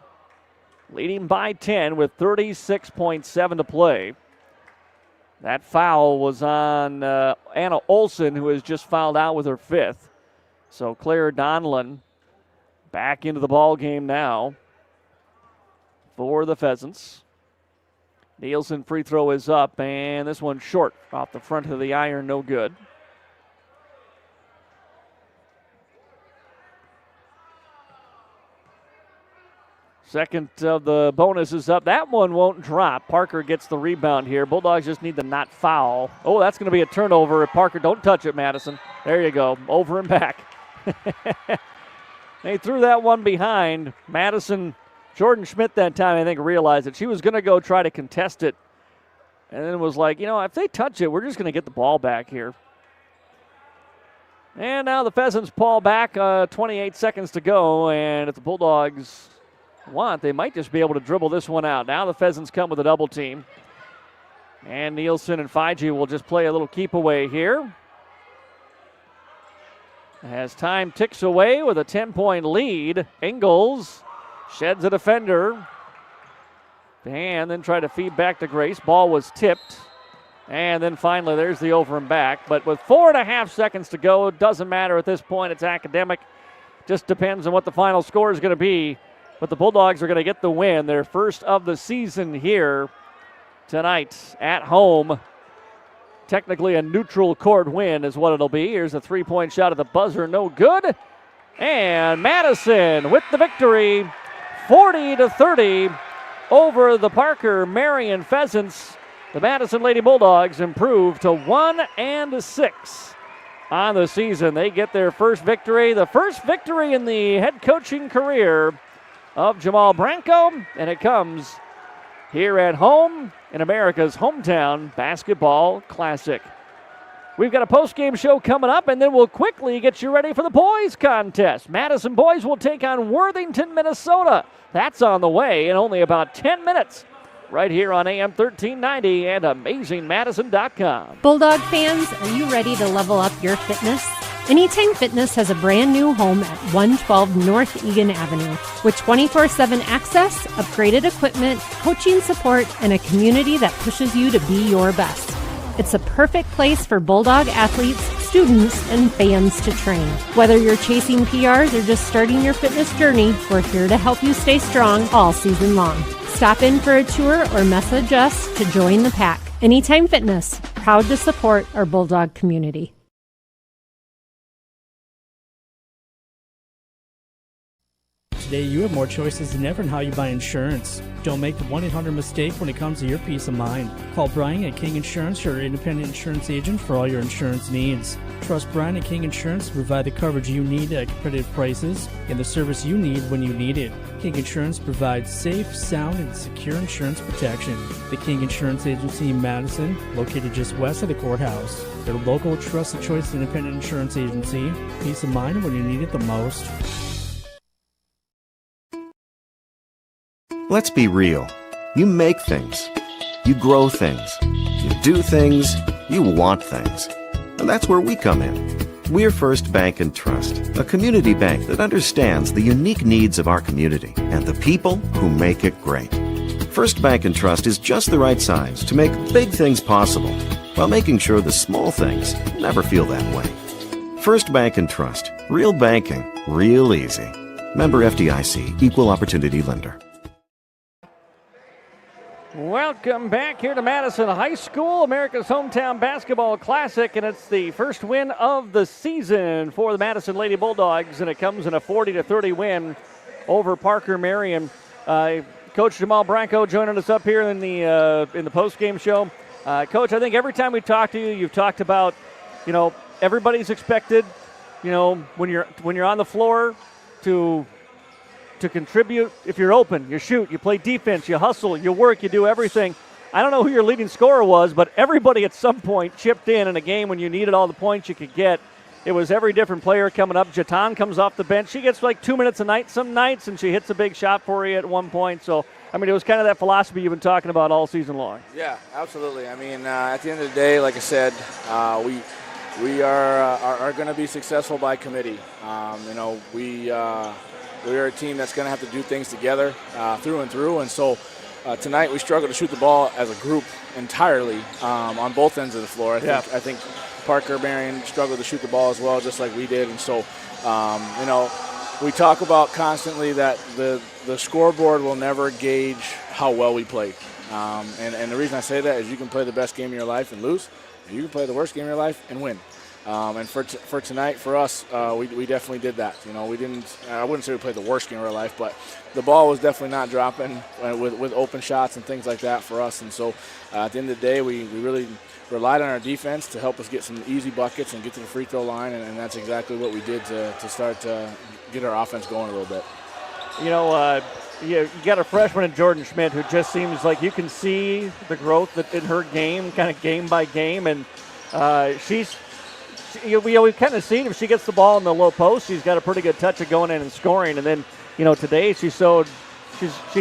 leading by 10 with 36.7 to play. That foul was on Anna Olsen, who has just fouled out with her 5th. So Claire Donlin back into the ball game now for the Pheasants. Nielsen free throw is up, and this one short off the front of the iron, no good. Second of the bonus is up. That one won't drop. Parker gets the rebound here. Bulldogs just need to not foul. Oh, that's going to be a turnover. Parker, don't touch it, Madison. There you go. Over and back. They threw that one behind. Madison, Jordan Schmidt that time, I think, realized that she was going to go try to contest it. And then was like, if they touch it, we're just going to get the ball back here. And now the Pheasants pull back. 28 seconds to go. And if the Bulldogs want, they might just be able to dribble this one out. Now the Pheasants come with a double team. And Nielsen and Feige will just play a little keep away here. As time ticks away with a 10-point lead, Engels sheds a defender. And then try to feed back to Grace. Ball was tipped. And then finally there's the over and back. But with 4.5 seconds to go, it doesn't matter at this point. It's academic. Just depends on what the final score is going to be. But the Bulldogs are going to get the win, their first of the season here tonight at home. Technically a neutral court win is what it'll be. Here's a 3-point shot at the buzzer, no good. And Madison with the victory, 40-30 over the Parker Marion Pheasants. The Madison Lady Bulldogs improve to 1-6 on the season. They get their first victory, the first victory in the head coaching career of Jamal Branco, and it comes here at home in America's hometown basketball classic. We've got a post-game show coming up, and then we'll quickly get you ready for the boys contest. Madison boys will take on Worthington, Minnesota. That's on the way in only about 10 minutes right here on AM 1390 and AmazingMadison.com. Bulldog fans, are you ready to level up your fitness? Anytime Fitness has a brand new home at 112 North Egan Avenue with 24/7 access, upgraded equipment, coaching support, and a community that pushes you to be your best. It's a perfect place for Bulldog athletes, students, and fans to train. Whether you're chasing PRs or just starting your fitness journey, we're here to help you stay strong all season long. Stop in for a tour or message us to join the pack. Anytime Fitness, proud to support our Bulldog community. Today, you have more choices than ever in how you buy insurance. Don't make the 1-800 mistake when it comes to your peace of mind. Call Brian at King Insurance, your independent insurance agent for all your insurance needs. Trust Brian at King Insurance to provide the coverage you need at competitive prices and the service you need when you need it. King Insurance provides safe, sound, and secure insurance protection. The King Insurance Agency in Madison, located just west of the courthouse. Their local, trusted choice independent insurance agency. Peace of mind when you need it the most. Let's be real. You make things. You grow things. You do things. You want things. And that's where we come in. We're First Bank and Trust, a community bank that understands the unique needs of our community and the people who make it great. First Bank and Trust is just the right size to make big things possible while making sure the small things never feel that way. First Bank and Trust. Real banking, real easy. Member FDIC, Equal Opportunity Lender. Welcome back here to Madison High School, America's Hometown Basketball Classic, and it's the first win of the season for the Madison Lady Bulldogs, and it comes in a 40-30 win over Parker Marion. Coach Jamal Branco joining us up here in the post-game show. Coach, I think every time we talk to you, you've talked about, everybody's expected, when you're on the floor to contribute. If you're open, you shoot, you play defense, you hustle, you work, you do everything. I don't know who your leading scorer was, but everybody at some point chipped in a game when you needed all the points you could get. It was every different player coming up. Jatan comes off the bench. She gets like 2 minutes a night some nights, and she hits a big shot for you at one point. So, it was kind of that philosophy you've been talking about all season long. Yeah, absolutely. At the end of the day, like I said, we are going to be successful by committee. We are a team that's going to have to do things together through and through. And so tonight we struggled to shoot the ball as a group entirely on both ends of the floor. I think Parker Marion struggled to shoot the ball as well, just like we did. And so, we talk about constantly that the scoreboard will never gauge how well we play. And the reason I say that is you can play the best game of your life and lose, and you can play the worst game of your life and win. And for tonight, for us, we definitely did that. We didn't. I wouldn't say we played the worst game of our life, but the ball was definitely not dropping with open shots and things like that for us. And so, at the end of the day, we really relied on our defense to help us get some easy buckets and get to the free throw line, and that's exactly what we did to start to get our offense going a little bit. You got a freshman in Jordan Schmidt who just seems like you can see the growth in her game, kind of game by game, and we've kind of seen if she gets the ball in the low post, she's got a pretty good touch of going in and scoring. And then, today she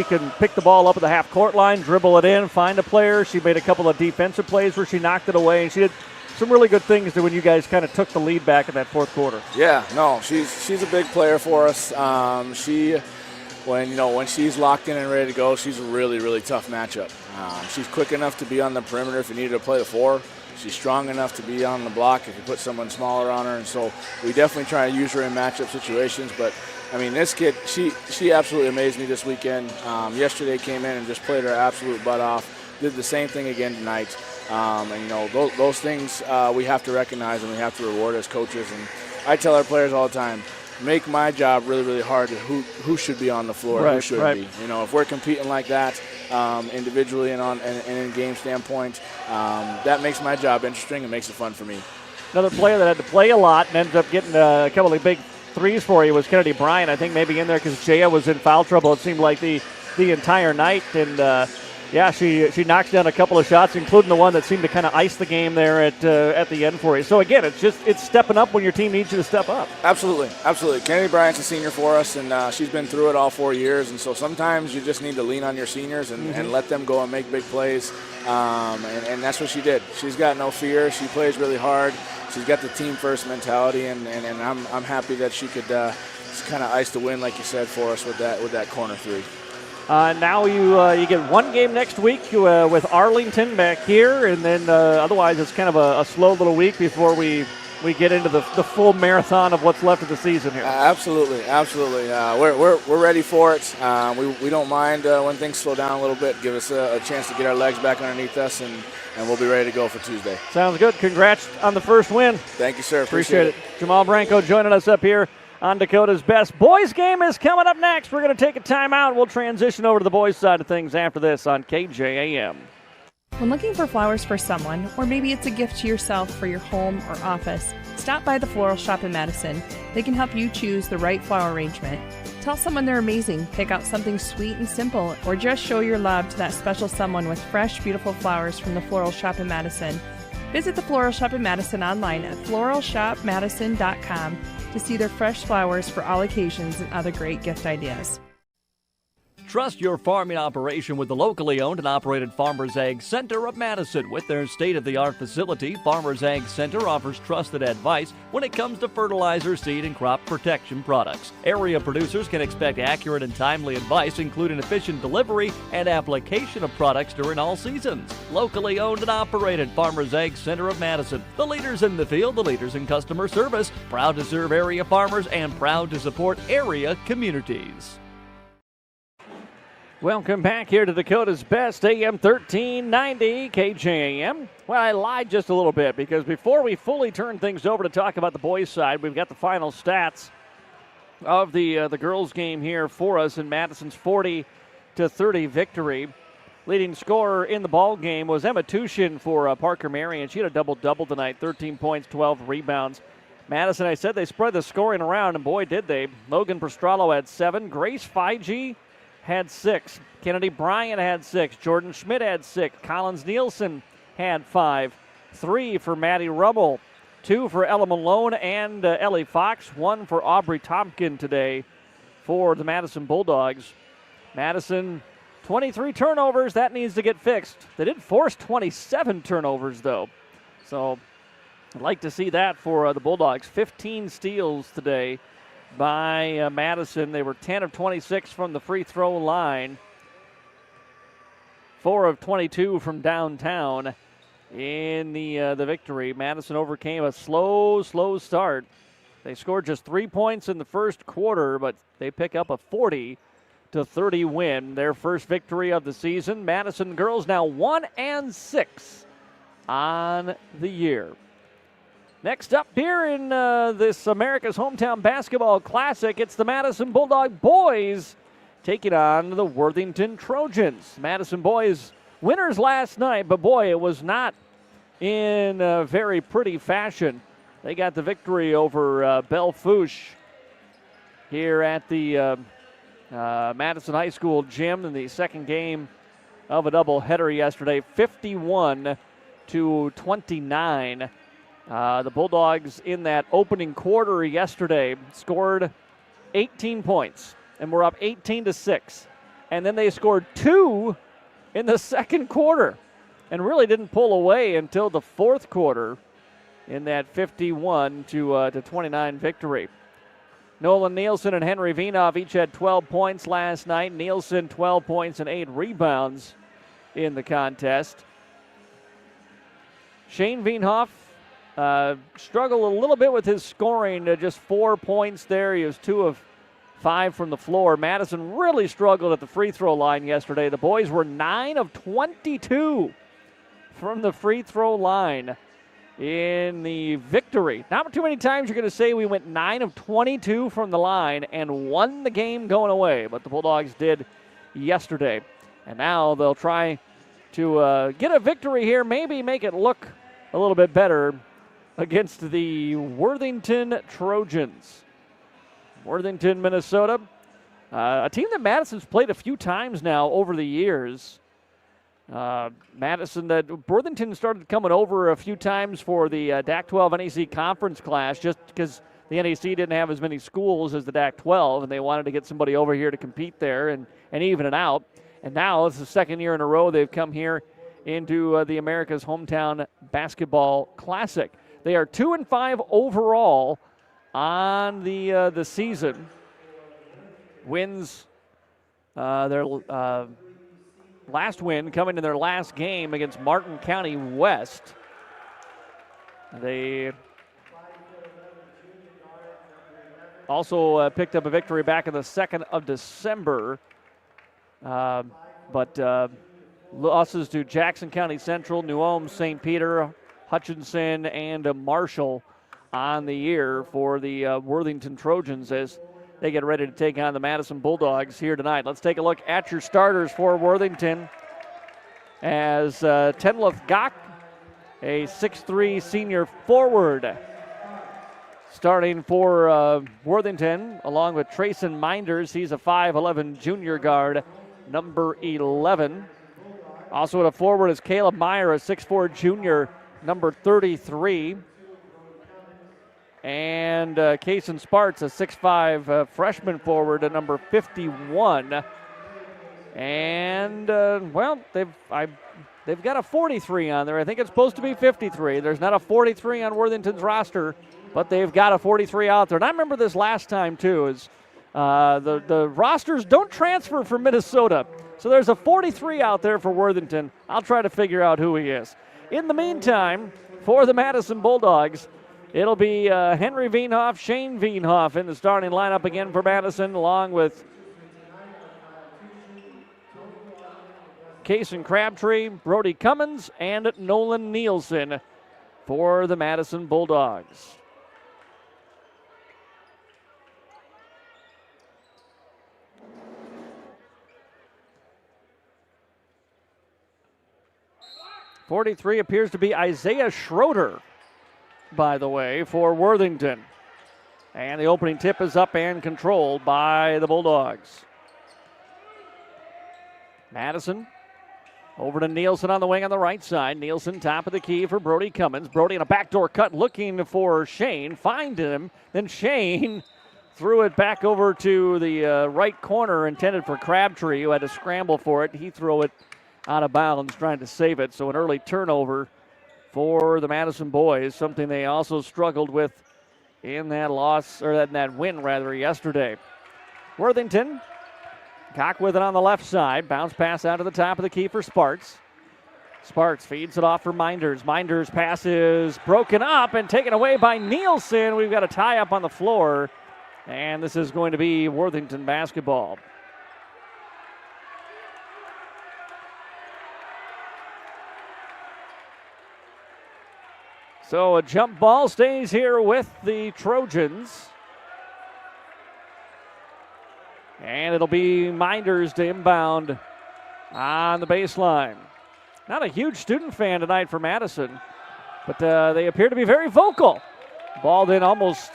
can pick the ball up at the half court line, dribble it in, find a player. She made a couple of defensive plays where she knocked it away, and she did some really good things when you guys kind of took the lead back in that fourth quarter. Yeah, no, she's a big player for us. When she's locked in and ready to go, she's a really, really tough matchup. She's quick enough to be on the perimeter if you needed to play the four. She's strong enough to be on the block if you put someone smaller on her, and so we definitely try to use her in matchup situations. But this kid, she absolutely amazed me this weekend. Yesterday came in and just played her absolute butt off. Did the same thing again tonight. Those things we have to recognize and we have to reward as coaches. And I tell our players all the time, make my job really, really hard to who should be on the floor, who shouldn't be. If we're competing like that individually and in game standpoint, that makes my job interesting and makes it fun for me. Another player that had to play a lot and ended up getting a couple of big threes for you was Kennedy Bryant. I think maybe in there because Jaya was in foul trouble, it seemed like the entire night. And she knocks down a couple of shots, including the one that seemed to kind of ice the game there at the end for you. So again, it's stepping up when your team needs you to step up. Absolutely. Kennedy Bryant's a senior for us, and she's been through it all 4 years. And so sometimes you just need to lean on your seniors and let them go and make big plays. And that's what she did. She's got no fear. She plays really hard. She's got the team first mentality, and I'm happy that she could kind of ice the win, like you said, for us with that corner three. Now you get one game next week with Arlington back here, and then otherwise it's kind of a slow little week before we get into the full marathon of what's left of the season here. Absolutely. We're ready for it. We don't mind when things slow down a little bit. Give us a chance to get our legs back underneath us, and we'll be ready to go for Tuesday. Sounds good. Congrats on the first win. Thank you, sir. Appreciate it. Jamal Branco joining us up here on Dakota's Best. Boys game is coming up next. We're going to take a timeout. We'll transition over to the boys' side of things after this on KJAM. When looking for flowers for someone, or maybe it's a gift to yourself for your home or office, stop by the Floral Shop in Madison. They can help you choose the right flower arrangement. Tell someone they're amazing, pick out something sweet and simple, or just show your love to that special someone with fresh, beautiful flowers from the Floral Shop in Madison. Visit the Floral Shop in Madison online at floralshopmadison.com to see their fresh flowers for all occasions and other great gift ideas. Trust your farming operation with the locally owned and operated Farmers Ag Center of Madison. With their state-of-the-art facility, Farmers Ag Center offers trusted advice when it comes to fertilizer, seed, and crop protection products. Area producers can expect accurate and timely advice, including efficient delivery and application of products during all seasons. Locally owned and operated Farmers Ag Center of Madison. The leaders in the field, the leaders in customer service, proud to serve area farmers and proud to support area communities. Welcome back here to Dakota's Best, AM 1390 KJAM. Well, I lied just a little bit because before we fully turn things over to talk about the boys' side, we've got the final stats of the girls' game here for us in Madison's 40-30 victory. Leading scorer in the ball game was Emma Tushin for Parker Marion. She had a double-double tonight, 13 points, 12 rebounds. Madison, I said they spread the scoring around, and boy, did they. Logan Prostralo had 7. Grace Feige had 6. Kennedy Bryant had 6. Jordan Schmidt had 6. Collins Nielsen had 5. 3 for Maddie Rubble. 2 for Ella Malone and Ellie Fox. 1 for Aubrey Tompkin today for the Madison Bulldogs. Madison, 23 turnovers. That needs to get fixed. They did force 27 turnovers, though. So I'd like to see that for the Bulldogs. 15 steals today by Madison. They were 10 of 26 from the free throw line. 4 of 22 from downtown in the victory. Madison overcame a slow start. They scored just 3 points in the first quarter, but they pick up a 40-30 win. Their first victory of the season. Madison girls now 1-6 on the year. Next up here in this America's Hometown Basketball Classic, it's the Madison Bulldog boys taking on the Worthington Trojans. Madison boys winners last night, but boy, it was not in a very pretty fashion. They got the victory over Belle Fourche here at the Madison High School gym in the second game of a doubleheader yesterday, 51-29. The Bulldogs in that opening quarter yesterday scored 18 points and were up 18-6. And then they scored 2 in the second quarter and really didn't pull away until the fourth quarter in that 51-29 victory. Nolan Nielsen and Henry Veenhoff each had 12 points last night. Nielsen 12 points and 8 rebounds in the contest. Shane Veenhoff struggled a little bit with his scoring, just 4 points there. He was 2 of 5 from the floor. Madison really struggled at the free throw line yesterday. The boys were 9 of 22 from the free throw line in the victory. Not too many times you're going to say we went 9 of 22 from the line and won the game going away, but the Bulldogs did yesterday. And now they'll try to get a victory here, maybe make it look a little bit better against the Worthington Trojans. Worthington, Minnesota, a team that Madison's played a few times now over the years. Worthington started coming over a few times for the DAC-12 NEC Conference Clash just because the NEC didn't have as many schools as the DAC-12, and they wanted to get somebody over here to compete there and even it out. And now it's the second year in a row they've come here into the America's Hometown Basketball Classic. They are 2-5 overall on the season. Wins their last win coming in their last game against Martin County West. They also picked up a victory back on the 2nd of December, but losses to Jackson County Central, New Ulm, St. Peter, Hutchinson, and Marshall on the year for the Worthington Trojans as they get ready to take on the Madison Bulldogs here tonight. Let's take a look at your starters for Worthington as Tenleth Gach, a 6'3 senior forward, starting for Worthington, along with Trayson Minders. He's a 5'11 junior guard, number 11. Also at a forward is Caleb Meyer, a 6'4 junior, number 33. And Kaysen Sparks, a 6'5 freshman forward at number 51. And, they've got a 43 on there. I think it's supposed to be 53. There's not a 43 on Worthington's roster, but they've got a 43 out there. And I remember this last time, too, is the rosters don't transfer from Minnesota. So there's a 43 out there for Worthington. I'll try to figure out who he is. In the meantime, for the Madison Bulldogs, it'll be Henry Veenhoff, Shane Veenhoff in the starting lineup again for Madison, along with Kason Crabtree, Brody Cummins, and Nolan Nielsen for the Madison Bulldogs. .43 appears to be Isaiah Schroeder, by the way, for Worthington. And the opening tip is up and controlled by the Bulldogs. Madison over to Nielsen on the wing on the right side. Nielsen top of the key for Brody Cummins. Brody in a backdoor cut looking for Shane. Find him. Then Shane threw it back over to the right corner intended for Crabtree, who had to scramble for it. He threw it out of bounds trying to save it. So an early turnover for the Madison boys, something they also struggled with in that loss, or in that win rather, yesterday. Worthington, Cock with it on the left side. Bounce pass out to the top of the key for Sparks. Sparks feeds it off for Minders. Minders pass is broken up and taken away by Nielsen. We've got a tie up on the floor, and this is going to be Worthington basketball. So a jump ball stays here with the Trojans. And it'll be Minders to inbound on the baseline. Not a huge student fan tonight for Madison, but they appear to be very vocal. Ball then almost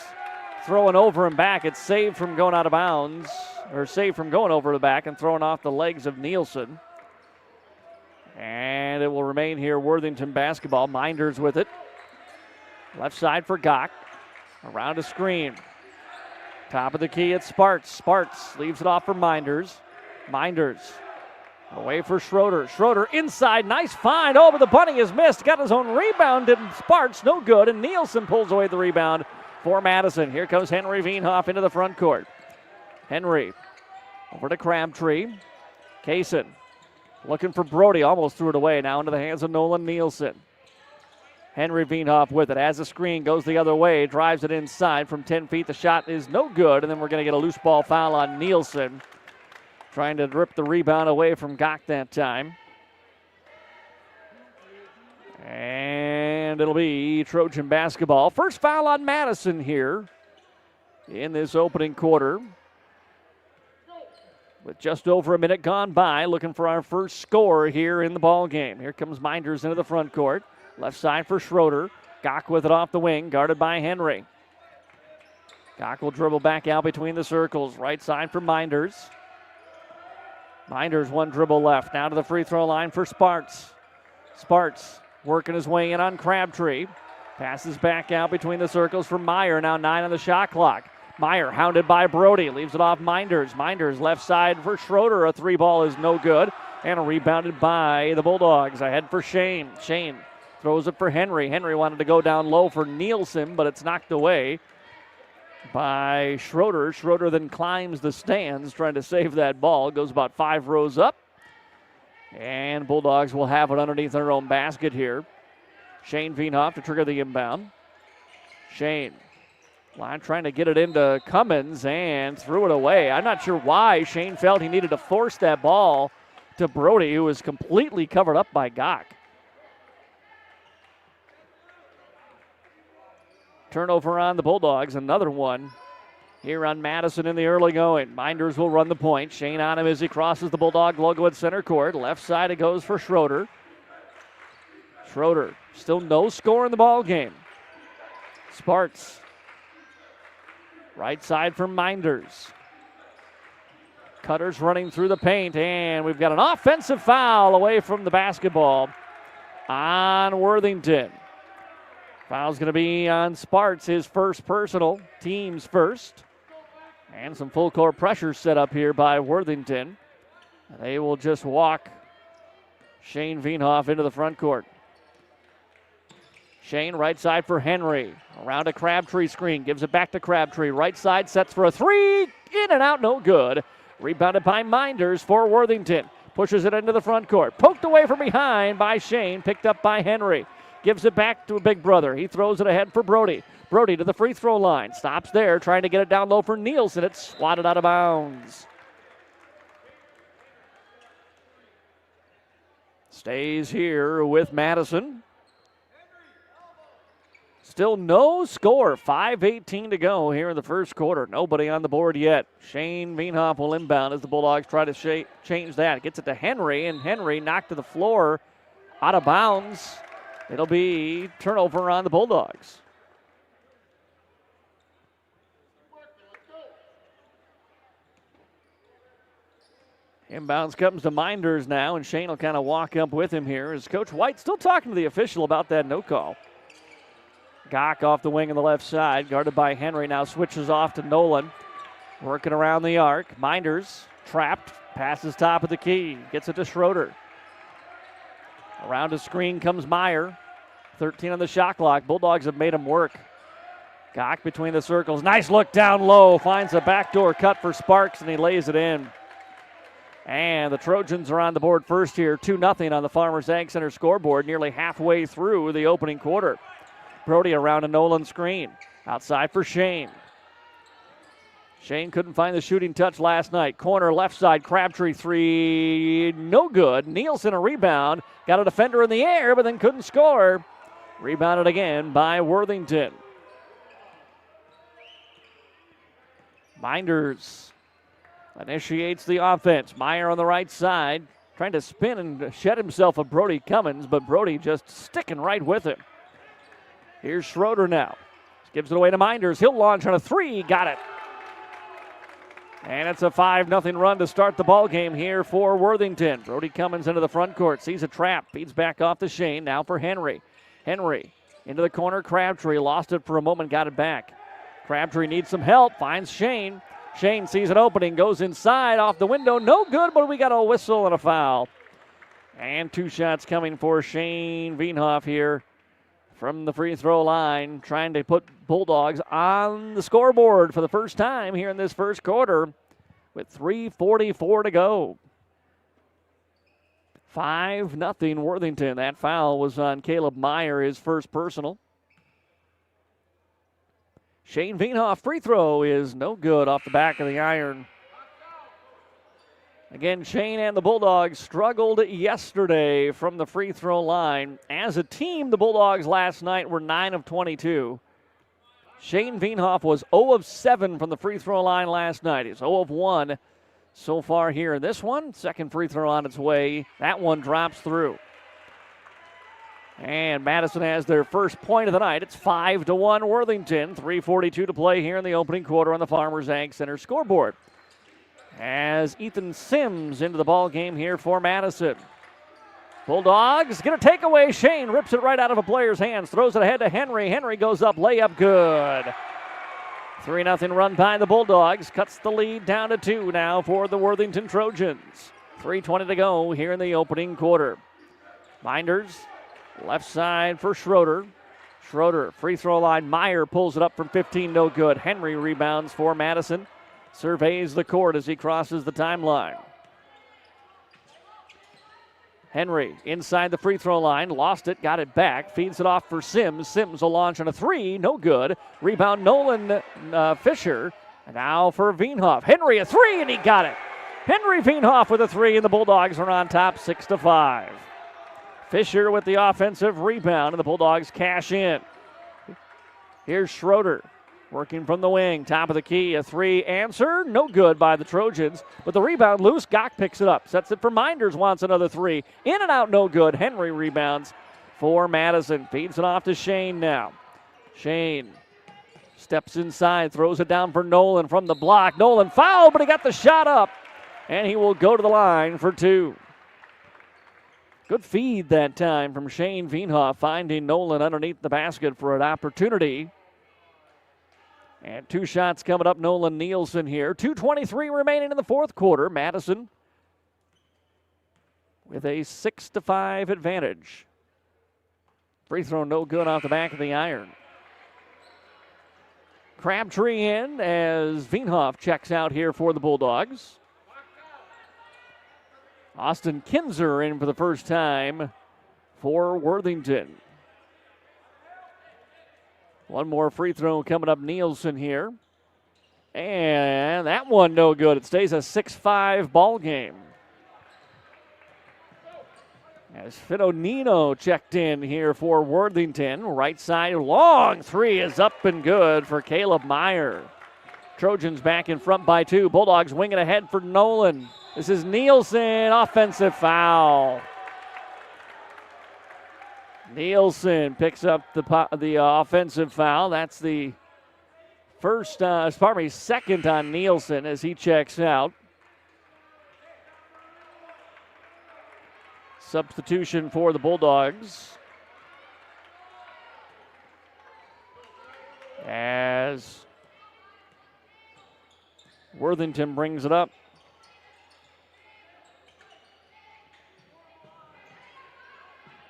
throwing over and back. It's saved from going out of bounds, or saved from going over the back and thrown off the legs of Nielsen. And it will remain here, Worthington basketball. Minders with it. Left side for Gach. Around a screen. Top of the key, it's Sparks. Sparks leaves it off for Minders. Minders away for Schroeder. Schroeder inside, nice find. Oh, but the bunny is missed. Got his own rebound, and Sparks, no good. And Nielsen pulls away the rebound for Madison. Here comes Henry Veenhoff into the front court. Henry over to Crabtree. Kaysen looking for Brody. Almost threw it away. Now into the hands of Nolan Nielsen. Henry Veenhoff with it. As the screen goes the other way, drives it inside from 10 feet. The shot is no good, and then we're going to get a loose ball foul on Nielsen. Trying to rip the rebound away from Gach that time. And it'll be Trojan basketball. First foul on Madison here in this opening quarter. With just over a minute gone by, looking for our first score here in the ball game. Here comes Minders into the front court. Left side for Schroeder. Gach with it off the wing, guarded by Henry. Gach will dribble back out between the circles. Right side for Minders. Minders one dribble left. Now to the free throw line for Sparks. Sparks working his way in on Crabtree. Passes back out between the circles for Meyer. Now 9 on the shot clock. Meyer hounded by Brody. Leaves it off Minders. Minders left side for Schroeder. A three ball is no good. And rebounded by the Bulldogs. Ahead for Shane. Shane throws it for Henry. Henry wanted to go down low for Nielsen, but it's knocked away by Schroeder. Schroeder then climbs the stands trying to save that ball. Goes about 5 rows up. And Bulldogs will have it underneath their own basket here. Shane Veenhoff to trigger the inbound. Shane line trying to get it into Cummins and threw it away. I'm not sure why Shane felt he needed to force that ball to Brody, who was completely covered up by Gach. Turnover on the Bulldogs, another one here on Madison in the early going. Minders will run the point. Shane on him as he crosses the Bulldog logo at center court. Left side it goes for Schroeder. Schroeder, still no score in the ball game. Sparks. Right side for Minders. Cutters running through the paint, and we've got an offensive foul away from the basketball on Worthington. Foul's going to be on Sparks, his first personal, team's first. And some full court pressure set up here by Worthington. They will just walk Shane Veenhoff into the front court. Shane right side for Henry. Around a Crabtree screen, gives it back to Crabtree. Right side sets for a three. In and out, no good. Rebounded by Minders for Worthington. Pushes it into the front court. Poked away from behind by Shane, picked up by Henry. Gives it back to a big brother. He throws it ahead for Brody. Brody to the free throw line. Stops there, trying to get it down low for Nielsen. It's swatted out of bounds. Stays here with Madison. Still no score. 5:18 to go here in the first quarter. Nobody on the board yet. Shane Veenhoff will inbound as the Bulldogs try to change that. Gets it to Henry, and Henry knocked to the floor out of bounds. It'll be turnover on the Bulldogs. Inbounds comes to Minders now, and Shane will kind of walk up with him here as Coach White still talking to the official about that no call. Gach off the wing on the left side, guarded by Henry, now switches off to Nolan. Working around the arc. Minders trapped, passes top of the key, gets it to Schroeder. Around the screen comes Meyer. 13 on the shot clock. Bulldogs have made him work. Gach between the circles. Nice look down low. Finds a backdoor cut for Sparks, and he lays it in. And the Trojans are on the board first here. 2-0 on the Farmers Ag Center scoreboard, nearly halfway through the opening quarter. Brody around a Nolan screen. Outside for Shane. Shane couldn't find the shooting touch last night. Corner left side, Crabtree three, no good. Nielsen a rebound. Got a defender in the air, but then couldn't score. Rebounded again by Worthington. Minders initiates the offense. Meyer on the right side, trying to spin and shed himself of Brody Cummins, but Brody just sticking right with him. Here's Schroeder now. Gives it away to Minders. He'll launch on a three. Got it. And it's a 5-0 run to start the ball game here for Worthington. Brody Cummins into the front court. Sees a trap. Feeds back off to Shane. Now for Henry. Henry into the corner. Crabtree lost it for a moment. Got it back. Crabtree needs some help. Finds Shane. Shane sees an opening. Goes inside off the window. No good, but we got a whistle and a foul. And 2 shots coming for Shane Veenhoff here from the free throw line, trying to put Bulldogs on the scoreboard for the first time here in this first quarter with 3:44 to go. 5-0 Worthington. That foul was on Caleb Meyer, his first personal. Shane Veenhoff free throw is no good off the back of the iron. Again, Shane and the Bulldogs struggled yesterday from the free throw line. As a team, the Bulldogs last night were 9 of 22. Shane Veenhoff was 0 of 7 from the free throw line last night. He's 0 of 1 so far here in this one. Second free throw on its way. That one drops through. And Madison has their first point of the night. It's 5-1 Worthington. 3:42 to play here in the opening quarter on the Farmers Ag Center scoreboard. As Ethan Sims into the ball game here for Madison. Bulldogs get a takeaway. Shane rips it right out of a player's hands. Throws it ahead to Henry. Henry goes up. Layup good. 3-0 run by the Bulldogs. Cuts the lead down to 2 now for the Worthington Trojans. 3:20 to go here in the opening quarter. Minders. Left side for Schroeder. Schroeder, free throw line. Meyer pulls it up from 15, no good. Henry rebounds for Madison. Surveys the court as he crosses the timeline. Henry inside the free throw line. Lost it, got it back. Feeds it off for Sims. Sims will launch on a three, no good. Rebound Nolan Fisher. And now for Veenhoff. Henry a three, and he got it. Henry Veenhoff with a three, and the Bulldogs are on top 6-5. Fisher with the offensive rebound, and the Bulldogs cash in. Here's Schroeder working from the wing, top of the key, a three answer, no good by the Trojans, but the rebound loose. Gach picks it up, sets it for Minders, wants another three, in and out, no good. Henry rebounds for Madison, feeds it off to Shane now. Shane steps inside, throws it down for Nolan from the block. Nolan fouled, but he got the shot up, and he will go to the line for 2. Good feed that time from Shane Veenhoff, finding Nolan underneath the basket for an opportunity. And 2 shots coming up, Nolan Nielsen here. 2:23 remaining in the fourth quarter. Madison with a 6-5 advantage. Free throw no good off the back of the iron. Crabtree in as Veenhoff checks out here for the Bulldogs. Austin Kinzer in for the first time for Worthington. One more free throw coming up, Nielsen here. And that one no good. It stays a 6-5 ball game. As Fidonino checked in here for Worthington. Right side, long three is up and good for Caleb Meyer. Trojans back in front by 2. Bulldogs winging ahead for Nolan. This is Nielsen, offensive foul. Nielsen picks up the offensive foul. That's the second on Nielsen as he checks out. Substitution for the Bulldogs. As Worthington brings it up.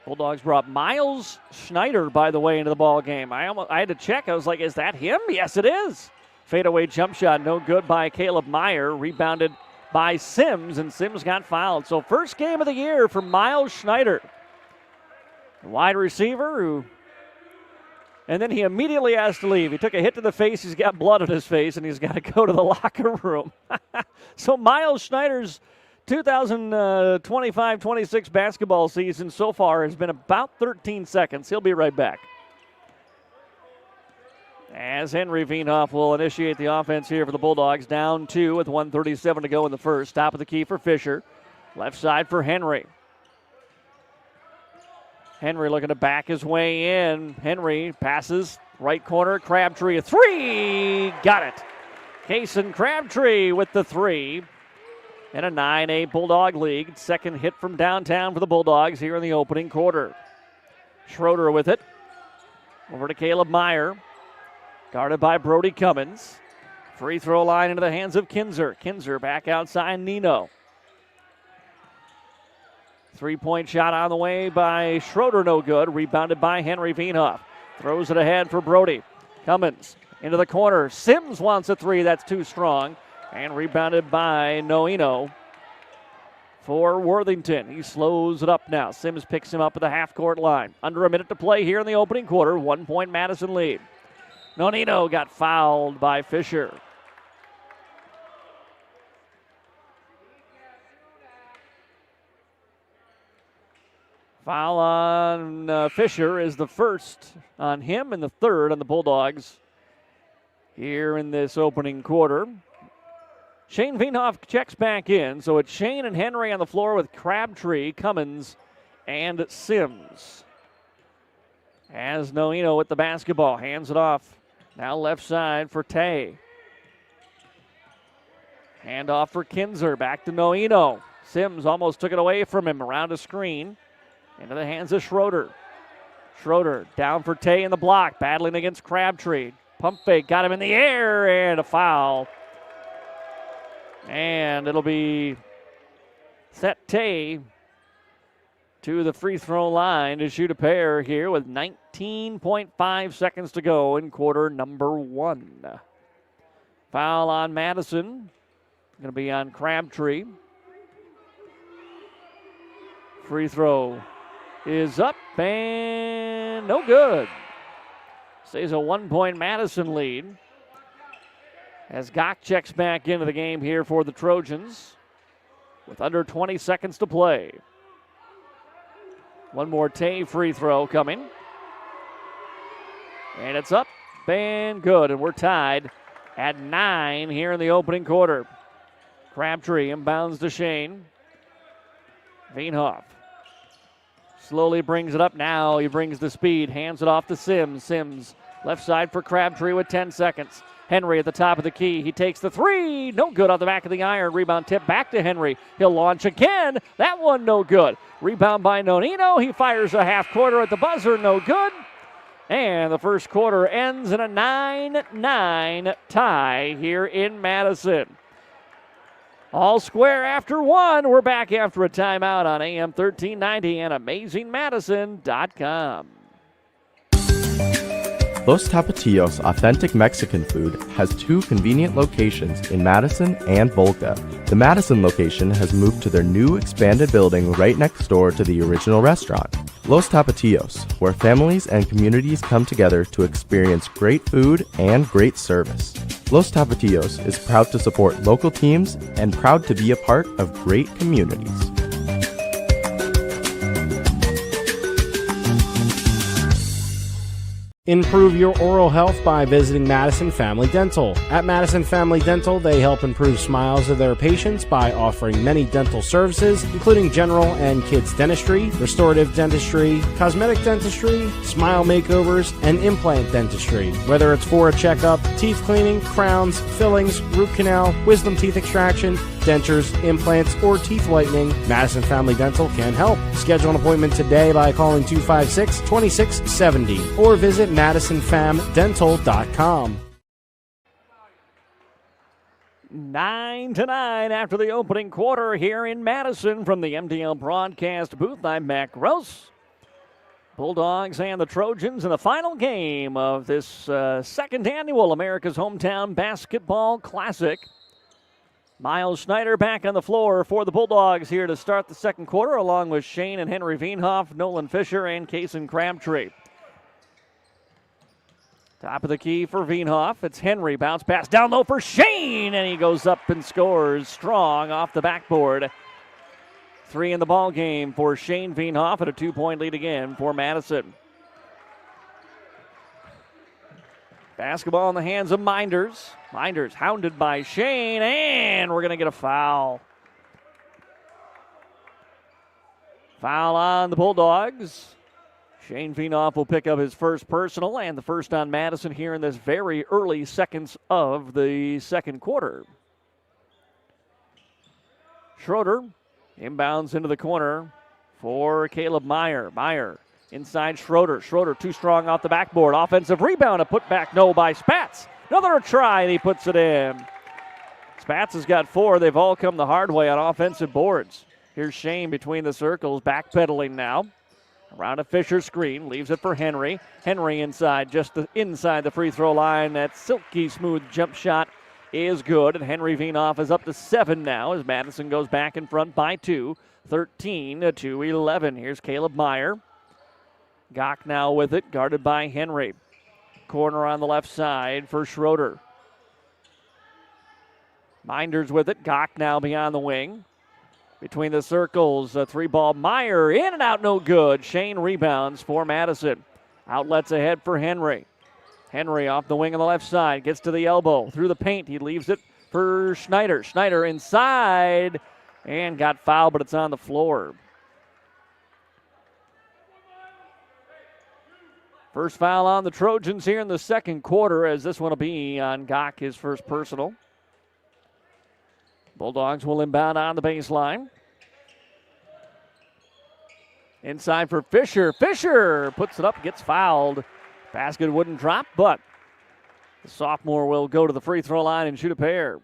Bulldogs brought Miles Schneider, by the way, into the ball game. I had to check. I was like, is that him? Yes, it is. Fadeaway jump shot, no good by Caleb Meyer. Rebounded by Sims, and Sims got fouled. So first game of the year for Miles Schneider. Wide receiver and then he immediately has to leave. He took a hit to the face. He's got blood on his face, and he's got to go to the locker room. So Miles Schneider's 2025-26 basketball season so far has been about 13 seconds. He'll be right back. As Henry Veenhoff will initiate the offense here for the Bulldogs. Down 2 with 1:37 to go in the first. Top of the key for Fisher. Left side for Henry. Henry looking to back his way in. Henry passes. Right corner. Crabtree, a 3. Got it. Kason Crabtree with the 3. In a 9-8 Bulldog league. Second hit from downtown for the Bulldogs here in the opening quarter. Schroeder with it. Over to Caleb Meyer. Guarded by Brody Cummins. Free throw line into the hands of Kinzer. Kinzer back outside Nino. 3-point shot on the way by Schroeder, no good. Rebounded by Henry Veenhoff. Throws it ahead for Brody. Cummins into the corner. Sims wants a 3. That's too strong. And rebounded by Noino for Worthington. He slows it up now. Sims picks him up at the half-court line. Under a minute to play here in the opening quarter. 1-point Madison lead. Nonino got fouled by Fisher. Foul on Fisher is the first on him and the third on the Bulldogs here in this opening quarter. Shane Veenhoff checks back in, so it's Shane and Henry on the floor with Crabtree, Cummins, and Sims. As Noino with the basketball, hands it off. Now left side for Tay. Hand off for Kinzer, back to Noino. Sims almost took it away from him around a screen. Into the hands of Schroeder. Schroeder down for Tay in the block, battling against Crabtree. Pump fake, got him in the air, and a foul. And it'll be set Tay to the free throw line to shoot a pair here with 19.5 seconds to go in quarter number 1. Foul on Madison. Going to be on Crabtree. Free throw is up and no good. Stays a 1-point Madison lead. As Gach checks back into the game here for the Trojans with under 20 seconds to play. One more Tay free throw coming. And it's up and good. And we're tied at 9 here in the opening quarter. Crabtree inbounds to Shane. Veenhoff slowly brings it up now. He brings the speed, hands it off to Sims. Sims left side for Crabtree with 10 seconds. Henry at the top of the key. He takes the 3. No good off the back of the iron. Rebound tip back to Henry. He'll launch again. That one no good. Rebound by Nonino. He fires a half quarter at the buzzer. No good. And the first quarter ends in a 9-9 tie here in Madison. All square after 1. We're back after a timeout on AM 1390 and AmazingMadison.com. Los Tapatios Authentic Mexican Food has 2 convenient locations in Madison and Volga. The Madison location has moved to their new expanded building right next door to the original restaurant. Los Tapatios, where families and communities come together to experience great food and great service. Los Tapatios is proud to support local teams and proud to be a part of great communities. Improve your oral health by visiting Madison Family Dental. At Madison Family Dental, they help improve smiles of their patients by offering many dental services, including general and kids dentistry, restorative dentistry, cosmetic dentistry, smile makeovers, and implant dentistry. Whether it's for a checkup, teeth cleaning, crowns, fillings, root canal, wisdom teeth extraction, dentures, implants, or teeth whitening, Madison Family Dental can help. Schedule an appointment today by calling 256-2670 or visit MadisonFamDental.com. 9-9 after the opening quarter here in Madison from the MDL broadcast booth. I'm Matt Gross. Bulldogs and the Trojans in the final game of this second annual America's Hometown Basketball Classic. Miles Schneider back on the floor for the Bulldogs here to start the second quarter, along with Shane and Henry Veenhoff, Nolan Fisher, and Kason Crabtree. Top of the key for Veenhoff. It's Henry. Bounce pass down low for Shane, and he goes up and scores strong off the backboard. 3 in the ball game for Shane Veenhoff, and a 2-point lead again for Madison. Basketball in the hands of Minders. Minders hounded by Shane, and we're going to get a foul. Foul on the Bulldogs. Shane Veenhoff will pick up his first personal and the first on Madison here in this very early seconds of the second quarter. Schroeder inbounds into the corner for Caleb Meyer. Meyer inside Schroeder. Schroeder too strong off the backboard. Offensive rebound, a putback no by Spatz. Another try, and he puts it in. Spatz has got 4. They've all come the hard way on offensive boards. Here's Shane between the circles, backpedaling now. Around a Fisher screen, leaves it for Henry. Henry inside, just inside the free throw line. That silky smooth jump shot is good, and Henry Veenhoff is up to 7 now as Madison goes back in front by 2, 13-11. Here's Caleb Meyer. Gach now with it, guarded by Henry. Corner on the left side for Schroeder. Minders with it. Gach now beyond the wing. Between the circles, a 3-ball. Meyer in and out, no good. Shane rebounds for Madison. Outlets ahead for Henry. Henry off the wing on the left side. Gets to the elbow. Through the paint. He leaves it for Schneider. Schneider inside and got fouled, but it's on the floor. First foul on the Trojans here in the second quarter, as this one will be on Gach, his first personal. Bulldogs will inbound on the baseline. Inside for Fisher. Fisher puts it up, gets fouled. Basket wouldn't drop, but the sophomore will go to the free throw line and shoot a pair.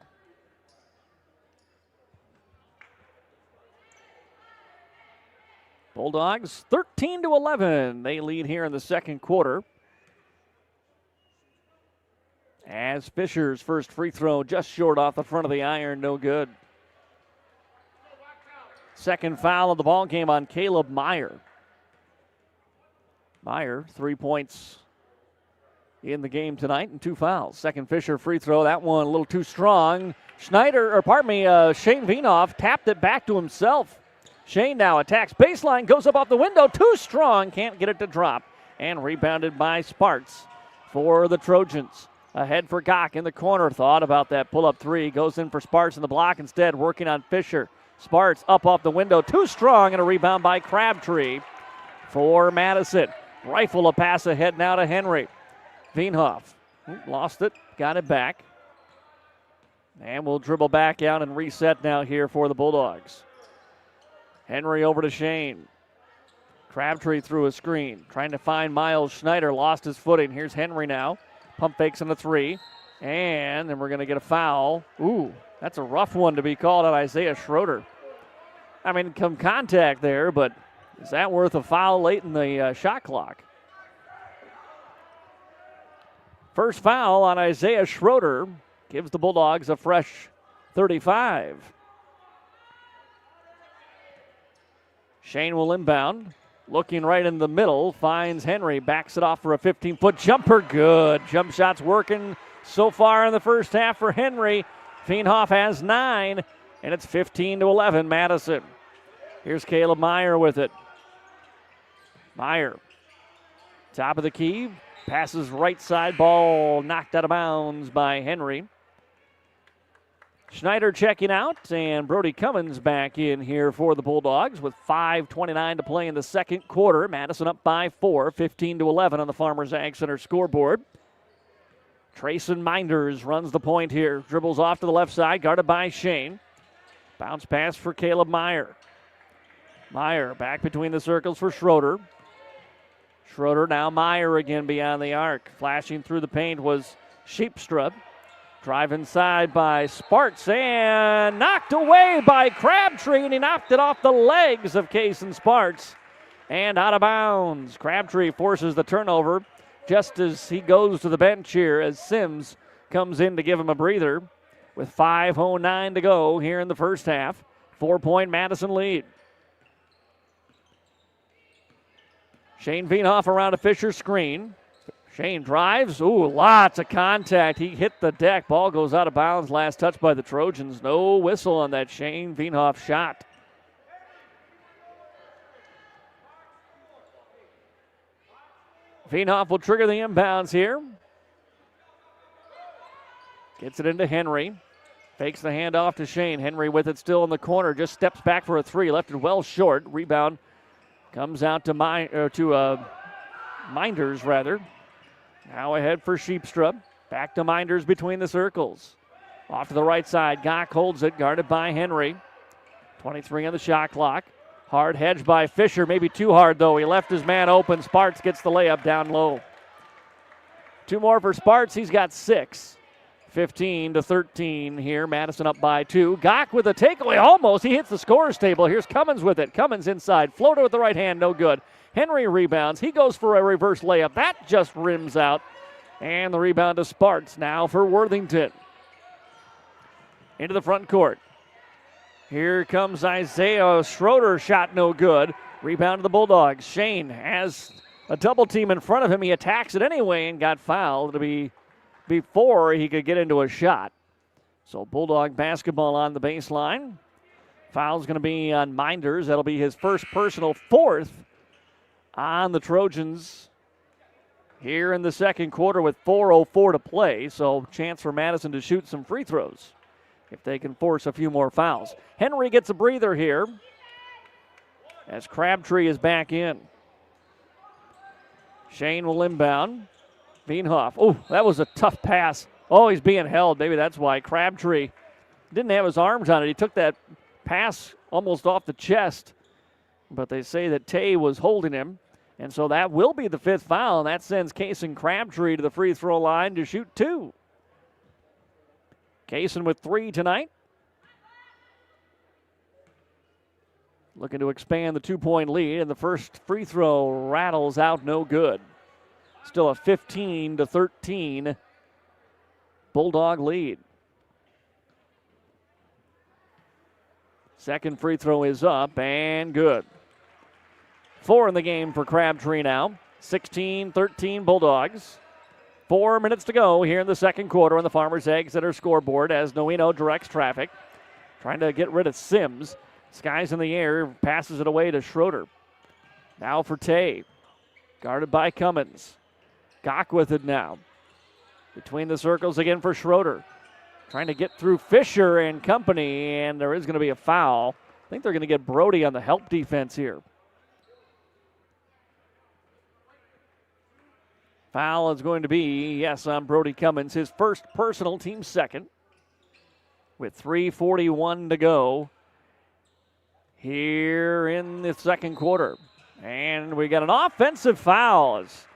Bulldogs 13-11. They lead here in the second quarter. As Fisher's first free throw just short off the front of the iron, no good. Second foul of the ball game on Caleb Meyer. Meyer, 3 points in the game tonight and 2 fouls. Second Fisher free throw, that one a little too strong. Shane Veenhoff tapped it back to himself. Shane now attacks baseline, goes up off the window, too strong, can't get it to drop. And rebounded by Sparts for the Trojans. Ahead for Gach in the corner, thought about that pull-up 3, goes in for Sparts in the block instead, working on Fisher. Sparts up off the window, too strong, and a rebound by Crabtree for Madison. Rifle a pass ahead now to Henry. Veenhoff lost it, got it back. And we'll dribble back out and reset now here for the Bulldogs. Henry over to Shane. Crabtree through a screen, trying to find Miles Schneider, lost his footing. Here's Henry now. Pump fakes on the 3. And then we're going to get a foul. Ooh, that's a rough one to be called on Isaiah Schroeder. I mean, some contact there, but is that worth a foul late in the shot clock? First foul on Isaiah Schroeder gives the Bulldogs a fresh 35. Shane will inbound. Looking right in the middle, finds Henry, backs it off for a 15-foot jumper. Good. Jump shots working so far in the first half for Henry. Veenhoff has 9, and it's 15-11 Madison. Here's Caleb Meyer with it. Meyer, top of the key, Passes right side, ball knocked out of bounds by Henry. Schneider checking out, and Brody Cummins back in here for the Bulldogs with 5:29 to play in the second quarter. Madison up by 4, 15-11 on the Farmers Ag Center scoreboard. Trayson Minders runs the point here. Dribbles off to the left side, guarded by Shane. Bounce pass for Caleb Meyer. Meyer back between the circles for Schroeder. Schroeder now Meyer again beyond the arc. Flashing through the paint was Sheepstrub. Drive inside by Sparks and knocked away by Crabtree, and he knocked it off the legs of Kason Sparks and out of bounds. Crabtree forces the turnover just as he goes to the bench here as Sims comes in to give him a breather with 5:09 to go here in the first half. 4-point Madison lead. Shane Veenhoff around a Fisher screen. Shane drives. Ooh, lots of contact. He hit the deck. Ball goes out of bounds. Last touch by the Trojans. No whistle on that Shane Veenhoff shot. Veenhoff will trigger the inbounds here. Gets it into Henry. Fakes the handoff to Shane. Henry with it still in the corner. Just steps back for a three. Left it well short. Rebound comes out to Minders, rather. Now ahead for Sheepstrub. Back to Minders between the circles. Off to the right side. Gach holds it, guarded by Henry. 23 on the shot clock. Hard hedge by Fisher. Maybe too hard, though. He left his man open. Sparks gets the layup down low. 2 more for Sparks. He's got 6. 15-13 here. Madison up by 2. Gach with a takeaway. Almost. He hits the scorer's table. Here's Cummins with it. Cummins inside. Floater with the right hand. No good. Henry rebounds. He goes for a reverse layup. That just rims out. And the rebound to Sparks now for Worthington. Into the front court. Here comes Isaiah Schroeder. Shot no good. Rebound to the Bulldogs. Shane has a double team in front of him. He attacks it anyway and got fouled to be before he could get into a shot. So Bulldog basketball on the baseline. Foul's going to be on Minders. That'll be his first personal, 4th on the Trojans here in the second quarter with 4:04 to play. So chance for Madison to shoot some free throws if they can force a few more fouls. Henry gets a breather here as Crabtree is back in. Shane will inbound. Veenhoff. Oh, that was a tough pass. Oh, he's being held. Maybe that's why. Crabtree didn't have his arms on it. He took that pass almost off the chest. But they say that Tay was holding him. And so that will be the 5th foul. And that sends Kason Crabtree to the free throw line to shoot 2. Kason with 3 tonight. Looking to expand the 2-point lead. And the first free throw rattles out no good. Still a 15-13 Bulldog lead. Second free throw is up and good. 4 in the game for Crabtree now. 16-13 Bulldogs. 4 minutes to go here in the second quarter on the Farmers Ag Center scoreboard as Noino directs traffic. Trying to get rid of Sims. Skies in the air, passes it away to Schroeder. Now for Tay. Guarded by Cummins. Gach with it now. Between the circles again for Schroeder. Trying to get through Fisher and company, and there is going to be a foul. I think they're going to get Brody on the help defense here. Foul is going to be, yes, on Brody Cummins, his first personal, team second. With 3:41 to go here in the second quarter. And we got an offensive foul as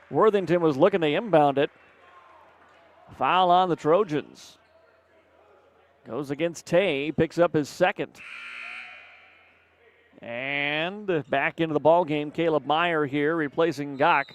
Worthington was looking to inbound it. Foul on the Trojans. Goes against Tay, picks up his second. And back into the ball game, Caleb Meyer here replacing Gach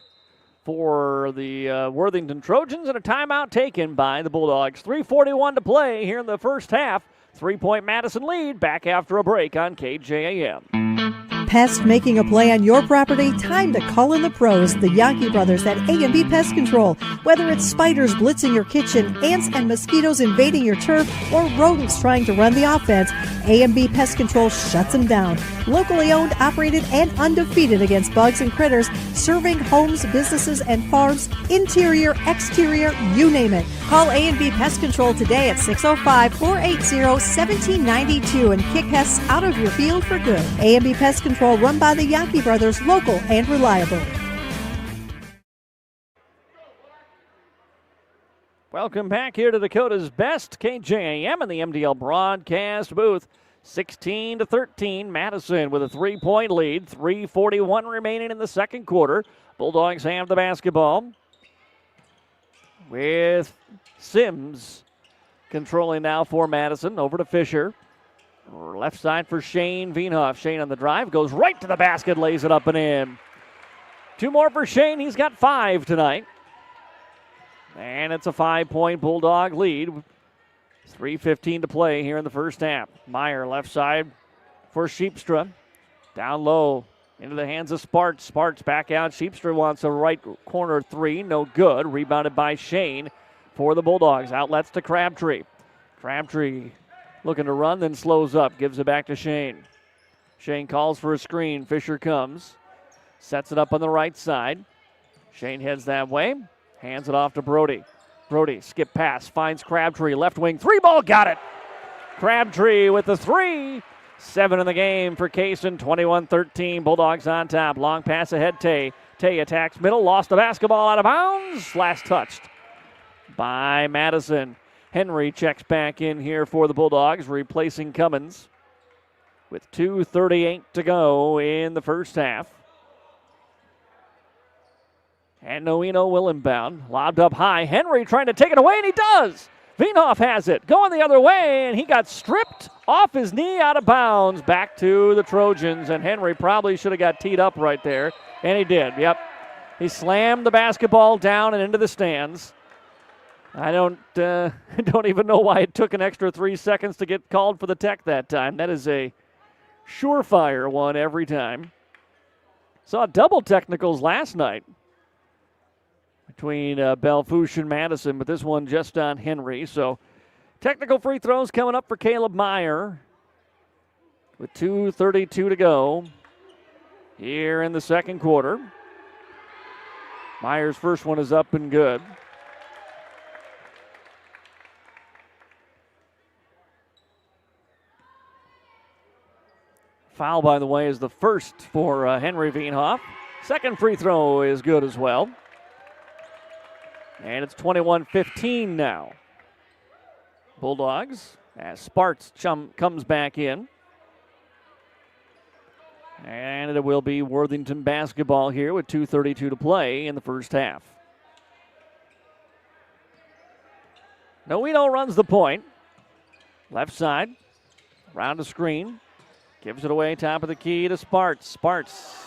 for the Worthington Trojans, and a timeout taken by the Bulldogs. 3:41 to play here in the first half. 3-point Madison lead, back after a break on KJAM. pest making a play on your property? Time to call in the pros, the Yankee brothers at A&B Pest Control. Whether it's spiders blitzing your kitchen, ants and mosquitoes invading your turf, or rodents trying to run the offense, A&B Pest Control shuts them down. Locally owned, operated, and undefeated against bugs and critters, serving homes, businesses, and farms, interior, exterior, you name it. Call A&B Pest Control today at 605-480-1792 and kick pests out of your field for good. A&B Pest Control, run by the Yankee brothers, local and reliable. Welcome back here to Dakota's Best, KJAM in the MDL broadcast booth. 16-13, Madison with a 3-point lead. 3:41 remaining in the second quarter. Bulldogs have the basketball with Sims controlling now for Madison. Over to Fisher. Left side for Shane Veenhoff. Shane on the drive, goes right to the basket, lays it up and in. 2 more for Shane. He's got 5 tonight. And it's a 5-point Bulldog lead. 3:15 to play here in the first half. Meyer left side for Sheepstra. Down low into the hands of Sparks. Sparks back out. Sheepstra wants a right corner 3. No good. Rebounded by Shane for the Bulldogs. Outlets to Crabtree. Crabtree looking to run, then slows up. Gives it back to Shane. Shane calls for a screen. Fisher comes. Sets it up on the right side. Shane heads that way. Hands it off to Brody. Brody, skip pass, finds Crabtree. Left wing, 3-ball, got it. Crabtree with the 3. 7 in the game for Kaysen, 21-13. Bulldogs on top. Long pass ahead, Tay. Tay attacks middle, lost the basketball out of bounds. Last touched by Madison. Henry checks back in here for the Bulldogs, replacing Cummins with 2:38 to go in the first half. And Noino will inbound. Lobbed up high. Henry trying to take it away, and he does. Veenhoff has it. Going the other way, and he got stripped off his knee out of bounds. Back to the Trojans, and Henry probably should have got teed up right there, and he did. Yep. He slammed the basketball down and into the stands. I don't even know why it took an extra 3 seconds to get called for the tech that time. That is a surefire one every time. Saw double technicals last night between Belfouche and Madison, but this one just on Henry. So technical free throws coming up for Caleb Meyer with 2:32 to go here in the second quarter. Meyer's first one is up and good. Foul, by the way, is the first for Henry Veenhoff. Second free throw is good as well. And it's 21-15 now. Bulldogs as Sparks comes back in. And it will be Worthington basketball here with 2:32 to play in the first half. Noino runs the point. Left side. Around the screen. Gives it away top of the key to Sparks. Sparks.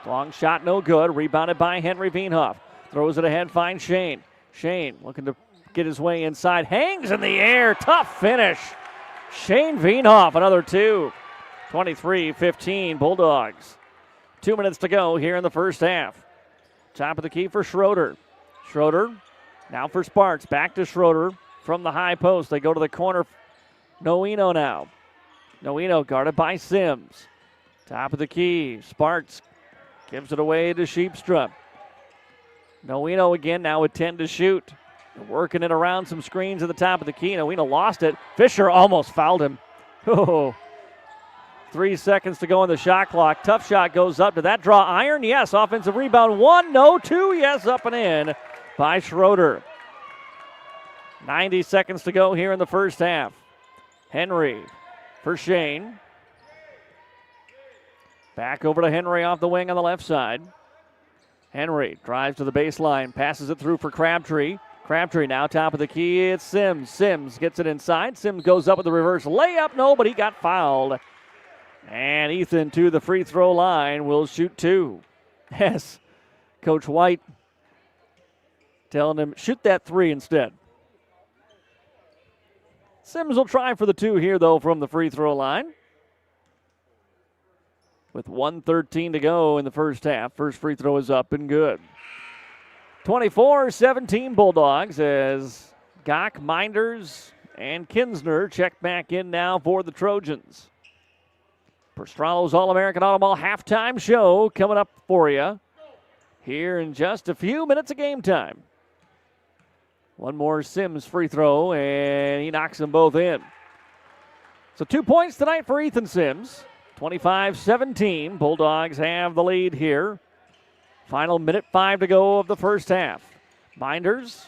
Long shot, no good. Rebounded by Henry Veenhoff. Throws it ahead, finds Shane. Shane looking to get his way inside. Hangs in the air. Tough finish. Shane Veenhoff, another 2. 23-15 Bulldogs. 2 minutes to go here in the first half. Top of the key for Schroeder. Schroeder now for Sparks. Back to Schroeder from the high post. They go to the corner. Noino now. Noino guarded by Sims. Top of the key. Sparks gives it away to Sheepstra. Noino again now with 10 to shoot. Working it around some screens at the top of the key. Noino lost it. Fisher almost fouled him. Oh, 3 seconds to go on the shot clock. Tough shot goes up. Did that draw iron? Yes. Offensive rebound. 1, no. 2, yes. Up and in by Schroeder. 90 seconds to go here in the first half. Henry for Shane. Back over to Henry off the wing on the left side. Henry drives to the baseline, passes it through for Crabtree. Crabtree now top of the key. It's Sims. Sims gets it inside. Sims goes up with the reverse layup. No, but he got fouled. And Ethan to the free throw line will shoot 2. Yes, Coach White telling him, shoot that 3 instead. Sims will try for the 2 here, though, from the free throw line. with 1:13 to go in the first half. First free throw is up and good. 24-17 Bulldogs as Gach, Minders, and Kinsner check back in now for the Trojans. Prostrolo's All-American Automall halftime show coming up for you here in just a few minutes of game time. One more Sims free throw, and he knocks them both in. So 2 points tonight for Ethan Sims. 25-17. Bulldogs have the lead here. Final minute 5 to go of the first half. Minders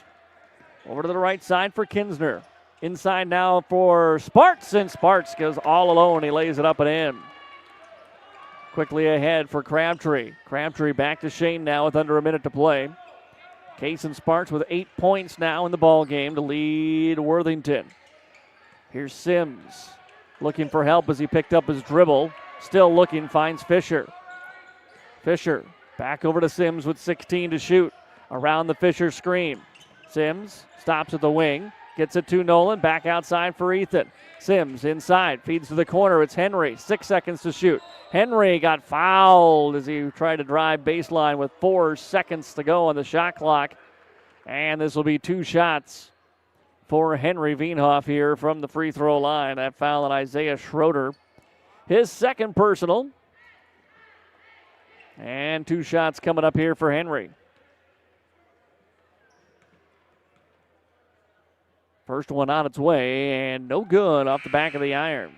over to the right side for Kinsner. Inside now for Sparks, and Sparks goes all alone. He lays it up and in. Quickly ahead for Crabtree. Crabtree back to Shane now with under a minute to play. Case and Sparks with 8 points now in the ball game to lead Worthington. Here's Sims looking for help as he picked up his dribble. Still looking, finds Fisher. Fisher back over to Sims with 16 to shoot. Around the Fisher screen. Sims stops at the wing. Gets it to Nolan. Back outside for Ethan. Sims inside. Feeds to the corner. It's Henry. 6 seconds to shoot. Henry got fouled as he tried to drive baseline with 4 seconds to go on the shot clock. And this will be 2 shots for Henry Veenhoff here from the free throw line. That foul on Isaiah Schroeder. His second personal. And 2 shots coming up here for Henry. First one on its way, and no good off the back of the iron.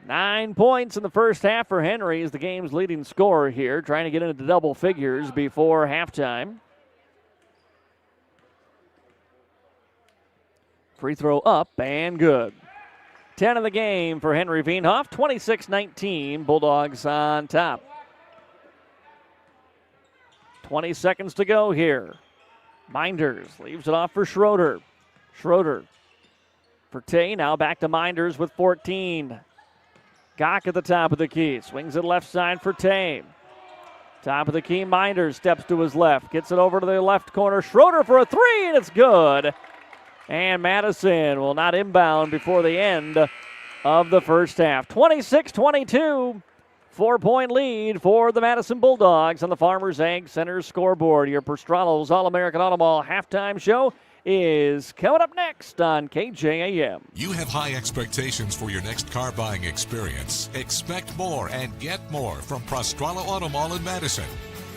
9 points in the first half for Henry is the game's leading scorer here, trying to get into double figures before halftime. Free throw up and good. 10 in the game for Henry Veenhoff, 26-19, Bulldogs on top. 20 seconds to go here. Minders leaves it off for Schroeder. Schroeder for Tay, now back to Minders with 14. Gach at the top of the key, swings it left side for Tay. Top of the key, Minders steps to his left, gets it over to the left corner. Schroeder for a 3, and it's good. And Madison will not inbound before the end of the first half. 26-22, 4-point lead for the Madison Bulldogs on the Farmers Ag Center scoreboard. Your Prostrolo's All-American Automall halftime show is coming up next on KJAM. You have high expectations for your next car buying experience. Expect more and get more from Prostrolo Automall in Madison.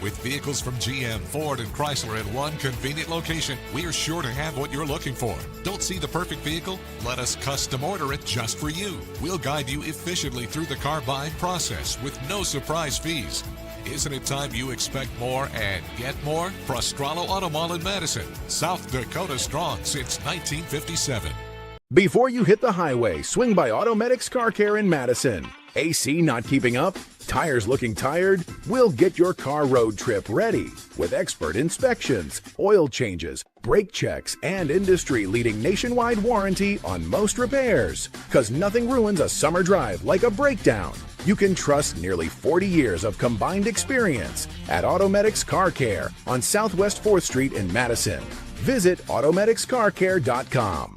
With vehicles from GM, Ford, and Chrysler in one convenient location, we are sure to have what you're looking for. Don't see the perfect vehicle? Let us custom order it just for you. We'll guide you efficiently through the car buying process with no surprise fees. Isn't it time you expect more and get more? Prostrolo Automall in Madison, South Dakota strong since 1957. Before you hit the highway, swing by Automedics Car Care in Madison. AC not keeping up? Tires looking tired? We'll get your car road trip ready with expert inspections, oil changes, brake checks, and industry-leading nationwide warranty on most repairs. Because nothing ruins a summer drive like a breakdown. You can trust nearly 40 years of combined experience at Automedics Car Care on Southwest 4th Street in Madison. Visit automedicscarcare.com.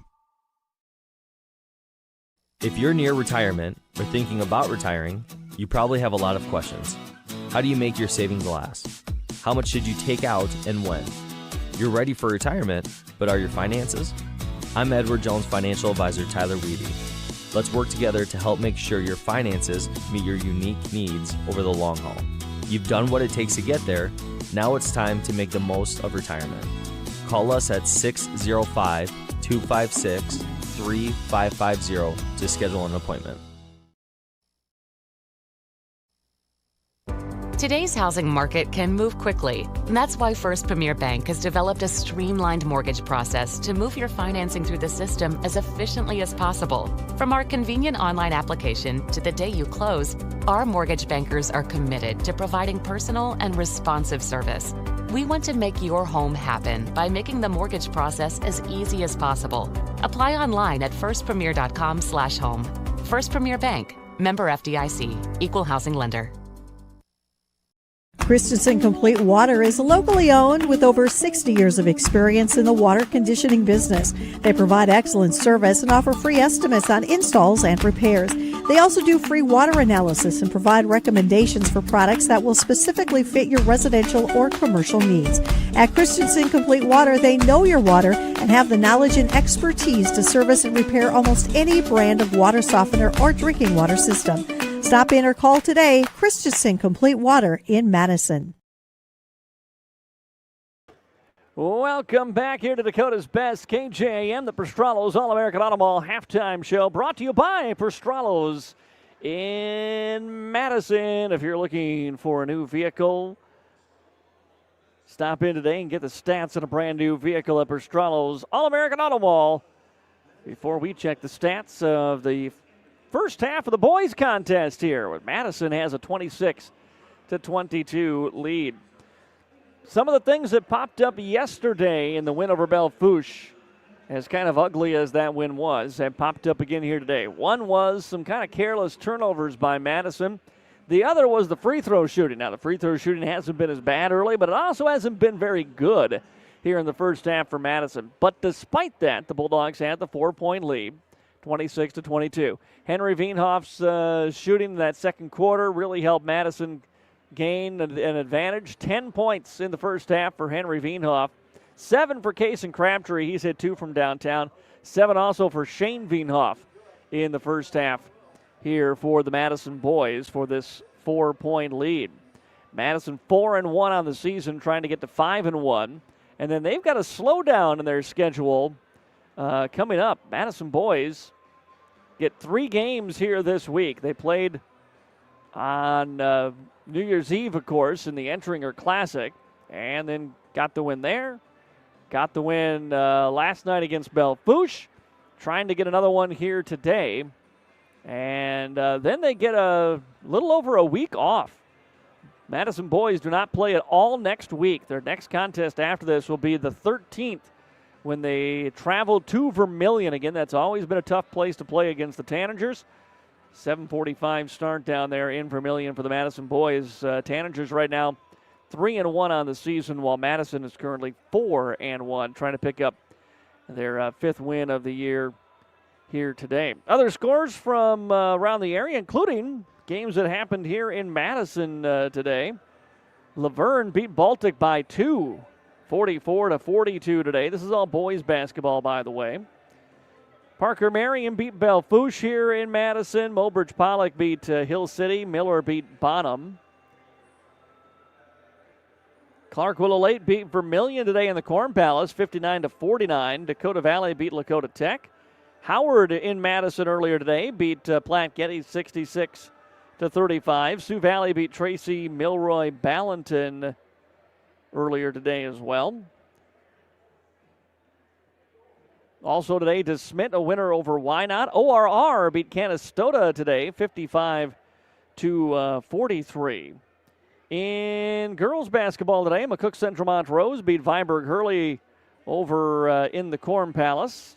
If you're near retirement or thinking about retiring, you probably have a lot of questions. How do you make your savings last? How much should you take out and when? You're ready for retirement, but are your finances? I'm Edward Jones financial advisor Tyler Weedy. Let's work together to help make sure your finances meet your unique needs over the long haul. You've done what it takes to get there. Now it's time to make the most of retirement. Call us at 605-256-3550 to schedule an appointment. Today's housing market can move quickly. And that's why First Premier Bank has developed a streamlined mortgage process to move your financing through the system as efficiently as possible. From our convenient online application to the day you close, our mortgage bankers are committed to providing personal and responsive service. We want to make your home happen by making the mortgage process as easy as possible. Apply online at firstpremier.com/home. First Premier Bank, member FDIC, equal housing lender. Christensen Complete Water is locally owned with over 60 years of experience in the water conditioning business. They provide excellent service and offer free estimates on installs and repairs. They also do free water analysis and provide recommendations for products that will specifically fit your residential or commercial needs. At Christensen Complete Water, they know your water and have the knowledge and expertise to service and repair almost any brand of water softener or drinking water system. Stop in or call today. Christensen Complete Water in Madison. Welcome back here to Dakota's Best, KJAM, the Prostralos All-American Auto Mall halftime show, brought to you by Prostralos in Madison. If you're looking for a new vehicle, stop in today and get the stats on a brand new vehicle at Prostralos All-American Auto Mall. Before we check the stats of the first half of the boys contest here, where Madison has a 26-22 lead. Some of the things that popped up yesterday in the win over Belle-Fourche, as kind of ugly as that win was, have popped up again here today. One was some kind of careless turnovers by Madison. The other was the free throw shooting. Now, the free throw shooting hasn't been as bad early, but it also hasn't been very good here in the first half for Madison. But despite that, the Bulldogs had the 4-point lead, 26-22. Henry Veenhoff's shooting in that second quarter really helped Madison gain an advantage. 10 points in the first half for Henry Veenhoff. 7 for Kason Crabtree. He's hit 2 from downtown. 7 also for Shane Veenhoff in the first half here for the Madison boys for this 4-point lead. Madison 4-1 on the season, trying to get to 5-1. And then they've got a slowdown in their schedule coming up. Madison boys get 3 games here this week. They played on New Year's Eve, of course, in the Entringer Classic, and then got the win there. Got the win last night against Belle-Fourche. Trying to get another one here today. And then they get a little over a week off. Madison boys do not play at all next week. Their next contest after this will be the 13th when they travel to Vermilion. Again, that's always been a tough place to play against the Tanagers. 7:45 start down there in Vermilion for the Madison boys. Tanagers right now 3-1 on the season, while Madison is currently 4-1, trying to pick up their 5th win of the year here today. Other scores from around the area, including games that happened here in Madison today. Laverne beat Baltic by 2, 44-42 today. This is all boys basketball, by the way. Parker Marion beat Belle-Fourche here in Madison. Mobridge Pollock beat Hill City. Miller beat Bonham. Clark Willow Lake beat Vermilion today in the Corn Palace, 59-49. Dakota Valley beat Lakota Tech. Howard in Madison earlier today beat Platte Getty 66-35. Sioux Valley beat Tracy Milroy Ballanton earlier today as well. Also today, DeSmit, a winner over Wynot. ORR beat Canastota today, 55-43. In girls basketball today, McCook Central Montrose beat Viborg Hurley over in the Corn Palace.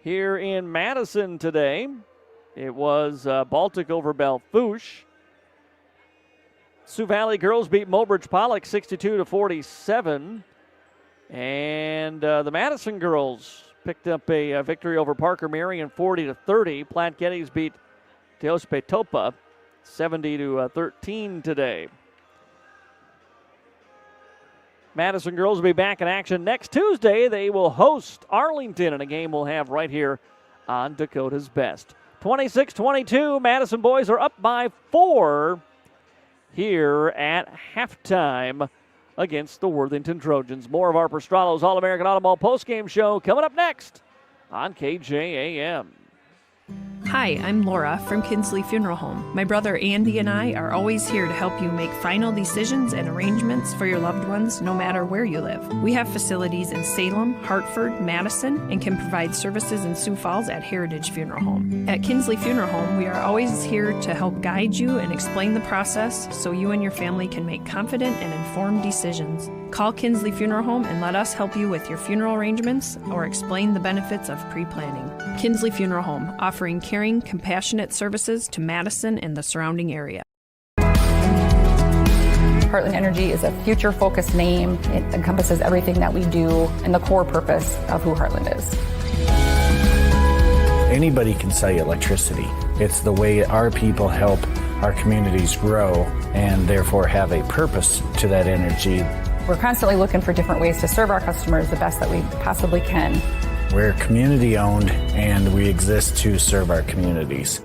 Here in Madison today, it was Baltic over Belle-Fourche. Sioux Valley girls beat Mobridge Pollock 62-47. And the Madison girls picked up a victory over Parker Marion 40-30. Platte Geddes beat Teospe Topa 70-13 today. Madison girls will be back in action next Tuesday. They will host Arlington in a game we'll have right here on Dakota's Best. 26-22, Madison boys are up by 4 here at halftime against the Worthington Trojans. More of our Prostralos All-American Auto Mall postgame show coming up next on KJAM. Hi, I'm Laura from Kinsley Funeral Home. My brother Andy and I are always here to help you make final decisions and arrangements for your loved ones no matter where you live. We have facilities in Salem, Hartford, Madison, and can provide services in Sioux Falls at Heritage Funeral Home. At Kinsley Funeral Home, we are always here to help guide you and explain the process so you and your family can make confident and informed decisions. Call Kinsley Funeral Home and let us help you with your funeral arrangements or explain the benefits of pre-planning. Kinsley Funeral Home, offering caring, compassionate services to Madison and the surrounding area. Heartland Energy is a future-focused name. It encompasses everything that we do and the core purpose of who Heartland is. Anybody can sell you electricity. It's the way our people help our communities grow and therefore have a purpose to that energy. We're constantly looking for different ways to serve our customers the best that we possibly can. We're community owned and we exist to serve our communities.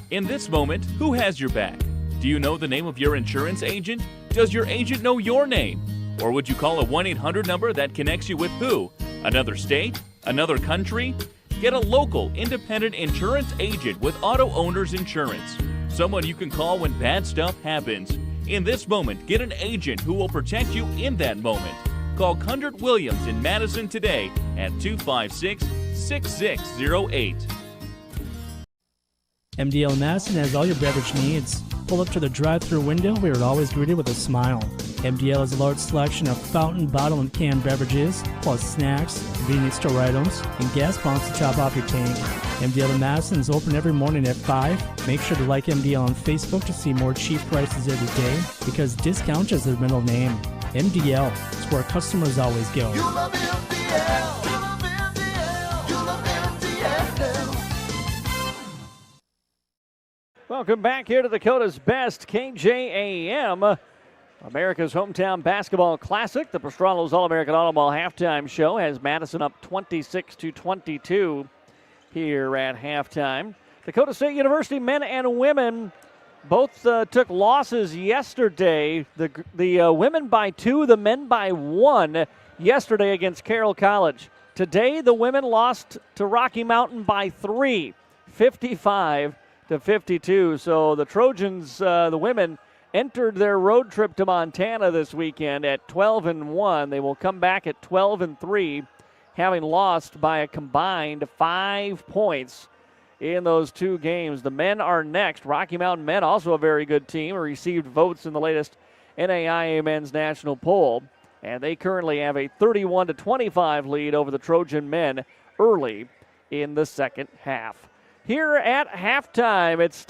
In this moment, who has your back? Do you know the name of your insurance agent? Does your agent know your name? Or would you call a 1-800 number that connects you with who? Another state? Another country? Get a local, independent insurance agent with Auto Owners Insurance. Someone you can call when bad stuff happens. In this moment, get an agent who will protect you in that moment. Call Kundert Williams in Madison today at 256-6608. MDL Madison has all your beverage needs. Pull up to the drive-thru window where you're always greeted with a smile. MDL has a large selection of fountain, bottle, and canned beverages, plus snacks, convenience store items, and gas pumps to top off your tank. MDL in Madison is open every morning at 5. Make sure to like MDL on Facebook to see more cheap prices every day, because discount is their middle name. MDL is where customers always go. You love MDL. You love MDL. You love MDL. Welcome back here to Dakota's Best, KJAM. America's Hometown Basketball Classic. The Pastrana's All-American Automall halftime show has Madison up 26-22 here at halftime. Dakota State University men and women both took losses yesterday. The women by 2, the men by 1 yesterday against Carroll College. Today, the women lost to Rocky Mountain by 3, 55-52. So the Trojans, the women, entered their road trip to Montana this weekend at 12-1. They will come back at 12-3, having lost by a combined 5 points in those 2 games. The men are next. Rocky Mountain men, also a very good team, received votes in the latest NAIA men's national poll, and they currently have a 31-25 lead over the Trojan men early in the second half. Here at halftime, it's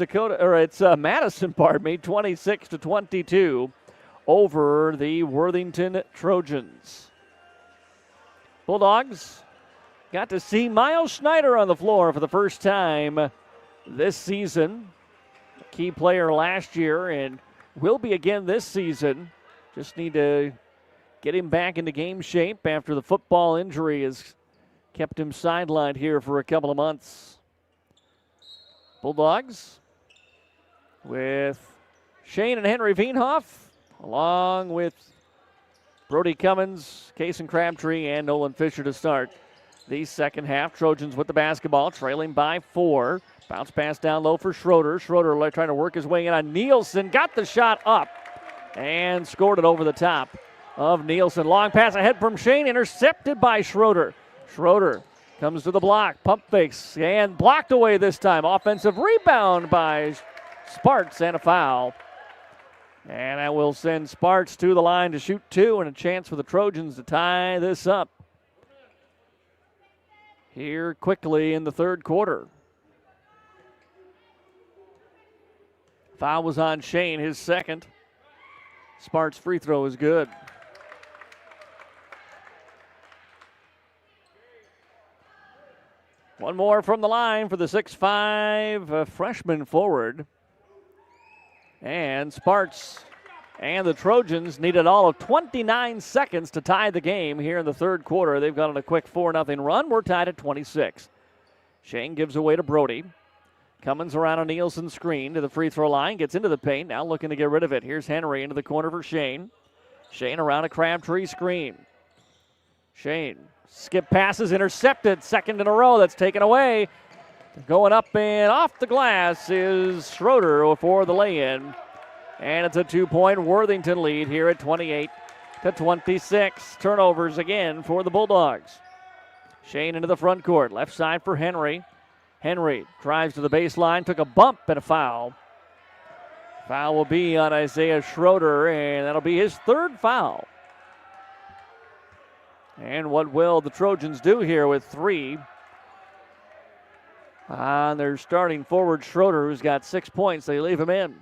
Madison, 26-22 over the Worthington Trojans. Bulldogs got to see Miles Schneider on the floor for the first time this season. A key player last year and will be again this season. Just need to get him back into game shape after the football injury has kept him sidelined here for a couple of months. Bulldogs with Shane and Henry Veenhoff, along with Brody Cummins, Kason Crabtree, and Nolan Fisher to start the second half. Trojans with the basketball, trailing by 4. Bounce pass down low for Schroeder. Schroeder trying to work his way in on Nielsen. Got the shot up and scored it over the top of Nielsen. Long pass ahead from Shane, intercepted by Schroeder. Schroeder comes to the block, pump fakes, and blocked away this time. Offensive rebound by Sparks and a foul. And that will send Sparks to the line to shoot 2 and a chance for the Trojans to tie this up here quickly in the third quarter. Foul was on Shane, his second. Sparks' free throw is good. One more from the line for the 6'5" freshman forward. And Sparks and the Trojans needed all of 29 seconds to tie the game here in the third quarter. They've got on a quick 4-0 run. We're tied at 26. Shane gives away to Brody. Cummins around a Nielsen screen to the free throw line. Gets into the paint. Now looking to get rid of it. Here's Henry into the corner for Shane. Shane around a Crabtree screen. Shane. Skip passes, intercepted, second in a row. That's taken away. Going up and off the glass is Schroeder for the lay-in. And it's a 2-point Worthington lead here at 28-26. Turnovers again for the Bulldogs. Shane into the front court. Left side for Henry. Henry drives to the baseline, took a bump and a foul. Foul will be on Isaiah Schroeder, and that'll be his third foul. And what will the Trojans do here with 3? On their starting forward, Schroeder, who's got 6 points. They leave him in.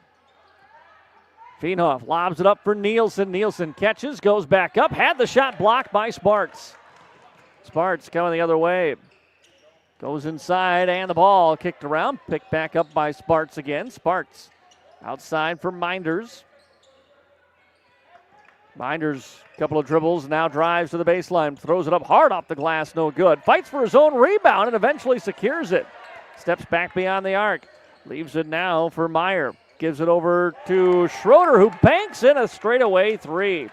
Feenhoff lobs it up for Nielsen. Nielsen catches, goes back up, had the shot blocked by Sparks. Sparks coming the other way. Goes inside, and the ball kicked around. Picked back up by Sparks again. Sparks outside for Minders. Minders, a couple of dribbles, now drives to the baseline. Throws it up hard off the glass, no good. Fights for his own rebound and eventually secures it. Steps back beyond the arc. Leaves it now for Meyer. Gives it over to Schroeder, who banks in a straightaway three.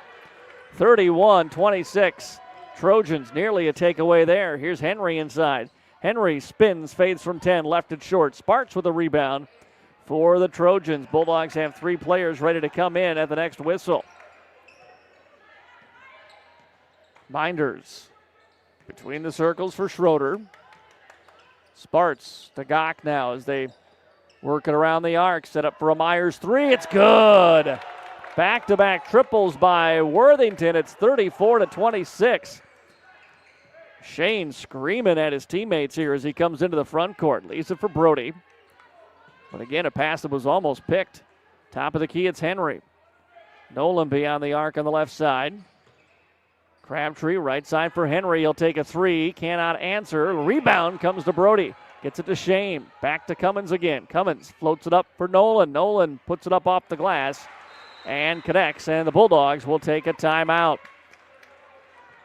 31-26. Trojans nearly a takeaway there. Here's Henry inside. Henry spins, fades from 10, left it short. Sparks with a rebound for the Trojans. Bulldogs have 3 players ready to come in at the next whistle. Minders between the circles for Schroeder. Sparks to Gach now as they work it around the arc. Set up for a Myers three. It's good. Back-to-back triples by Worthington. It's 34-26. Shane screaming at his teammates here as he comes into the front court. Leaves it for Brody. But again, a pass that was almost picked. Top of the key, it's Henry. Nolan beyond the arc on the left side. Crabtree, right side for Henry. He'll take a three. Cannot answer. Rebound comes to Brody. Gets it to Shane. Back to Cummins again. Cummins floats it up for Nolan. Nolan puts it up off the glass and connects. And the Bulldogs will take a timeout.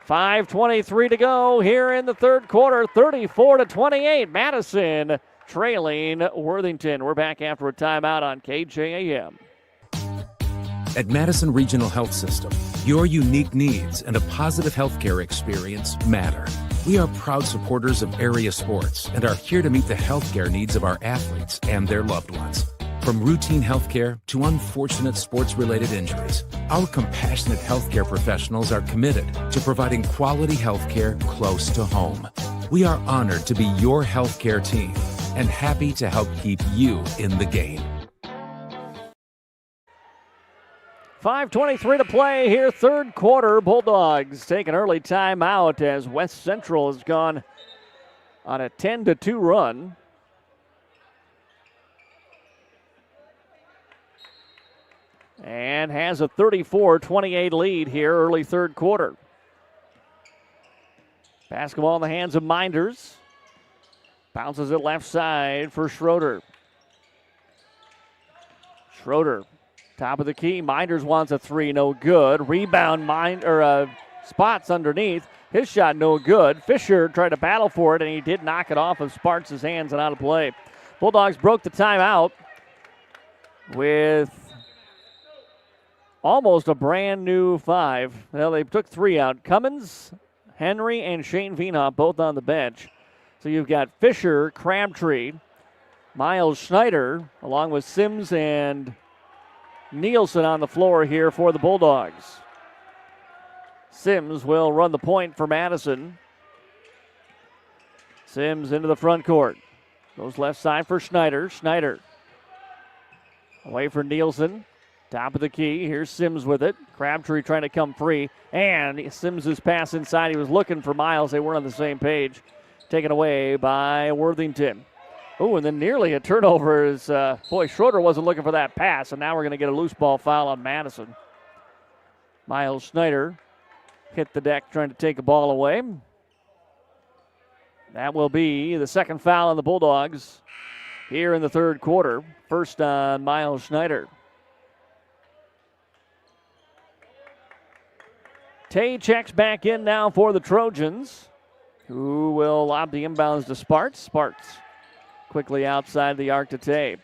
5:23 to go here in the third quarter. 34-28. Madison trailing Worthington. We're back after a timeout on KJAM. At Madison Regional Health System, your unique needs and a positive healthcare experience matter. We are proud supporters of area sports and are here to meet the healthcare needs of our athletes and their loved ones. From routine healthcare to unfortunate sports-related injuries, our compassionate healthcare professionals are committed to providing quality healthcare close to home. We are honored to be your healthcare team and happy to help keep you in the game. 5:23 to play here, third quarter. Bulldogs take an early timeout as West Central has gone on a 10-2 run. And has a 34-28 lead here early third quarter. Basketball in the hands of Minders. Bounces it left side for Schroeder. Schroeder, top of the key. Minders wants a three, no good. Rebound, Spots underneath. His shot no good. Fisher tried to battle for it, and he did knock it off of Sparks' hands and out of play. Bulldogs broke the timeout with almost a brand new five. Well, they took 3 out. Cummins, Henry, and Shane Feenhoff both on the bench. So you've got Fisher, Crabtree, Miles Schneider, along with Sims and Nielsen on the floor here for the Bulldogs. Sims will run the point for Madison. Sims into the front court. Goes left side for Schneider. Schneider away for Nielsen. Top of the key. Here's Sims with it. Crabtree trying to come free. And Sims' pass inside. He was looking for Miles. They weren't on the same page. Taken away by Worthington. Oh, and then nearly a turnover as, Schroeder wasn't looking for that pass. And now we're going to get a loose ball foul on Madison. Miles Schneider hit the deck trying to take a ball away. That will be the second foul on the Bulldogs here in the third quarter. First on Miles Schneider. Tay checks back in now for the Trojans, who will lob the inbounds to Sparks. Sparks quickly outside the arc to Tay.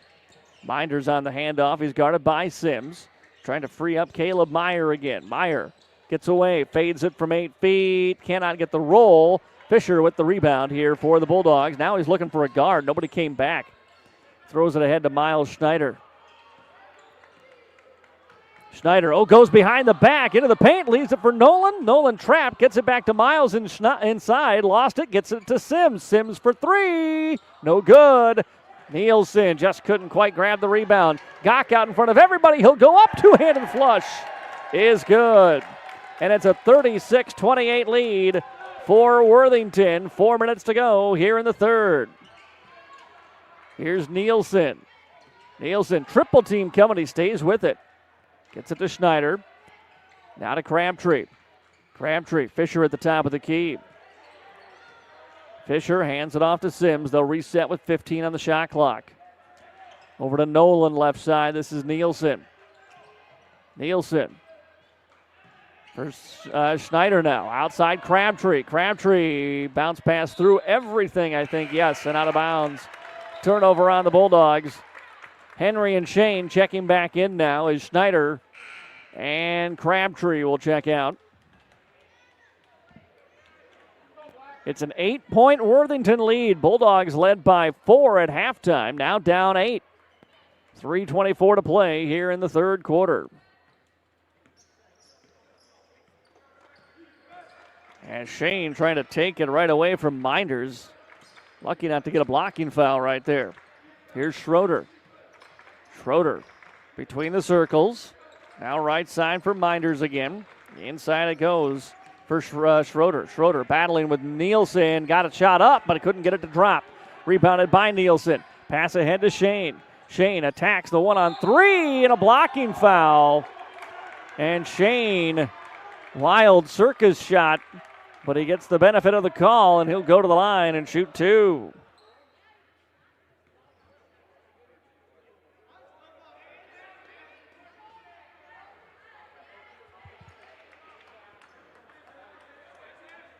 Minders on the handoff. He's guarded by Sims. Trying to free up Caleb Meyer again. Meyer gets away, fades it from 8 feet. Cannot get the roll. Fisher with the rebound here for the Bulldogs. Now he's looking for a guard. Nobody came back. Throws it ahead to Miles Schneider. Schneider, goes behind the back, into the paint, leaves it for Nolan. Nolan trapped, gets it back to Miles inside, lost it, gets it to Sims. Sims for 3, no good. Nielsen just couldn't quite grab the rebound. Gach out in front of everybody, he'll go up, two-handed flush is good. And it's a 36-28 lead for Worthington. 4 minutes to go here in the third. Here's Nielsen. Nielsen, triple team coming. He stays with it. Gets it to Schneider. Now to Crabtree. Crabtree, Fisher at the top of the key. Fisher hands it off to Sims. They'll reset with 15 on the shot clock. Over to Nolan, left side. This is Nielsen. Nielsen. First, Schneider now. Outside Crabtree. Crabtree bounce pass through everything, I think. Yes, and out of bounds. Turnover on the Bulldogs. Henry and Shane checking back in now as Schneider and Crabtree will check out. It's an 8-point Worthington lead. Bulldogs led by 4 at halftime. Now down 8. 3:24 to play here in the third quarter. And Shane trying to take it right away from Minders. Lucky not to get a blocking foul right there. Here's Schroeder. Schroeder between the circles. Now right side for Minders again. Inside it goes for Schroeder. Schroeder battling with Nielsen. Got a shot up, but couldn't get it to drop. Rebounded by Nielsen. Pass ahead to Shane. Shane attacks the 1-on-3 and a blocking foul. And Shane, wild circus shot, but he gets the benefit of the call, and he'll go to the line and shoot 2.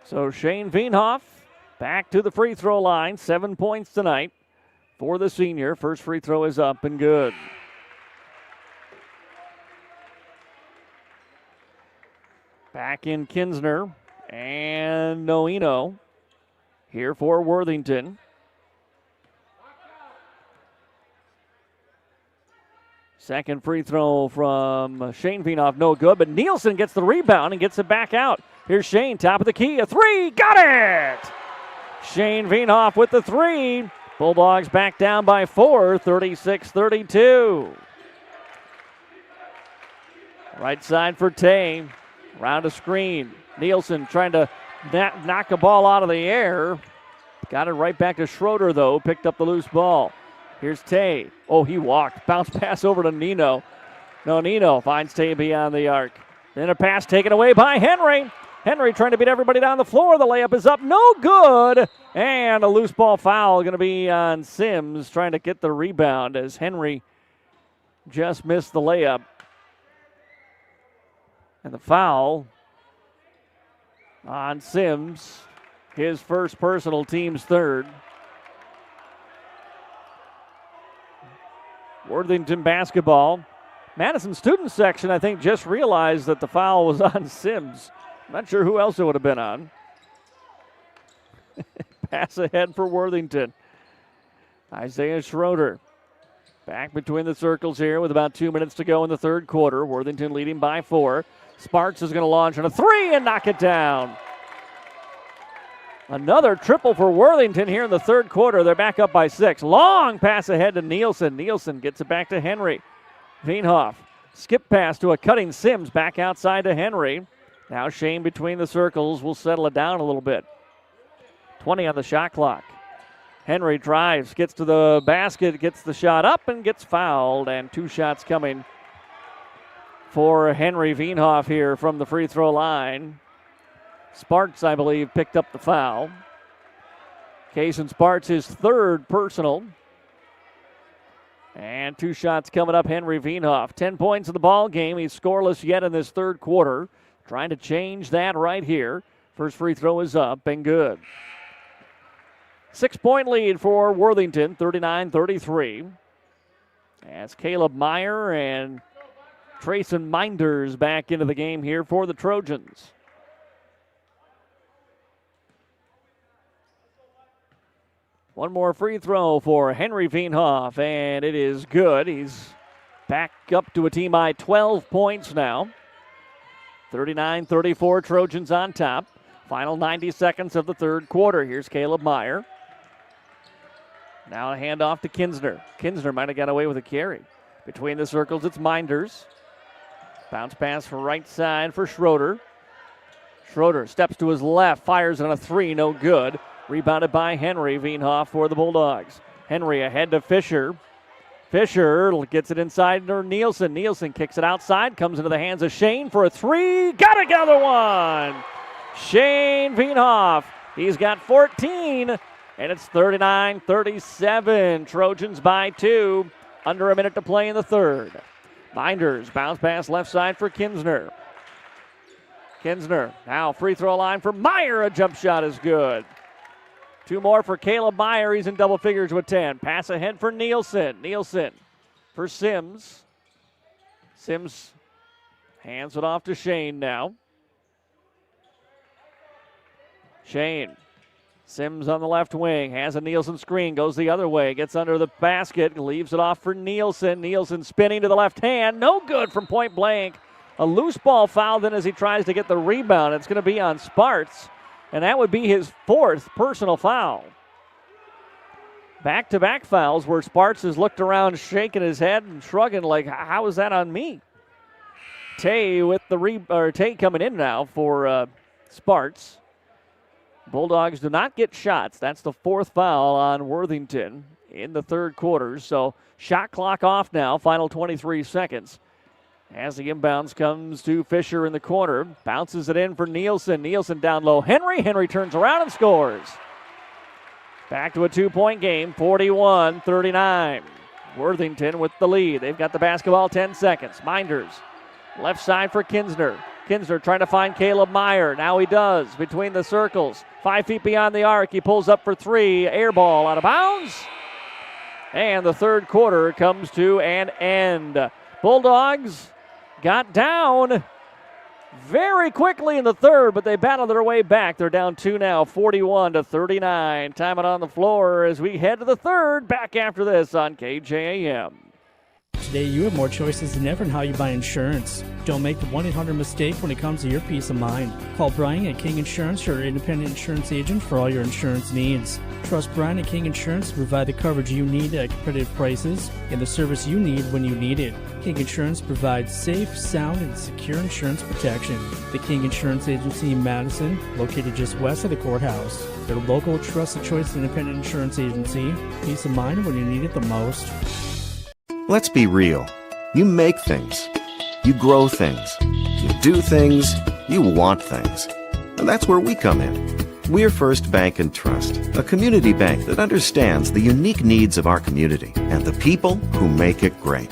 So Shane Veenhoff back to the free throw line. 7 points tonight for the senior. First free throw is up and good. Back in Kinsner and Noino here for Worthington. Second free throw from Shane Veenhoff, no good, but Nielsen gets the rebound and gets it back out. Here's Shane, top of the key, a 3, got it! Shane Veenhoff with the 3. Bulldogs back down by 4, 36-32. Right side for Tay, round a screen. Nielsen trying to knock a ball out of the air. Got it right back to Schroeder, though, picked up the loose ball. Here's Tay. Oh, he walked. Bounce pass over to Nino. No, Nino finds Tay beyond the arc. Then a pass taken away by Henry. Henry trying to beat everybody down the floor. The layup is up. No good. And a loose ball foul going to be on Sims trying to get the rebound as Henry just missed the layup. And the foul on Sims. His first personal, team's third. Worthington basketball. Madison student section, I think, just realized that the foul was on Sims. Not sure who else it would have been on. Pass ahead for Worthington. Isaiah Schroeder back between the circles here with about 2 minutes to go in the third quarter. Worthington leading by 4. Sparks is going to launch on a 3 and knock it down. Another triple for Worthington here in the third quarter. They're back up by 6. Long pass ahead to Nielsen. Nielsen gets it back to Henry. Veenhoff, skip pass to a cutting Sims back outside to Henry. Now Shane between the circles will settle it down a little bit. 20 on the shot clock. Henry drives, gets to the basket, gets the shot up, and gets fouled. And 2 shots coming for Henry Veenhoff here from the free throw line. Sparks, I believe, picked up the foul. Kason Sparks, his third personal. And 2 shots coming up, Henry Veenhoff. 10 points in the ball game. He's scoreless yet in this third quarter. Trying to change that right here. First free throw is up and good. 6-point lead for Worthington, 39-33. As Caleb Meyer and Trayson Minders back into the game here for the Trojans. One more free throw for Henry Veenhoff, and it is good. He's back up to a team high 12 points now. 39-34, Trojans on top. Final 90 seconds of the third quarter. Here's Caleb Meyer. Now a handoff to Kinsner. Kinsner might have got away with a carry. Between the circles, it's Minders. Bounce pass for right side for Schroeder. Schroeder steps to his left, fires on a 3, no good. Rebounded by Henry Veenhoff for the Bulldogs. Henry ahead to Fisher. Fisher gets it inside to Nielsen. Nielsen kicks it outside, comes into the hands of Shane for a three. Got another one! Shane Veenhoff. He's got 14, and it's 39-37. Trojans by 2. Under a minute to play in the third. Minders bounce pass left side for Kinsner. Kinsner now free throw line for Meyer. A jump shot is good. 2 more for Caleb Meyer. He's in double figures with 10. Pass ahead for Nielsen. Nielsen for Sims. Sims hands it off to Shane now. Shane. Sims on the left wing. Has a Nielsen screen. Goes the other way. Gets under the basket. Leaves it off for Nielsen. Nielsen spinning to the left hand. No good from point blank. A loose ball foul then as he tries to get the rebound. It's going to be on Sparts. And that would be his 4th personal foul. Back-to-back fouls where Sparts has looked around shaking his head and shrugging like, how is that on me? Tay with the Tay coming in now for Sparts. Bulldogs do not get shots. That's the 4th foul on Worthington in the third quarter. So shot clock off now, final 23 seconds. As the inbounds comes to Fisher in the corner. Bounces it in for Nielsen. Nielsen down low. Henry turns around and scores. Back to a 2-point game, 41-39. Worthington with the lead. They've got the basketball, 10 seconds. Minders, left side for Kinsner. Kinsner trying to find Caleb Meyer. Now he does, between the circles. 5 feet beyond the arc. He pulls up for 3. Air ball out of bounds. And the third quarter comes to an end. Bulldogs got down very quickly in the third, but they battled their way back. They're down 2 now, 41-39. Time it on the floor as we head to the third. Back after this on KJAM. Today you have more choices than ever in how you buy insurance. Don't make the 1-800 mistake when it comes to your peace of mind. Call Brian at King Insurance, your independent insurance agent for all your insurance needs. Trust Brian at King Insurance to provide the coverage you need at competitive prices and the service you need when you need it. King Insurance provides safe, sound, and secure insurance protection. The King Insurance Agency in Madison, located just west of the courthouse. Their local, trusted choice independent insurance agency. Peace of mind when you need it the most. Let's be real. You make things. You grow things. You do things. You want things. And that's where we come in. We're First Bank and Trust, a community bank that understands the unique needs of our community and the people who make it great.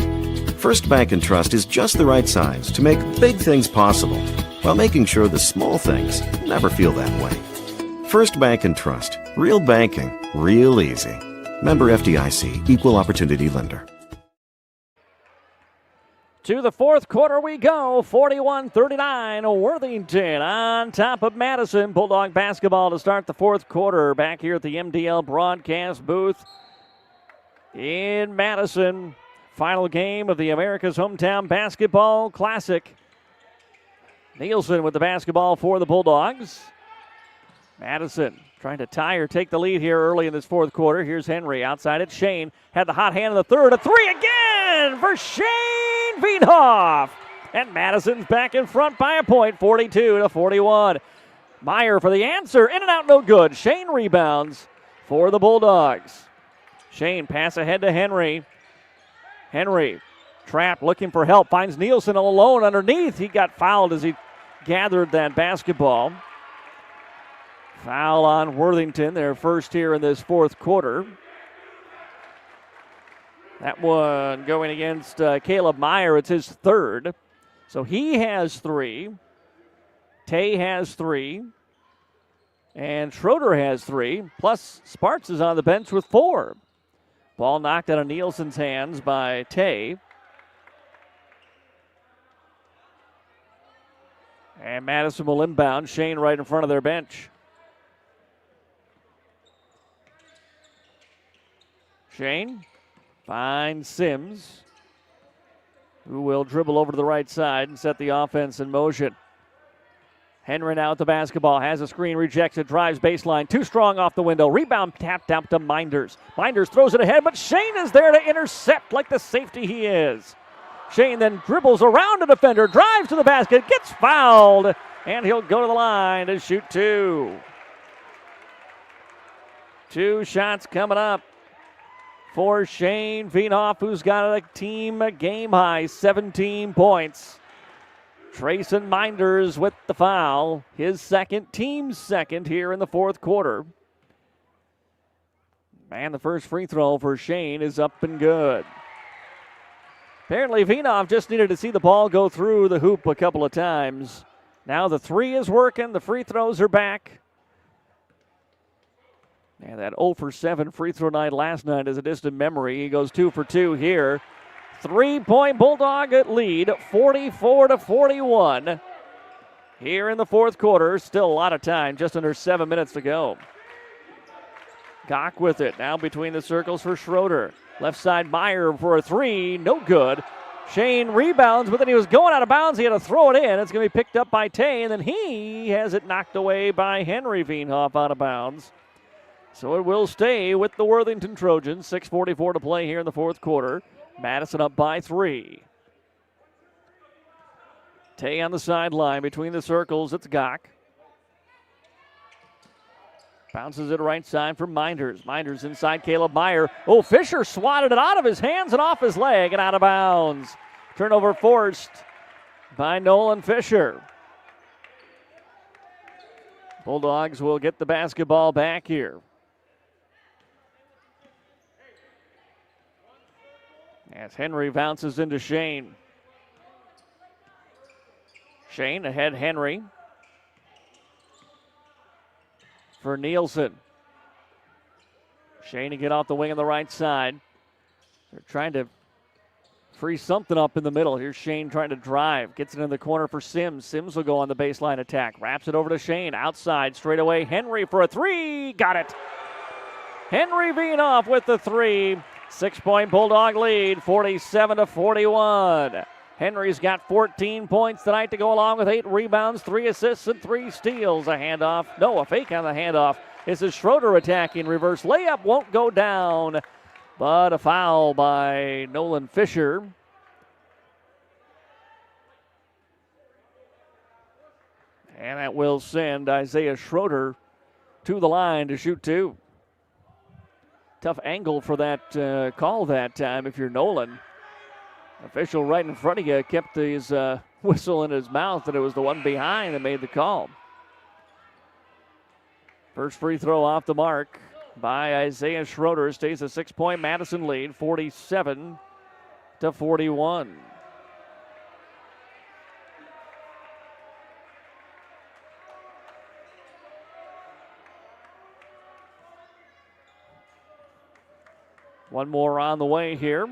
First Bank and Trust is just the right size to make big things possible while making sure the small things never feel that way. First Bank and Trust. Real banking, real easy. Member FDIC, Equal Opportunity Lender. To the fourth quarter we go, 41-39, Worthington on top of Madison. Bulldog basketball to start the fourth quarter back here at the MDL broadcast booth in Madison. Final game of the America's Hometown Basketball Classic. Nielsen with the basketball for the Bulldogs. Madison trying to tie or take the lead here early in this fourth quarter. Here's Henry outside it. Shane had the hot hand in the third. A three again for Shane Veenhoff. And Madison's back in front by a point, 42-41. Meyer for the answer. In and out, no good. Shane rebounds for the Bulldogs. Shane pass ahead to Henry. Henry trapped, looking for help. Finds Nielsen alone underneath. He got fouled as he gathered that basketball. Foul on Worthington, their first here in this fourth quarter. That one going against Caleb Meyer. It's his third. So he has three. Tay has three. And Schroeder has three. Plus Sparks is on the bench with four. Ball knocked out of Nielsen's hands by Tay. And Madison will inbound. Shane right in front of their bench. Shane finds Sims, who will dribble over to the right side and set the offense in motion. Henry now at the basketball, has a screen, rejects it, drives baseline, too strong off the window. Rebound tapped out to Minders. Minders throws it ahead, but Shane is there to intercept like the safety he is. Shane then dribbles around a defender, drives to the basket, gets fouled, and he'll go to the line to shoot two. Two shots coming up for Shane Veenhoff, who's got a team game high 17 points. Trayson Minders with the foul, his second, team's second here in the fourth quarter. And the first free throw for Shane is up and good. Apparently Veenhoff just needed to see the ball go through the hoop a couple of times. Now the three is working, the free throws are back. And that 0 for 7 free throw night last night is a distant memory. He goes 2 for 2 here. 3-point Bulldog lead, 44-41. Here in the fourth quarter, still a lot of time, just under 7 minutes to go. Gach with it, now between the circles for Schroeder. Left side Meyer for a three, no good. Shane rebounds, but then he was going out of bounds. He had to throw it in. It's going to be picked up by Tay, and then he has it knocked away by Henry Veenhoff out of bounds. So it will stay with the Worthington Trojans. 6:44 to play here in the fourth quarter. Madison up by 3. Tay on the sideline between the circles. It's Gach. Bounces it right side for Minders. Minders inside Caleb Meyer. Oh, Fisher swatted it out of his hands and off his leg and out of bounds. Turnover forced by Nolan Fisher. Bulldogs will get the basketball back here. As Henry bounces into Shane. Shane ahead Henry. For Nielsen. Shane to get off the wing on the right side. They're trying to free something up in the middle. Here's Shane trying to drive. Gets it in the corner for Sims. Sims will go on the baseline attack. Wraps it over to Shane. Outside, straight away. Henry for a three. Got it. Henry Veenhoff with the three. 6-point Bulldog lead, 47-41. Henry's got 14 points tonight to go along with 8 rebounds, 3 assists, and 3 steals. A handoff. No, a fake on the handoff. This is Schroeder attacking. Reverse layup won't go down, but a foul by Nolan Fisher. And that will send Isaiah Schroeder to the line to shoot 2. Tough angle for that call that time if you're Nolan. Official right in front of you kept his whistle in his mouth, and it was the one behind that made the call. First free throw off the mark by Isaiah Schroeder. Stays a 6-point Madison lead, 47-41. One more on the way here.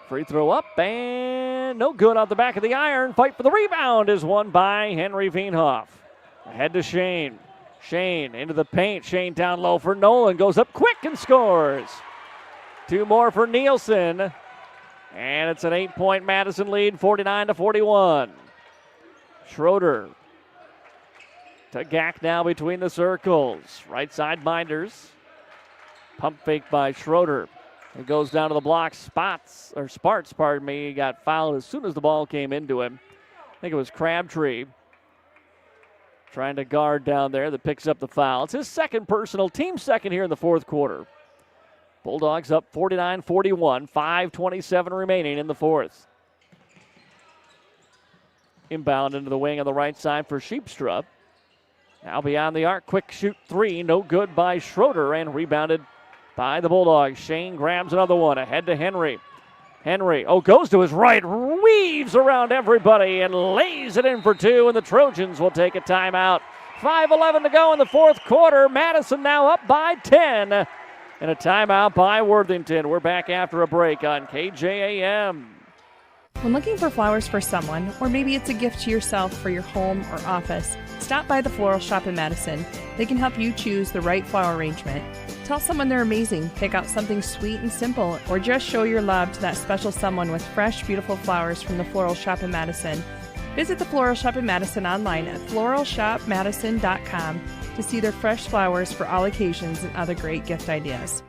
Free throw up and no good off the back of the iron. Fight for the rebound is won by Henry Veenhoff. Ahead to Shane. Shane into the paint. Shane down low for Nolan. Goes up quick and scores. 2 more for Nielsen. And it's an 8-point Madison lead, 49-41. Schroeder to Gach now between the circles. Right side Minders. Pump fake by Schroeder. It goes down to the block. Sparts, pardon me. He got fouled as soon as the ball came into him. I think it was Crabtree trying to guard down there that picks up the foul. It's his second personal, team second here in the fourth quarter. Bulldogs up 49-41, 5:27 remaining in the fourth. Inbound into the wing on the right side for Sheepstra. Now beyond the arc, quick shoot 3, no good by Schroeder and rebounded by the Bulldogs. Shane grabs another one ahead to Henry. Henry, goes to his right, weaves around everybody and lays it in for 2, and the Trojans will take a timeout. 5:11 to go in the fourth quarter. Madison now up by 10, and a timeout by Worthington. We're back after a break on KJAM. When looking for flowers for someone, or maybe it's a gift to yourself for your home or office, stop by the Floral Shop in Madison. They can help you choose the right flower arrangement. Tell someone they're amazing, pick out something sweet and simple, or just show your love to that special someone with fresh, beautiful flowers from the Floral Shop in Madison. Visit the Floral Shop in Madison online at floralshopmadison.com to see their fresh flowers for all occasions and other great gift ideas.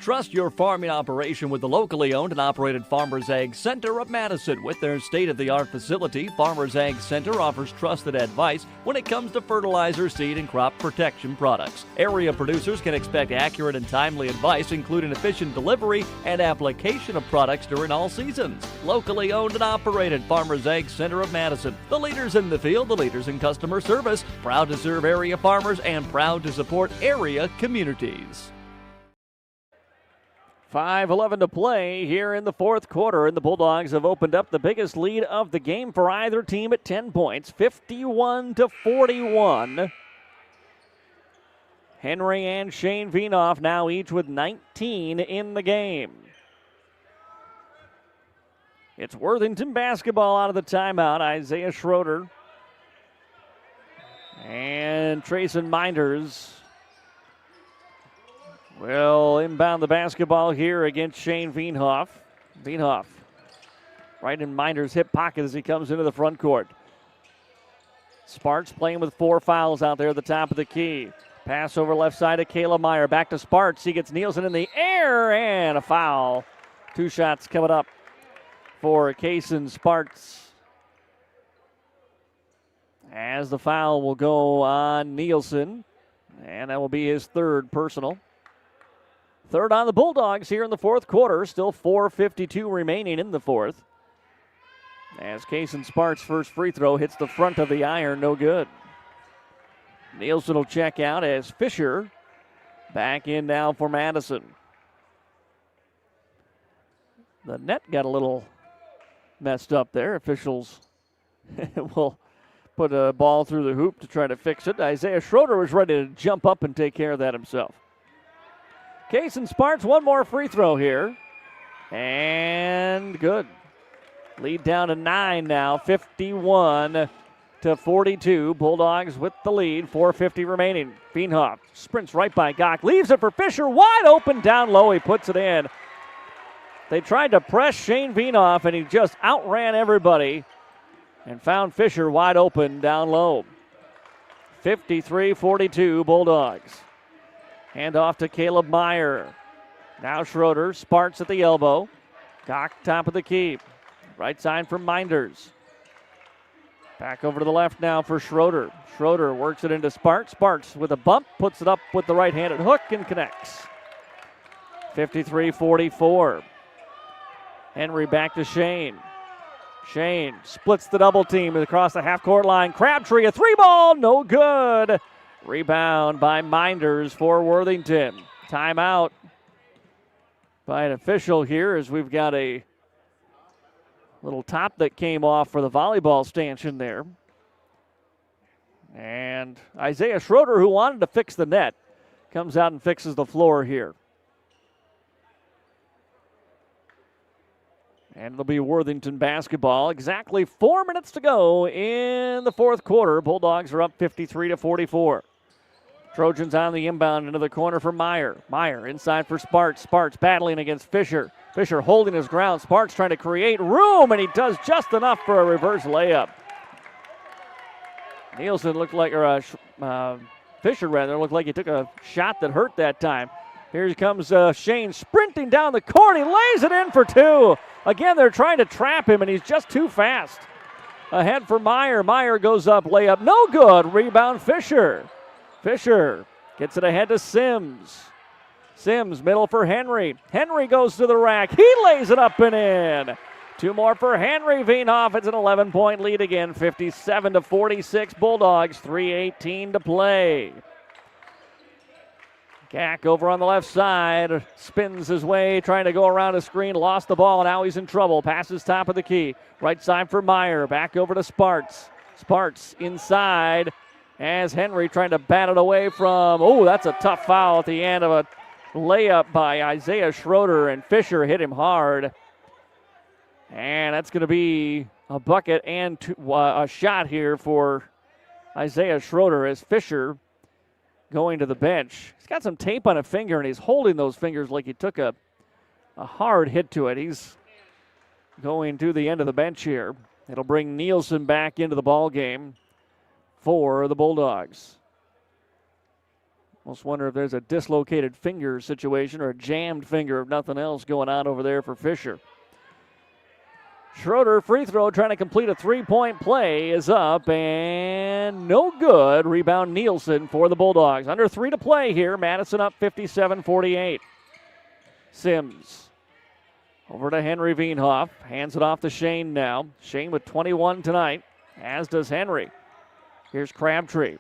Trust your farming operation with the locally owned and operated Farmers Ag Center of Madison. With their state-of-the-art facility, Farmers Ag Center offers trusted advice when it comes to fertilizer, seed, and crop protection products. Area producers can expect accurate and timely advice, including efficient delivery and application of products during all seasons. Locally owned and operated Farmers Ag Center of Madison. The leaders in the field, the leaders in customer service. Proud to serve area farmers and proud to support area communities. 5:11 to play here in the fourth quarter, and the Bulldogs have opened up the biggest lead of the game for either team at 10 points, 51-41. Henry and Shane Vienoff now each with 19 in the game. It's Worthington basketball out of the timeout. Isaiah Schroeder and Trayson Minders will inbound the basketball here against Shane Vienoff. Vienoff right in Minders' hip pocket as he comes into the front court. Sparks playing with 4 fouls out there at the top of the key. Pass over left side to Caleb Meyer. Back to Sparks. He gets Nielsen in the air and a foul. 2 shots coming up for Kaysen Sparks, as the foul will go on Nielsen, and that will be his 3rd personal. 3rd on the Bulldogs here in the fourth quarter. Still 4:52 remaining in the fourth, as Kaysen Sparks' first free throw hits the front of the iron, no good. Nielsen will check out as Fisher back in now for Madison. The net got a little messed up there. Officials will put a ball through the hoop to try to fix it. Isaiah Schroeder was ready to jump up and take care of that himself. Kaysen Sparks, 1 more free throw here. And good. Lead down to 9 now, 51-42. Bulldogs with the lead, 4:50 remaining. Vienoff sprints right by Gach, leaves it for Fisher, wide open down low. He puts it in. They tried to press Shane Vienoff, and he just outran everybody and found Fisher wide open down low. 53-42 Bulldogs. Hand off to Caleb Meyer. Now Schroeder, Sparks at the elbow. Gach top of the key. Right side for Minders. Back over to the left now for Schroeder. Schroeder works it into Sparks. Sparks with a bump, puts it up with the right-handed hook and connects. 53-44. Henry back to Shane. Shane splits the double team across the half-court line. Crabtree, a 3-ball, no good. Rebound by Minders for Worthington. Timeout by an official here, as we've got a little top that came off for the volleyball stanchion there. And Isaiah Schroeder, who wanted to fix the net, comes out and fixes the floor here. And it'll be Worthington basketball. Exactly 4 minutes to go in the fourth quarter. Bulldogs are up 53-44. Trojans on the inbound into the corner for Meyer. Meyer inside for Sparks. Sparks battling against Fisher. Fisher holding his ground. Sparks trying to create room, and he does just enough for a reverse layup. Nielsen looked like, Fisher rather, looked like he took a shot that hurt that time. Here comes Shane sprinting down the court. He lays it in for 2. Again, they're trying to trap him, and he's just too fast. Ahead for Meyer. Meyer goes up, layup, no good. Rebound Fisher. Fisher gets it ahead to Sims. Sims, middle for Henry. Henry goes to the rack. He lays it up and in. 2 more for Henry. Vienoff. It's an 11-point lead again, 57-46 Bulldogs, 3:18 to play. Gach over on the left side, spins his way, trying to go around a screen, lost the ball, now he's in trouble. Passes top of the key. Right side for Meyer, back over to Sparks. Sparks inside as Henry trying to bat it away from, that's a tough foul at the end of a layup by Isaiah Schroeder, and Fisher hit him hard. And that's going to be a bucket and a shot here for Isaiah Schroeder as Fisher going to the bench. He's got some tape on a finger, and he's holding those fingers like he took a hard hit to it. He's going to the end of the bench here. It'll bring Nielsen back into the ball game for the Bulldogs. Almost wonder if there's a dislocated finger situation or a jammed finger, if nothing else, going on over there for Fisher. Schroeder, free throw, trying to complete a three-point play, is up and no good. Rebound Nielsen for the Bulldogs. Under 3 to play here. Madison up 57-48. Sims over to Henry Veenhoff. Hands it off to Shane now. Shane with 21 tonight, as does Henry. Here's Crabtree.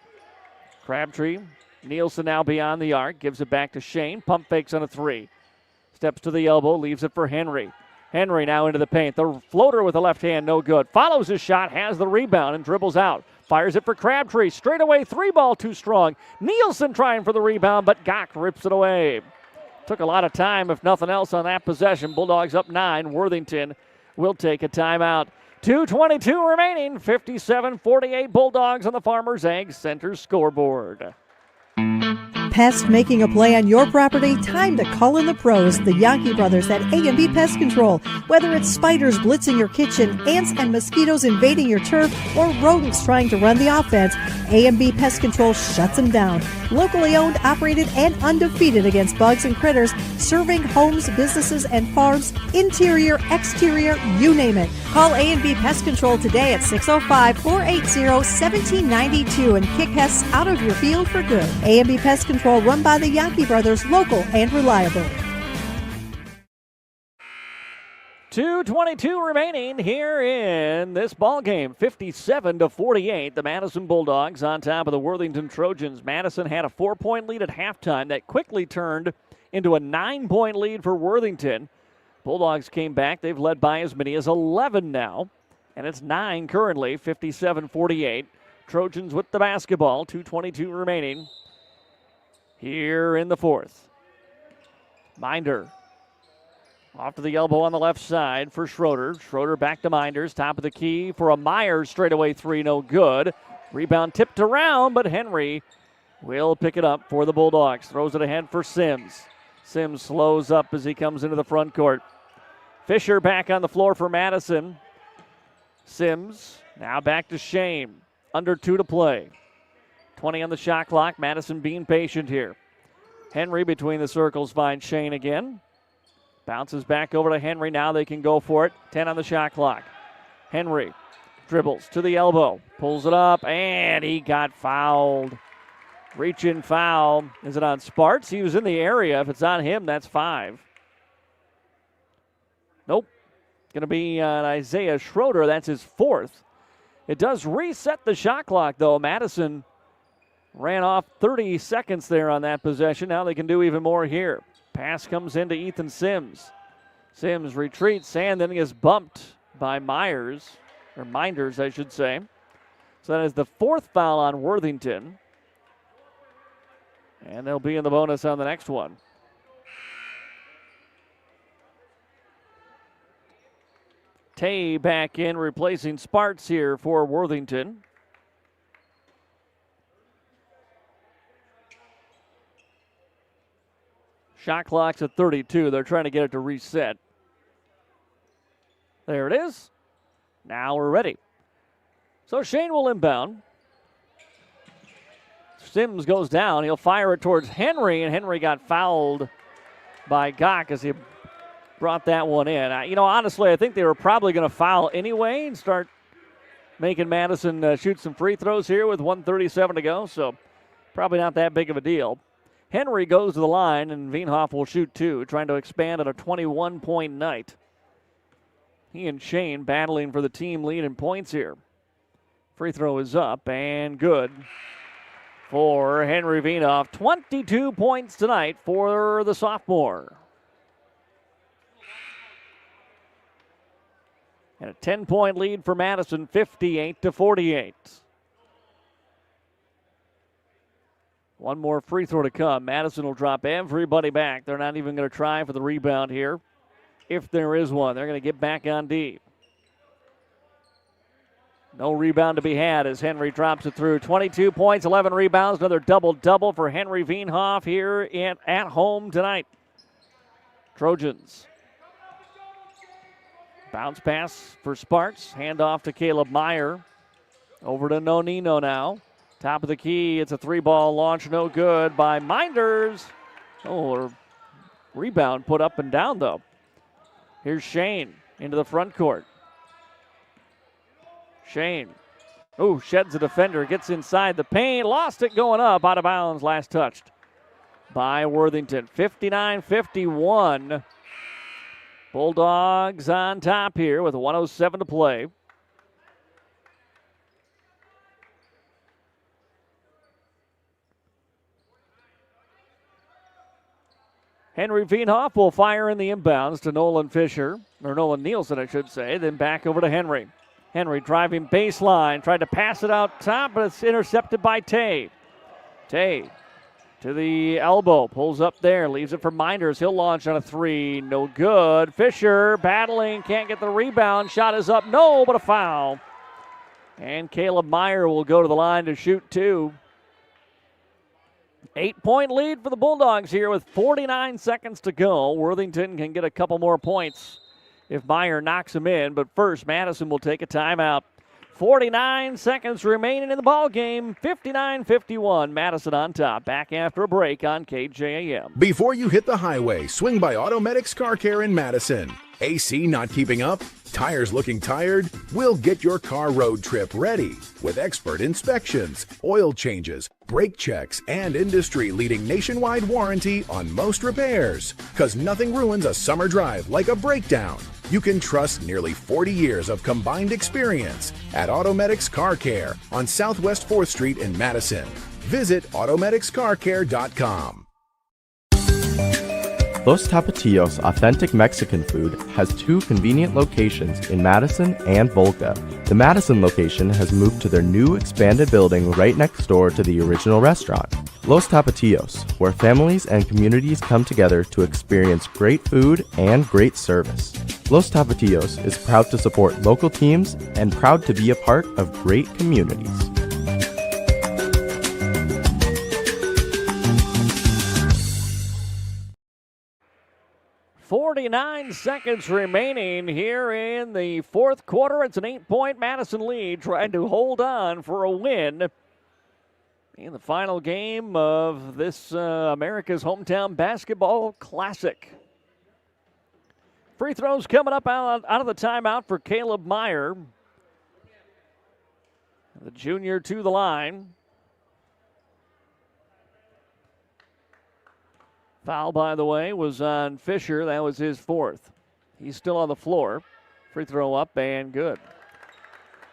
Crabtree, Nielsen now beyond the arc. Gives it back to Shane. Pump fakes on a 3. Steps to the elbow, leaves it for Henry. Henry now into the paint. The floater with the left hand, no good. Follows his shot, has the rebound, and dribbles out. Fires it for Crabtree. Straight away, 3-ball too strong. Nielsen trying for the rebound, but Gach rips it away. Took a lot of time, if nothing else, on that possession. Bulldogs up 9. Worthington will take a timeout. 2:22 remaining. 57-48 Bulldogs on the Farmers Egg Center scoreboard. Pest making a play on your property? Time to call in the pros, the Yankee brothers at A&B Pest Control. Whether it's spiders blitzing your kitchen, ants and mosquitoes invading your turf, or rodents trying to run the offense, A&B Pest Control shuts them down. Locally owned, operated, and undefeated against bugs and critters, serving homes, businesses, and farms, interior, exterior, you name it. Call A&B Pest Control today at 605-480-1792 and kick pests out of your field for good. A&B Pest Control, run by the Yankee brothers, local and reliable. 2:22 remaining here in this ball game. 57-48. The Madison Bulldogs on top of the Worthington Trojans. Madison had a 4-point lead at halftime that quickly turned into a 9-point lead for Worthington. Bulldogs came back. They've led by as many as 11 now, and it's 9 currently. 57-48. Trojans with the basketball. 2:22 remaining here in the fourth. Minder off to the elbow on the left side for Schroeder. Schroeder back to Minders. Top of the key for a Myers straightaway 3, no good. Rebound tipped around, but Henry will pick it up for the Bulldogs. Throws it ahead for Sims. Sims slows up as he comes into the front court. Fisher back on the floor for Madison. Sims now back to Shane. Under 2 to play. 20 on the shot clock. Madison being patient here. Henry between the circles finds Shane again. Bounces back over to Henry. Now they can go for it. 10 on the shot clock. Henry dribbles to the elbow. Pulls it up, and he got fouled. Reach-in foul. Is it on Sparts? He was in the area. If it's on him, that's 5. Nope. Going to be on Isaiah Schroeder. That's his 4th. It does reset the shot clock, though. Madison ran off 30 seconds there on that possession. Now they can do even more here. Pass comes into Ethan Sims. Sims retreats and then gets bumped by Myers, or Minders, I should say. So that is the 4th foul on Worthington. And they'll be in the bonus on the next one. Tay back in, replacing Sparts here for Worthington. Shot clock's at 32. They're trying to get it to reset. There it is. Now we're ready. So Shane will inbound. Sims goes down. He'll fire it towards Henry, and Henry got fouled by Gach as he brought that one in. Honestly, I think they were probably going to foul anyway and start making Madison shoot some free throws here with 1:37 to go, so probably not that big of a deal. Henry goes to the line, and Veenhoff will shoot 2, trying to expand on a 21-point night. He and Shane battling for the team lead in points here. Free throw is up and good for Henry Veenhoff. 22 points tonight for the sophomore. And a 10-point lead for Madison, 58-48. One more free throw to come. Madison will drop everybody back. They're not even going to try for the rebound here. If there is one, they're going to get back on D. No rebound to be had as Henry drops it through. 22 points, 11 rebounds, another double-double for Henry Veenhoff here at home tonight. Trojans. Bounce pass for Sparks. Hand off to Caleb Meyer. Over to Nonino now. Top of the key, it's a 3-ball launch, no good by Minders. Oh, rebound put up and down, though. Here's Shane into the front court. Shane, sheds a defender, gets inside the paint, lost it going up, out of bounds, last touched by Worthington. 59-51. Bulldogs on top here with 1:07 to play. Henry Veenhoff will fire in the inbounds to Nolan Nielsen, I should say, then back over to Henry. Henry driving baseline, tried to pass it out top, but it's intercepted by Tay. Tay to the elbow, pulls up there, leaves it for Minders. He'll launch on a 3, no good. Fisher battling, can't get the rebound. Shot is up, no, but a foul. And Caleb Meyer will go to the line to shoot 2. 8-point lead for the Bulldogs here with 49 seconds to go. Worthington can get a couple more points if Meyer knocks him in, but first Madison will take a timeout. 49 seconds remaining in the ball game. 59-51. Madison on top. Back after a break on KJAM. Before you hit the highway, swing by Automedics Car Care in Madison. AC not keeping up? Tires looking tired? We'll get your car road trip ready with expert inspections, oil changes, brake checks, and industry-leading nationwide warranty on most repairs. Because nothing ruins a summer drive like a breakdown. You can trust nearly 40 years of combined experience at Automedics Car Care on Southwest 4th Street in Madison. Visit automedicscarcare.com. Los Tapatios Authentic Mexican Food has 2 convenient locations in Madison and Volca. The Madison location has moved to their new expanded building right next door to the original restaurant. Los Tapatios, where families and communities come together to experience great food and great service. Los Tapatios is proud to support local teams and proud to be a part of great communities. 49 seconds remaining here in the fourth quarter. It's an 8-point Madison lead, trying to hold on for a win in the final game of this America's Hometown Basketball Classic. Free throws coming up out of the timeout for Caleb Meyer, the junior, to the line. Foul, by the way, was on Fisher. That was his 4th. He's still on the floor. Free throw up and good.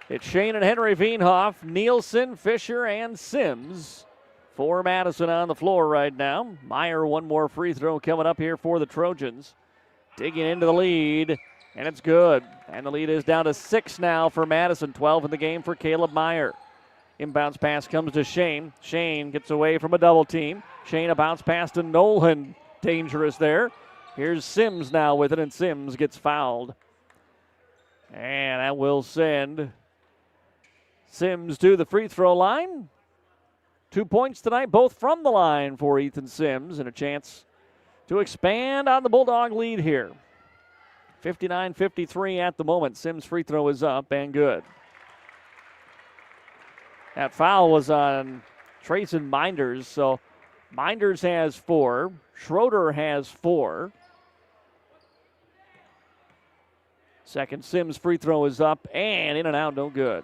It's Shane and Henry Veenhoff, Nielsen, Fisher, and Sims for Madison on the floor right now. Meyer, one more free throw coming up here for the Trojans. Digging into the lead, and it's good. And the lead is down to 6 now for Madison. 12 in the game for Caleb Meyer. Inbounds pass comes to Shane. Shane gets away from a double team. Shane, a bounce pass to Nolan. Dangerous there. Here's Sims now with it, and Sims gets fouled. And that will send Sims to the free throw line. 2 points tonight, both from the line for Ethan Sims, and a chance to expand on the Bulldog lead here. 59-53 at the moment. Sims' free throw is up and good. That foul was on Trayson Minders, so Minders has 4. Schroeder has 4. Second Sims free throw is up and in and out, no good.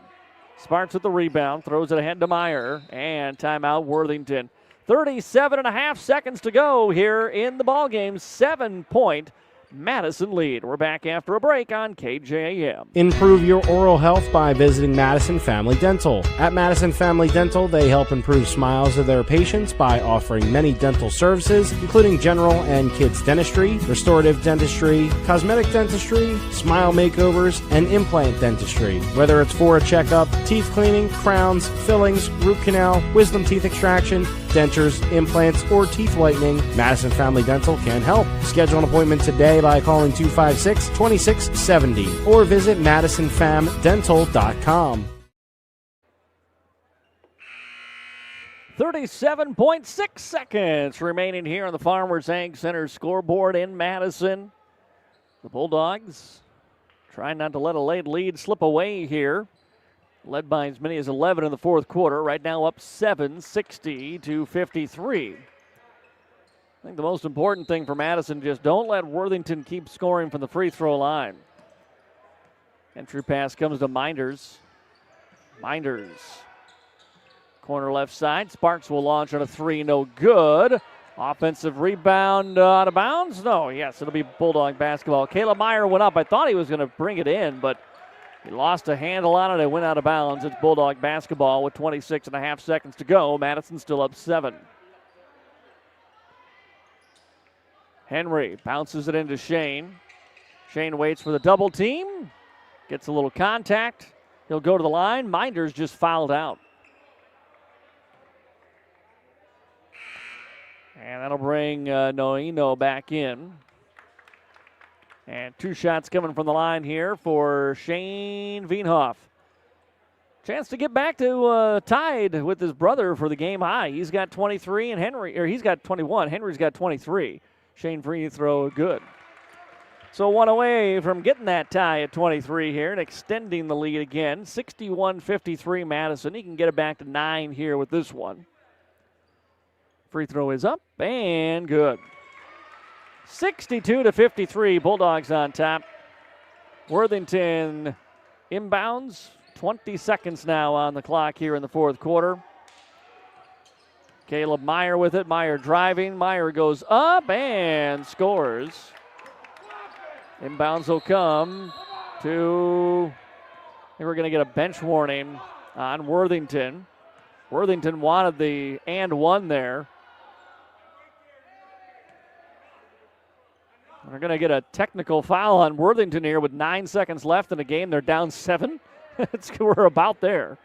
Sparks with the rebound, throws it ahead to Meyer, and timeout Worthington. 37.5 seconds to go here in the ballgame. 7-point Madison lead. We're back after a break on KJAM. Improve your oral health by visiting Madison Family Dental. At Madison Family Dental, they help improve smiles of their patients by offering many dental services, including general and kids dentistry, restorative dentistry, cosmetic dentistry, smile makeovers, and implant dentistry. Whether it's for a checkup, teeth cleaning, crowns, fillings, root canal, wisdom teeth extraction, dentures, implants, or teeth whitening, Madison Family Dental can help. Schedule an appointment today by calling 256-2670 or visit MadisonFamDental.com. 37.6 seconds remaining here on the Farmers Ag Center scoreboard in Madison. The Bulldogs trying not to let a late lead slip away here led by as many as 11 in the fourth quarter. Right now up 7, 60-53. I think the most important thing for Madison, just don't let Worthington keep scoring from the free throw line. Entry pass comes to Minders. Minders. Corner left side. Sparks will launch on a three. No good. Offensive rebound out of bounds. No, yes, it'll be Bulldog basketball. Caleb Meyer went up. I thought he was going to bring it in, but he lost a handle on it. It went out of bounds. It's Bulldog basketball with 26 and a half seconds to go. Madison still up 7. Henry bounces it into Shane. Shane waits for the double team. Gets a little contact. He'll go to the line. Minders just fouled out. And that'll bring Noino back in. And 2 shots coming from the line here for Shane Veenhoff. Chance to get back to tied with his brother for the game high. He's got 23 and he's got 21. Henry's got 23. Shane free throw good. So 1 away from getting that tie at 23 here and extending the lead again. 61-53 Madison. He can get it back to 9 here with this one. Free throw is up and good. 62-53, Bulldogs on top. Worthington inbounds. 20 seconds now on the clock here in the fourth quarter. Caleb Meyer with it. Meyer driving. Meyer goes up and scores. Inbounds will come to, I think we're going to get a bench warning on Worthington. Worthington wanted the and one there. We're going to get a technical foul on Worthington here with 9 seconds left in the game. They're down 7. We're about there.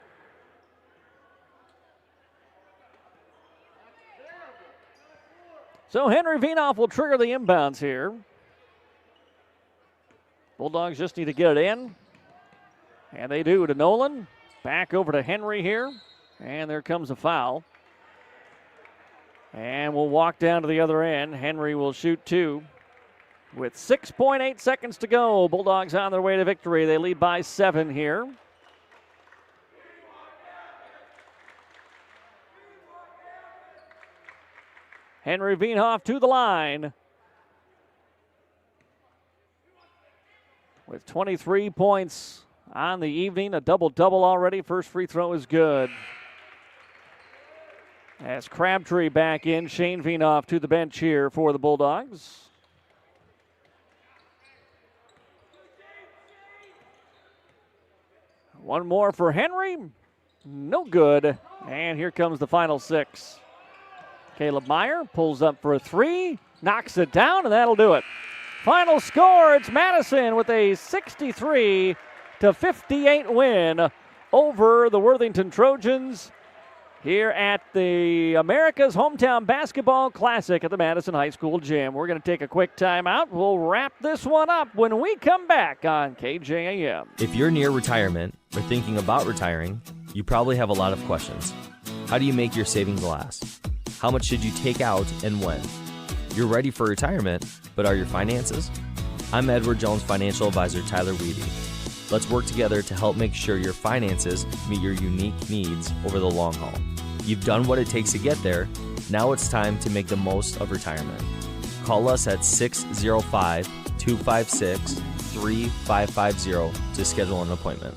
So Henry Veenhoff will trigger the inbounds here. Bulldogs just need to get it in. And they do to Nolan. Back over to Henry here. And there comes a foul. And we'll walk down to the other end. Henry will shoot 2. With 6.8 seconds to go, Bulldogs on their way to victory. They lead by 7 here. Henry Veenhoff to the line. With 23 points on the evening, a double-double already. First free throw is good. As Crabtree back in, Shane Veenhoff to the bench here for the Bulldogs. One more for Henry. No good. And here comes the final 6. Caleb Meyer pulls up for a 3, knocks it down, and that'll do it. Final score, it's Madison with a 63-58 win over the Worthington Trojans here at the America's Hometown Basketball Classic at the Madison High School Gym. We're going to take a quick timeout. We'll wrap this one up when we come back on KJAM. If you're near retirement or thinking about retiring, you probably have a lot of questions. How do you make your savings last? How much should you take out and when? You're ready for retirement, but are your finances? I'm Edward Jones financial advisor Tyler Weedy. Let's work together to help make sure your finances meet your unique needs over the long haul. You've done what it takes to get there. Now it's time to make the most of retirement. Call us at 605-256-3550 to schedule an appointment.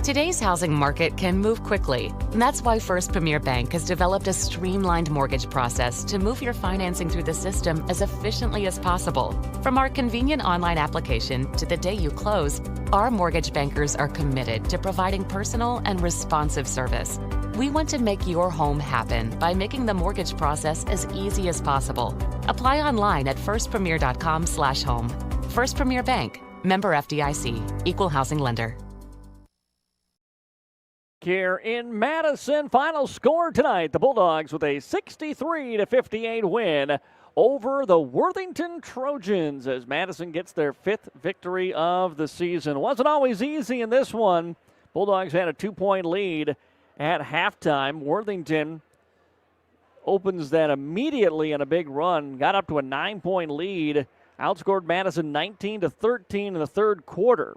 Today's housing market can move quickly. And that's why First Premier Bank has developed a streamlined mortgage process to move your financing through the system as efficiently as possible. From our convenient online application to the day you close, our mortgage bankers are committed to providing personal and responsive service. We want to make your home happen by making the mortgage process as easy as possible. Apply online at firstpremier.com/home. First Premier Bank, member FDIC, equal housing lender. Here in Madison, final score tonight, the Bulldogs with a 63-58 win over the Worthington Trojans as Madison gets their 5th victory of the season. Wasn't always easy in this one. Bulldogs had a 2-point lead at halftime. Worthington opens that immediately in a big run, got up to a 9-point lead, outscored Madison 19-13 in the third quarter.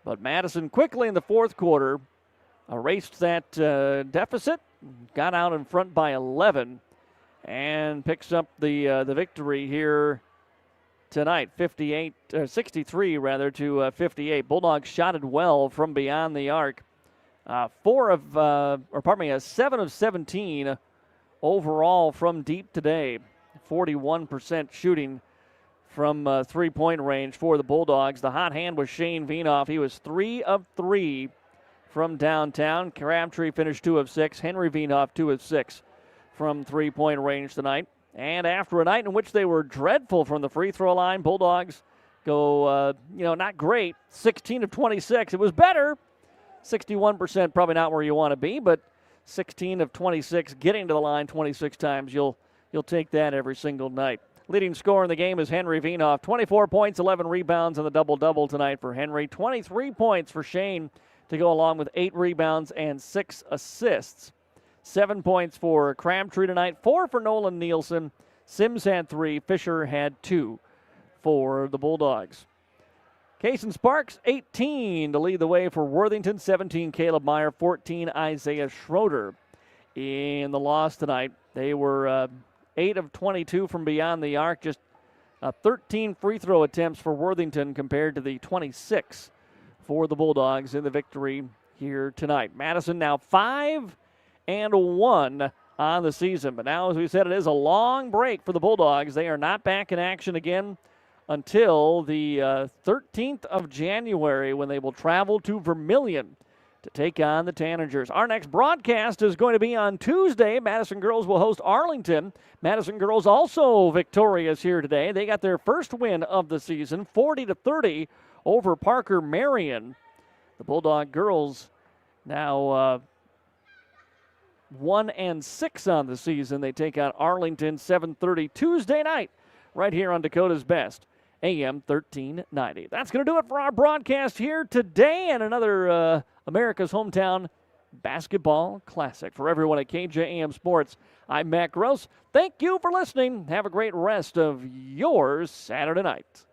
But Madison quickly in the fourth quarter erased that deficit, got out in front by 11, and picks up the victory here tonight, 63 to 58. Bulldogs shot it well from beyond the arc. 7 of 17 overall from deep today. 41% shooting from three-point range for the Bulldogs. The hot hand was Shane Vienoff. He was 3 of 3 from downtown. Crabtree finished 2 of 6. Henry Vienoff 2 of 6 from three-point range tonight. And after a night in which they were dreadful from the free throw line, Bulldogs go, not great. 16 of 26. It was better. 61% probably not where you want to be, but 16 of 26 getting to the line 26 times. You'll take that every single night. Leading scorer in the game is Henry Vienoff. 24 points, 11 rebounds, and the double-double tonight for Henry. 23 points for Shane to go along with 8 rebounds and 6 assists. 7 points for Crabtree tonight, 4 for Nolan Nielsen. Sims had 3, Fisher had 2 for the Bulldogs. Cason Sparks, 18 to lead the way for Worthington. 17, Caleb Meyer. 14, Isaiah Schroeder. In the loss tonight, they were 8 of 22 from beyond the arc. Just 13 free throw attempts for Worthington compared to the 26 for the Bulldogs in the victory here tonight. Madison now 5-1 on the season. But now, as we said, it is a long break for the Bulldogs. They are not back in action again until the 13th of January, when they will travel to Vermillion to take on the Tanagers. Our next broadcast is going to be on Tuesday. Madison girls will host Arlington. Madison girls also victorious here today. They got their first win of the season, 40-30 over Parker Marion. The Bulldog girls now 1-6 on the season. They take on Arlington 7:30 Tuesday night right here on Dakota's Best, AM 1390. That's going to do it for our broadcast here today, and another America's Hometown Basketball Classic. For everyone at KJAM Sports, I'm Matt Gross. Thank you for listening. Have a great rest of your Saturday night.